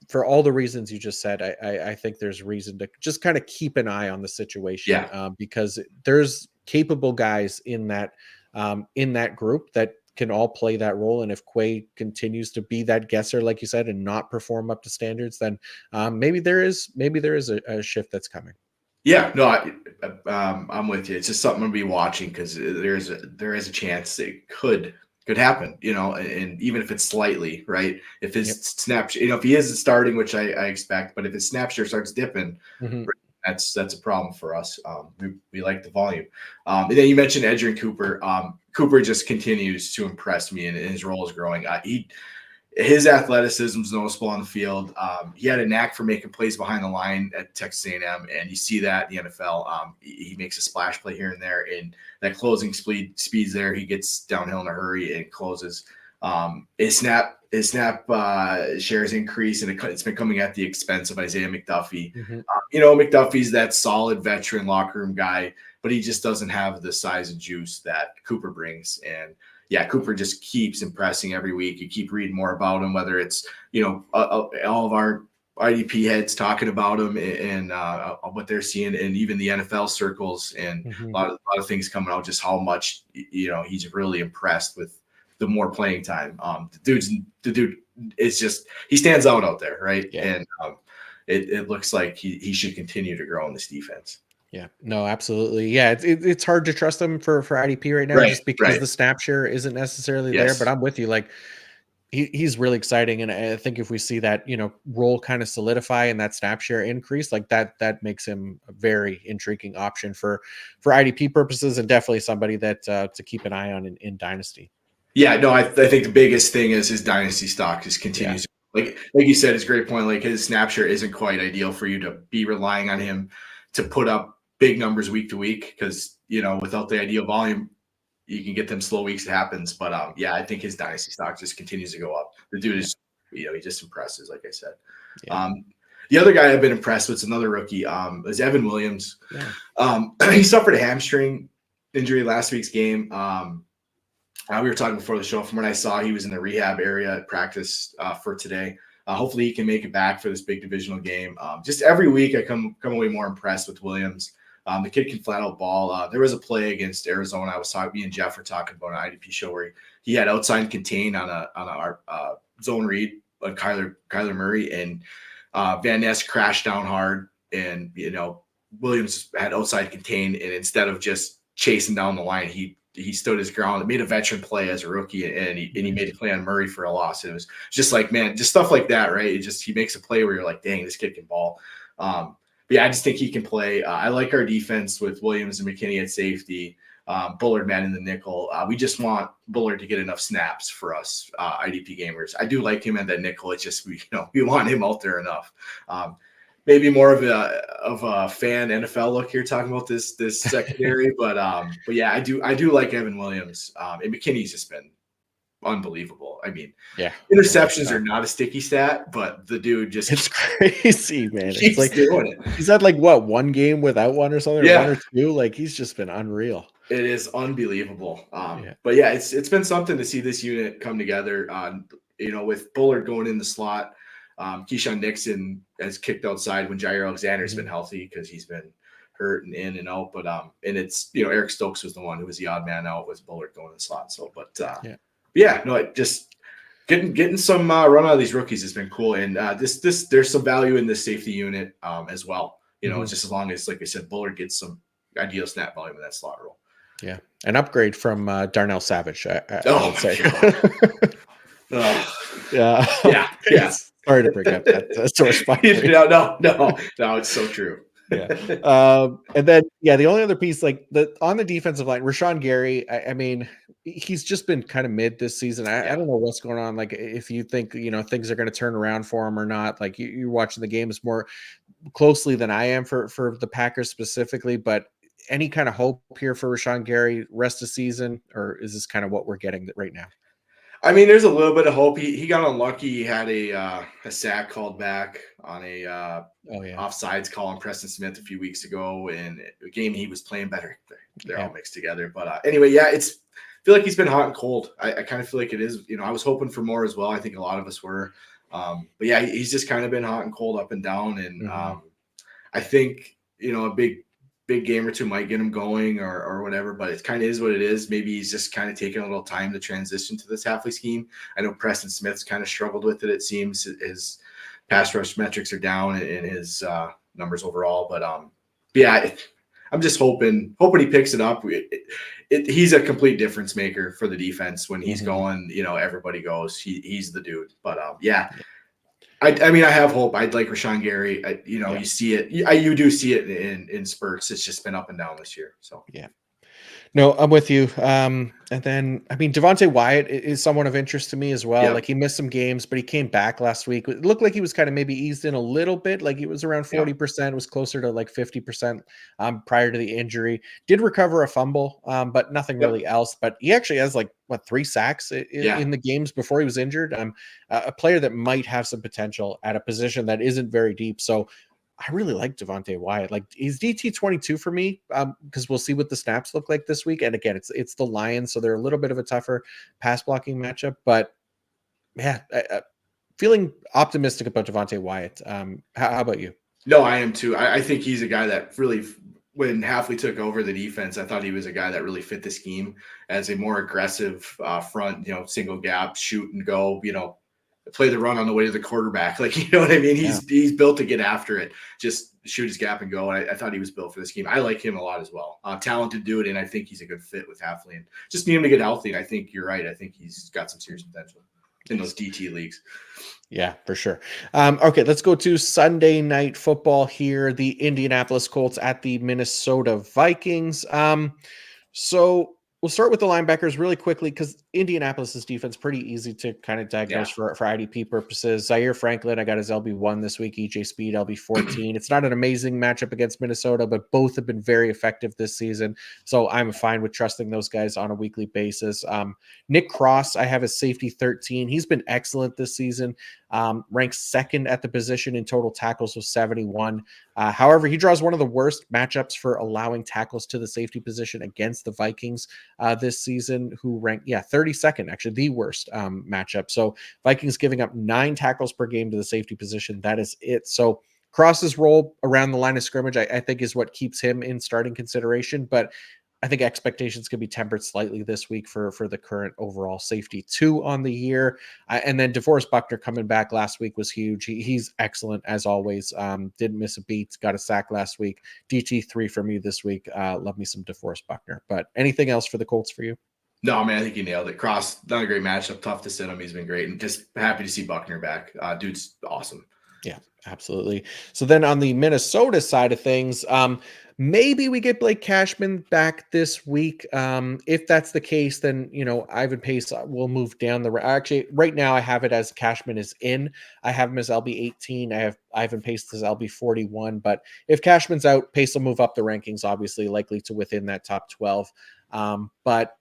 for all the reasons you just said, I think there's reason to just kind of keep an eye on the situation, Yeah. because there's capable guys in that group that can all play that role. And if Quay continues to be that guesser, like you said, and not perform up to standards, then maybe there is a shift that's coming. Yeah, no, I'm with you. It's just something to be watching, because there is a chance it could happen, and even if it's slightly, right? If Yep. his snap, if he is starting, which I expect, but if his snap share starts dipping, Mhm. that's a problem for us. We like the volume. And then you mentioned Edrin Cooper. Cooper just continues to impress me, and his role is growing. His athleticism is noticeable on the field. He had a knack for making plays behind the line at Texas A&M, and you see that in the NFL. He makes a splash play here and there, and that closing speeds there. He gets downhill in a hurry and closes. His snap shares increase, and it's been coming at the expense of Isaiah McDuffie. Mhm. McDuffie's that solid veteran locker room guy, but he just doesn't have the size and juice that Cooper brings. And yeah, Cooper just keeps impressing every week. You keep reading more about him, whether it's all of our IDP heads talking about him and what they're seeing, and even the NFL circles, and Mhm. a lot of things coming out, just how much he's really impressed with the more playing time. The dude is just, he stands out there, right? Yeah. And it looks like he should continue to grow in this defense. Yeah, no, absolutely. Yeah, it's hard to trust them for IDP right now, Right, just because right. the snap share isn't necessarily there. But Yes. I'm with you. Like he's really exciting, and I think if we see that role kind of solidify and that snap share increase, like that makes him a very intriguing option for IDP purposes, and definitely somebody that to keep an eye on in Dynasty. Yeah, no, I think the biggest thing is his dynasty stock just Yeah, continues. Like you said, it's a great point. Like his snap share isn't quite ideal for you to be relying on him to put up big numbers week to week, because without the ideal volume, you can get them slow weeks. It happens, but yeah, I think his dynasty stock just continues to go up. The dude yeah, is, he just impresses. Like I said, yeah, um, the other guy I've been impressed with is another rookie. Is Evan Williams. yeah. He suffered a hamstring injury last week's game. We were talking before the show. From what I saw, he was in the rehab area at practice for today. Hopefully, he can make it back for this big divisional game. Just every week, I come away more impressed with Williams. The kid can flat out ball. There was a play against Arizona. I was talking. Me and Jeff were talking about an IDP show where he had outside contain on a zone read on Kyler Murray, and Van Ness crashed down hard, and Williams had outside contain, and instead of just chasing down the line, he stood his ground and made a veteran play as a rookie, and he made a play on Murray for a loss. And it was just like, man, just stuff like that, right? He makes a play where you're like, dang, this kid can ball. But yeah, I just think he can play. I like our defense with Williams and McKinney at safety, Bullard man in the nickel. We just want Bullard to get enough snaps for us IDP gamers. I do like him at that nickel. It's just we want him out there enough. Maybe more of a fan NFL look here talking about this secondary, but yeah, I do like Evan Williams, and McKinney's just been unbelievable. I mean, Yeah, interceptions are not a sticky stat, but the dude just it's crazy, man. It's keeps like doing it. he's had like what, one game without one or something, or one Yeah, or two. Like he's just been unreal. it is unbelievable. Yeah. But yeah, it's been something to see this unit come together. With Bullard going in the slot, Keyshawn Nixon has kicked outside when Jair Alexander's been healthy because he's been hurt and in and out. But and it's Eric Stokes was the one who was the odd man out with Bullard going in the slot. So, it just getting some run out of these rookies has been cool. And there's some value in this safety unit as well. Just as long as, like I said, Bullard gets some ideal snap volume in that slot role. Yeah, an upgrade from Darnell Savage, I would say. Yeah. Sorry to bring up that sore spot. No, it's so true. Yeah. And then, the only other piece, like on the defensive line, Rashawn Gary, I mean, he's just been kind of mid this season. I don't know what's going on. Like, if you think, things are going to turn around for him or not, like you're watching the games more closely than I am for the Packers specifically, but any kind of hope here for Rashawn Gary rest of season, or is this kind of what we're getting right now? I mean, there's a little bit of hope. He got unlucky. He had a sack called back on a offsides call on Preston Smith a few weeks ago, and a game he was playing better. They're all mixed together. But anyway, I feel like he's been hot and cold. I kind of feel like it is. I was hoping for more as well. I think a lot of us were. But yeah, he's just kind of been hot and cold, up and down. And I think a big game or two might get him going or whatever, but it kind of is what it is. Maybe he's just kind of taking a little time to transition to this Halfley scheme. I know Preston Smith's kind of struggled with it. It seems his pass rush metrics are down and his numbers overall. But I'm just hoping he picks it up. He's a complete difference maker for the defense when he's going. Everybody goes. He's the dude. But I mean, I have hope. I'd like Rashawn Gary. You see it. You do see it in spurts. It's just been up and down this year. So yeah. No, I'm with you. And then, I mean, Devontae Wyatt is somewhat of interest to me as well. Like he missed some games, but he came back last week. It looked like he was kind of maybe eased in a little bit. Like he was around 40%, was closer to like 50% prior to the injury. Did recover a fumble, but nothing really else. But he actually has like 3 sacks in the games before he was injured. A player that might have some potential at a position that isn't very deep. So I really like Devontae Wyatt. Like he's DT 22 for me because we'll see what the snaps look like this week. And again, it's the Lions, so they're a little bit of a tougher pass blocking matchup. But yeah, feeling optimistic about Devontae Wyatt. How about you? No, I am too. I think he's a guy that really, when Halfley took over the defense, I thought he was a guy that really fit the scheme as a more aggressive front, single gap, shoot and go, play the run on the way to the quarterback. Like, you know what I mean? He's built to get after it, just shoot his gap and go. And I thought he was built for the scheme. I like him a lot as well. Talented dude, and I think he's a good fit with Halfley. And just need him to get healthy. And I think you're right. I think he's got some serious potential in those DT leagues. Yeah, for sure. Okay, let's go to Sunday night football here. The Indianapolis Colts at the Minnesota Vikings. So we'll start with the linebackers really quickly because Indianapolis's defense pretty easy to kind of diagnose for IDP purposes. Zaire Franklin, I got his LB1 this week. EJ Speed, LB14. It's not an amazing matchup against Minnesota, but both have been very effective this season. So I'm fine with trusting those guys on a weekly basis. Nick Cross, I have his safety 13. He's been excellent this season. Ranks second at the position in total tackles with 71. However, he draws one of the worst matchups for allowing tackles to the safety position against the Vikings this season, who rank 32nd, actually the worst matchup. So Vikings giving up 9 tackles per game to the safety position. That is it. So Cross's role around the line of scrimmage, I think, is what keeps him in starting consideration. But I think expectations could be tempered slightly this week for the current overall safety 2 on the year. And then DeForest Buckner coming back last week was huge. He's excellent as always. Didn't miss a beat. Got a sack last week. DT3 for me this week. Love me some DeForest Buckner. But anything else for the Colts for you? No, man, I think you nailed it. Cross, not a great matchup. Tough to sit him. He's been great. And just happy to see Buckner back. Dude's awesome. Yeah, absolutely. So then on the Minnesota side of things, maybe we get Blake Cashman back this week. If that's the case, then, Ivan Pace will move down the actually right now I have it as Cashman is in. I have him as LB18. I have Ivan Pace as LB41, but if Cashman's out, Pace will move up the rankings, obviously likely to within that top 12. But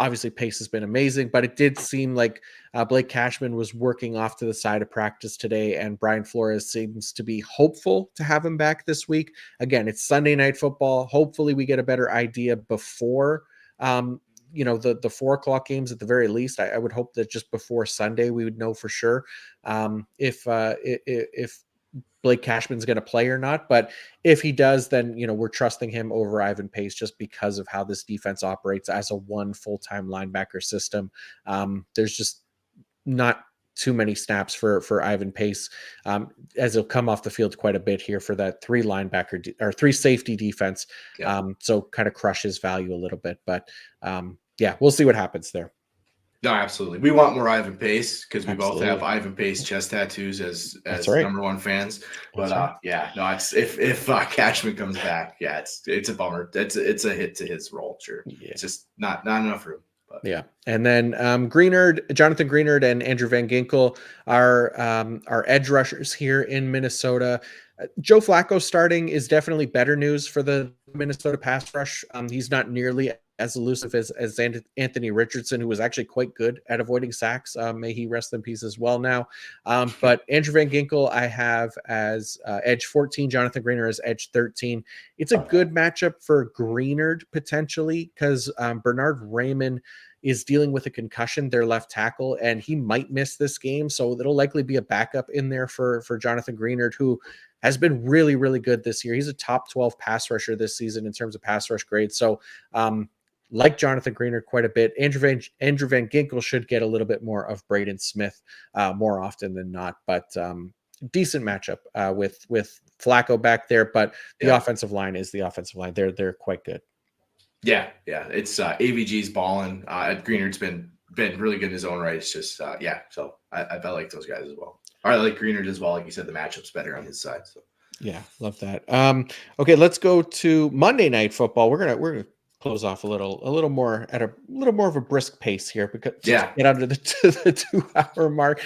obviously Pace has been amazing, but it did seem like Blake Cashman was working off to the side of practice today, and Brian Flores seems to be hopeful to have him back this week. Again, it's Sunday night football. Hopefully we get a better idea before, the 4:00 games at the very least. I would hope that just before Sunday, we would know for sure if Blake Cashman's going to play or not. But if he does, then, we're trusting him over Ivan Pace just because of how this defense operates as a one full-time linebacker system. There's just not too many snaps for Ivan Pace, as he'll come off the field quite a bit here for that 3 safety defense. Yeah. So kind of crush his value a little bit, but we'll see what happens there. No, absolutely. We want more Ivan Pace because we both have Ivan Pace chest tattoos as right. Number one fans. But right. It's if Cashman comes back, it's a bummer. It's a hit to his role, sure. Yeah. It's just not enough room. But. Yeah, and then Jonathan Greenard, and Andrew Van Ginkel are edge rushers here in Minnesota. Joe Flacco starting is definitely better news for the Minnesota pass rush. He's not nearly as elusive as Anthony Richardson, who was actually quite good at avoiding sacks. May he rest in peace as well now. But Andrew Van Ginkel I have as edge 14, Jonathan Greenard as edge 13. It's a good matchup for Greenard potentially because Bernard Raymond is dealing with a concussion, their left tackle, and he might miss this game. So it'll likely be a backup in there for Jonathan Greenard, who has been really, really good this year. He's a top 12 pass rusher this season in terms of pass rush grades. So like Jonathan Greenard quite a bit. Andrew Van Ginkel should get a little bit more of Braden Smith more often than not, but decent matchup with Flacco back there. But the offensive line is the offensive line. They're quite good. Yeah. It's AVG's balling. Greenard's been really good in his own right. It's just So I like those guys as well. I like Greenard as well. Like you said, the matchup's better on his side. So yeah, love that. Okay, let's go to Monday Night Football. We're gonna close off a little more at a little more of a brisk pace here because get under the 2-hour mark.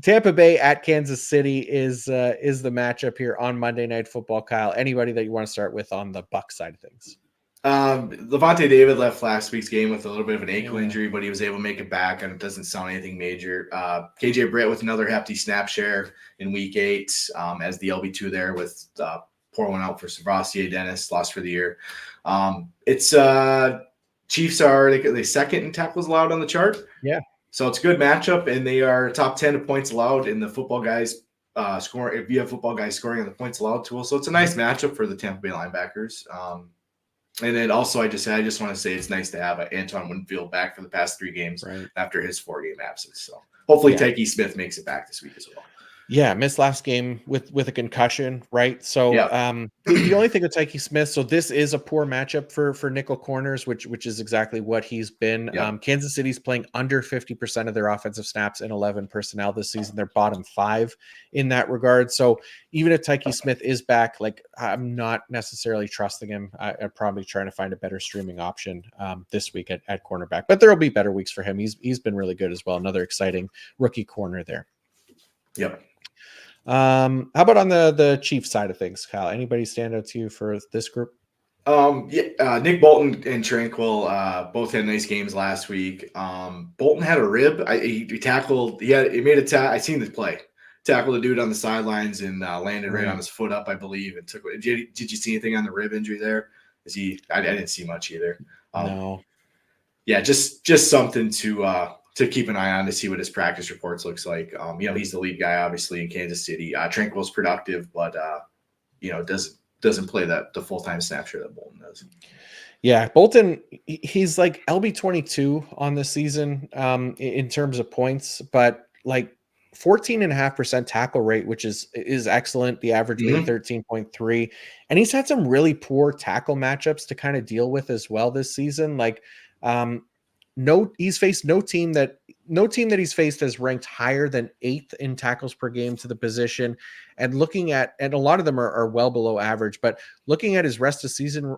Tampa Bay at Kansas City is the matchup here on Monday Night Football. Kyle, anybody that you want to start with on the Bucs side of things? Levante David left last week's game with a little bit of an ankle injury, but he was able to make it back, and it doesn't sound anything major. KJ Britt with another hefty snap share in week 8 as the LB2 there with pour one out for Savracier Dennis, lost for the year. It's Chiefs are they second in tackles allowed on the chart. Yeah. So it's a good matchup, and they are top 10 in points allowed in the football guys scoring. If you have football guys scoring on the points allowed tool, so it's a nice matchup for the Tampa Bay linebackers. And then also, I just want to say it's nice to have Antoine Winfield back for the past 3 games after his 4-game absence. So hopefully, Tyke Smith makes it back this week as well. Yeah, missed last game with a concussion, right? So the only thing with Tyke Smith, so this is a poor matchup for nickel corners, which is exactly what he's been. Kansas City's playing under 50% of their offensive snaps in 11 personnel this season. They're bottom 5 in that regard. So even if Tyke Smith is back, like I'm not necessarily trusting him. I'm probably trying to find a better streaming option this week at cornerback, but there will be better weeks for him. He's been really good as well. Another exciting rookie corner there. Yep. How about on the Chiefs side of things, Kyle? Anybody stand out to you for this group? Nick Bolton and Tranquil both had nice games last week. Bolton had a rib. He tackled. He made a I seen the play. Tackled a dude on the sidelines and landed right on his foot up, I believe, and took. Did you see anything on the rib injury there? I didn't see much either. No. Yeah, just something to keep an eye on to see what his practice reports looks like. He's the lead guy, obviously, in Kansas City. Tranquil's productive, but doesn't play the full-time snap share that Bolton does. Yeah, Bolton, he's like LB22 on the season in terms of points, but like 14.5% tackle rate, which is excellent. The average being 13.3. And he's had some really poor tackle matchups to kind of deal with as well this season. Like he's faced no team that he's faced has ranked higher than 8th in tackles per game to the position. And and a lot of them are well below average, but looking at his rest of season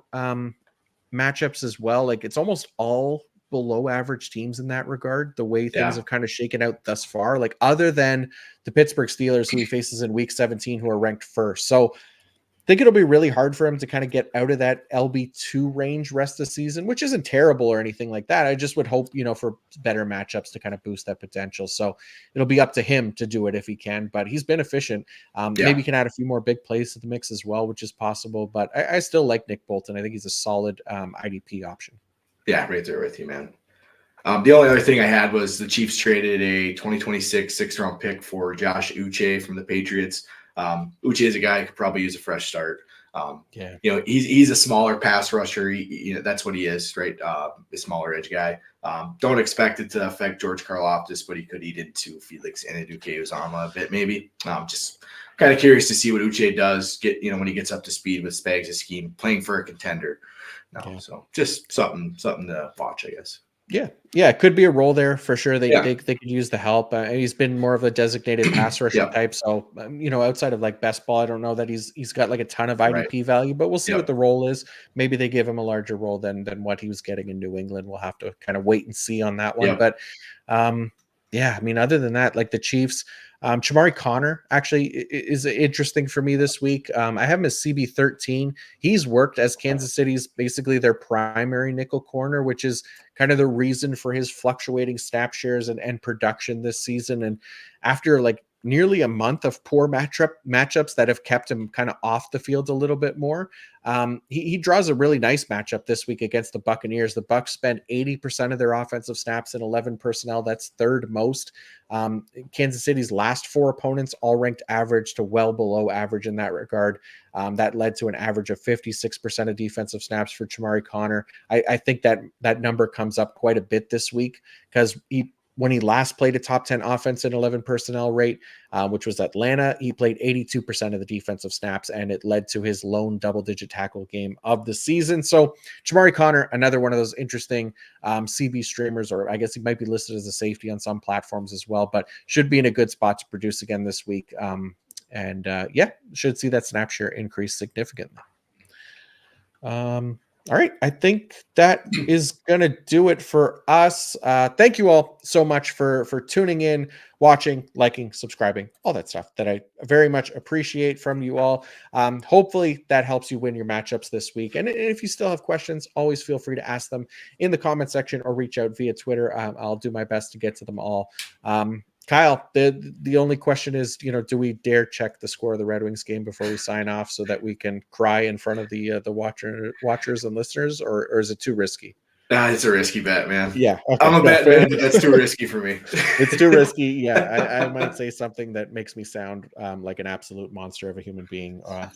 matchups as well, like it's almost all below average teams in that regard, the way things have kind of shaken out thus far, like other than the Pittsburgh Steelers, who he faces in week 17, who are ranked first. So I think it'll be really hard for him to kind of get out of that LB2 range rest of the season, which isn't terrible or anything like that. I just would hope, for better matchups to kind of boost that potential. So it'll be up to him to do it if he can, but he's been efficient. Maybe he can add a few more big plays to the mix as well, which is possible, but I still like Nick Bolton. I think he's a solid IDP option. Yeah, right there with you, man. The only other thing I had was the Chiefs traded a 2026 6th-round pick for Josh Uche from the Patriots. Uche is a guy who could probably use a fresh start. He's a smaller pass rusher. That's what he is, right? A smaller edge guy. Don't expect it to affect George Karlaftis, but he could eat into Felix Anudike-Uzomah a bit, maybe. Just kind of curious to see what Uche does when he gets up to speed with Spags' scheme, playing for a contender. So just something to watch, I guess. Yeah, it could be a role there for sure. They could use the help. He's been more of a designated pass rusher type. So outside of like best ball, I don't know that he's got like a ton of IDP value, but we'll see what the role is. Maybe they give him a larger role than what he was getting in New England. We'll have to kind of wait and see on that one. But other than that, like the Chiefs, Chamari Connor actually is interesting for me this week. I have him as CB13. He's worked as Kansas City's basically their primary nickel corner, which is kind of the reason for his fluctuating snap shares and production this season. And after like nearly a month of poor matchups that have kept him kind of off the field a little bit more, he draws a really nice matchup this week against the Buccaneers. The Bucs spend 80% of their offensive snaps in 11 personnel. That's third most. Kansas City's last 4 opponents all ranked average to well below average in that regard. That led to an average of 56% of defensive snaps for Chamari Connor. I think that number comes up quite a bit this week because when he last played a top 10 offense in 11 personnel rate, which was Atlanta, he played 82% of the defensive snaps, and it led to his lone double-digit tackle game of the season. So Chamari Connor, another one of those interesting CB streamers, or I guess he might be listed as a safety on some platforms as well, but should be in a good spot to produce again this week. Should see that snap share increase significantly. All right, I think that is going to do it for us. Thank you all so much for tuning in, watching, liking, subscribing, all that stuff that I very much appreciate from you all. Hopefully that helps you win your matchups this week. And if you still have questions, always feel free to ask them in the comment section or reach out via Twitter. I'll do my best to get to them all. Kyle, the only question is, do we dare check the score of the Red Wings game before we sign off so that we can cry in front of the watchers and listeners, or is it too risky? It's a risky bet, man. Yeah. Okay. I'm a No, bet fair. man, but that's too risky for me. It's too risky. Yeah, I might say something that makes me sound like an absolute monster of a human being, uh,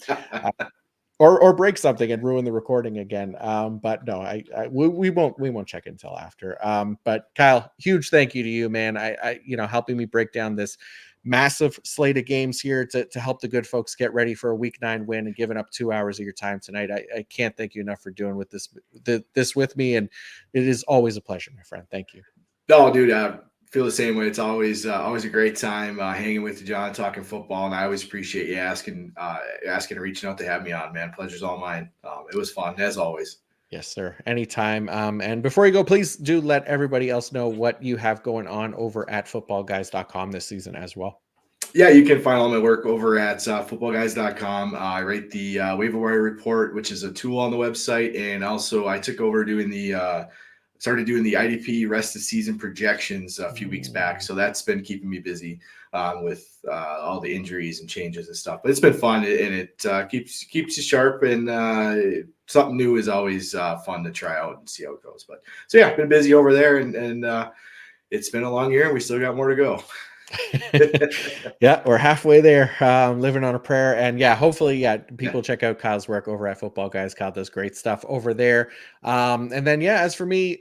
or break something and ruin the recording again. But no, we won't check until after. But Kyle, huge thank you to you, man. Helping me break down this massive slate of games here to help the good folks get ready for a week 9 win and giving up 2 hours of your time tonight. I can't thank you enough for doing this with me, and it is always a pleasure, my friend. Thank you. No, dude, I feel the same way. It's always a great time hanging with you, John, talking football, and I always appreciate you asking and reaching out to have me on, man. Pleasure's all mine. It was fun as always. Yes, sir. Anytime. And before you go, please do let everybody else know what you have going on over at footballguys.com this season as well. Yeah, you can find all my work over at footballguys.com. I write the waiver wire report, which is a tool on the website, and also I took over doing started doing the IDP rest of season projections a few weeks back. So that's been keeping me busy with all the injuries and changes and stuff. But it's been fun, and it keeps you sharp, and something new is always fun to try out and see how it goes. But so yeah, been busy over there, and it's been a long year, and we still got more to go. Yeah, we're halfway there, living on a prayer. And yeah, hopefully, people check out Kyle's work over at Football Guys. Kyle does great stuff over there. And then as for me,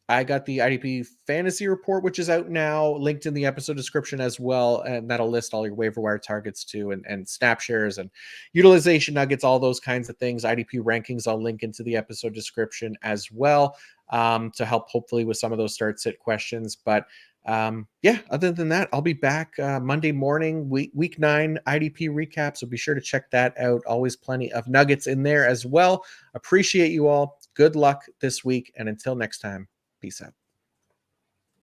I got the IDP fantasy report, which is out now, linked in the episode description as well, and that'll list all your waiver wire targets too, and snap shares and utilization nuggets, all those kinds of things. IDP rankings I'll link into the episode description as well, to help hopefully with some of those start sit questions. But other than that, I'll be back Monday morning, week 9 IDP recap. So be sure to check that out. Always plenty of nuggets in there as well. Appreciate you all. Good luck this week. And until next time, peace out.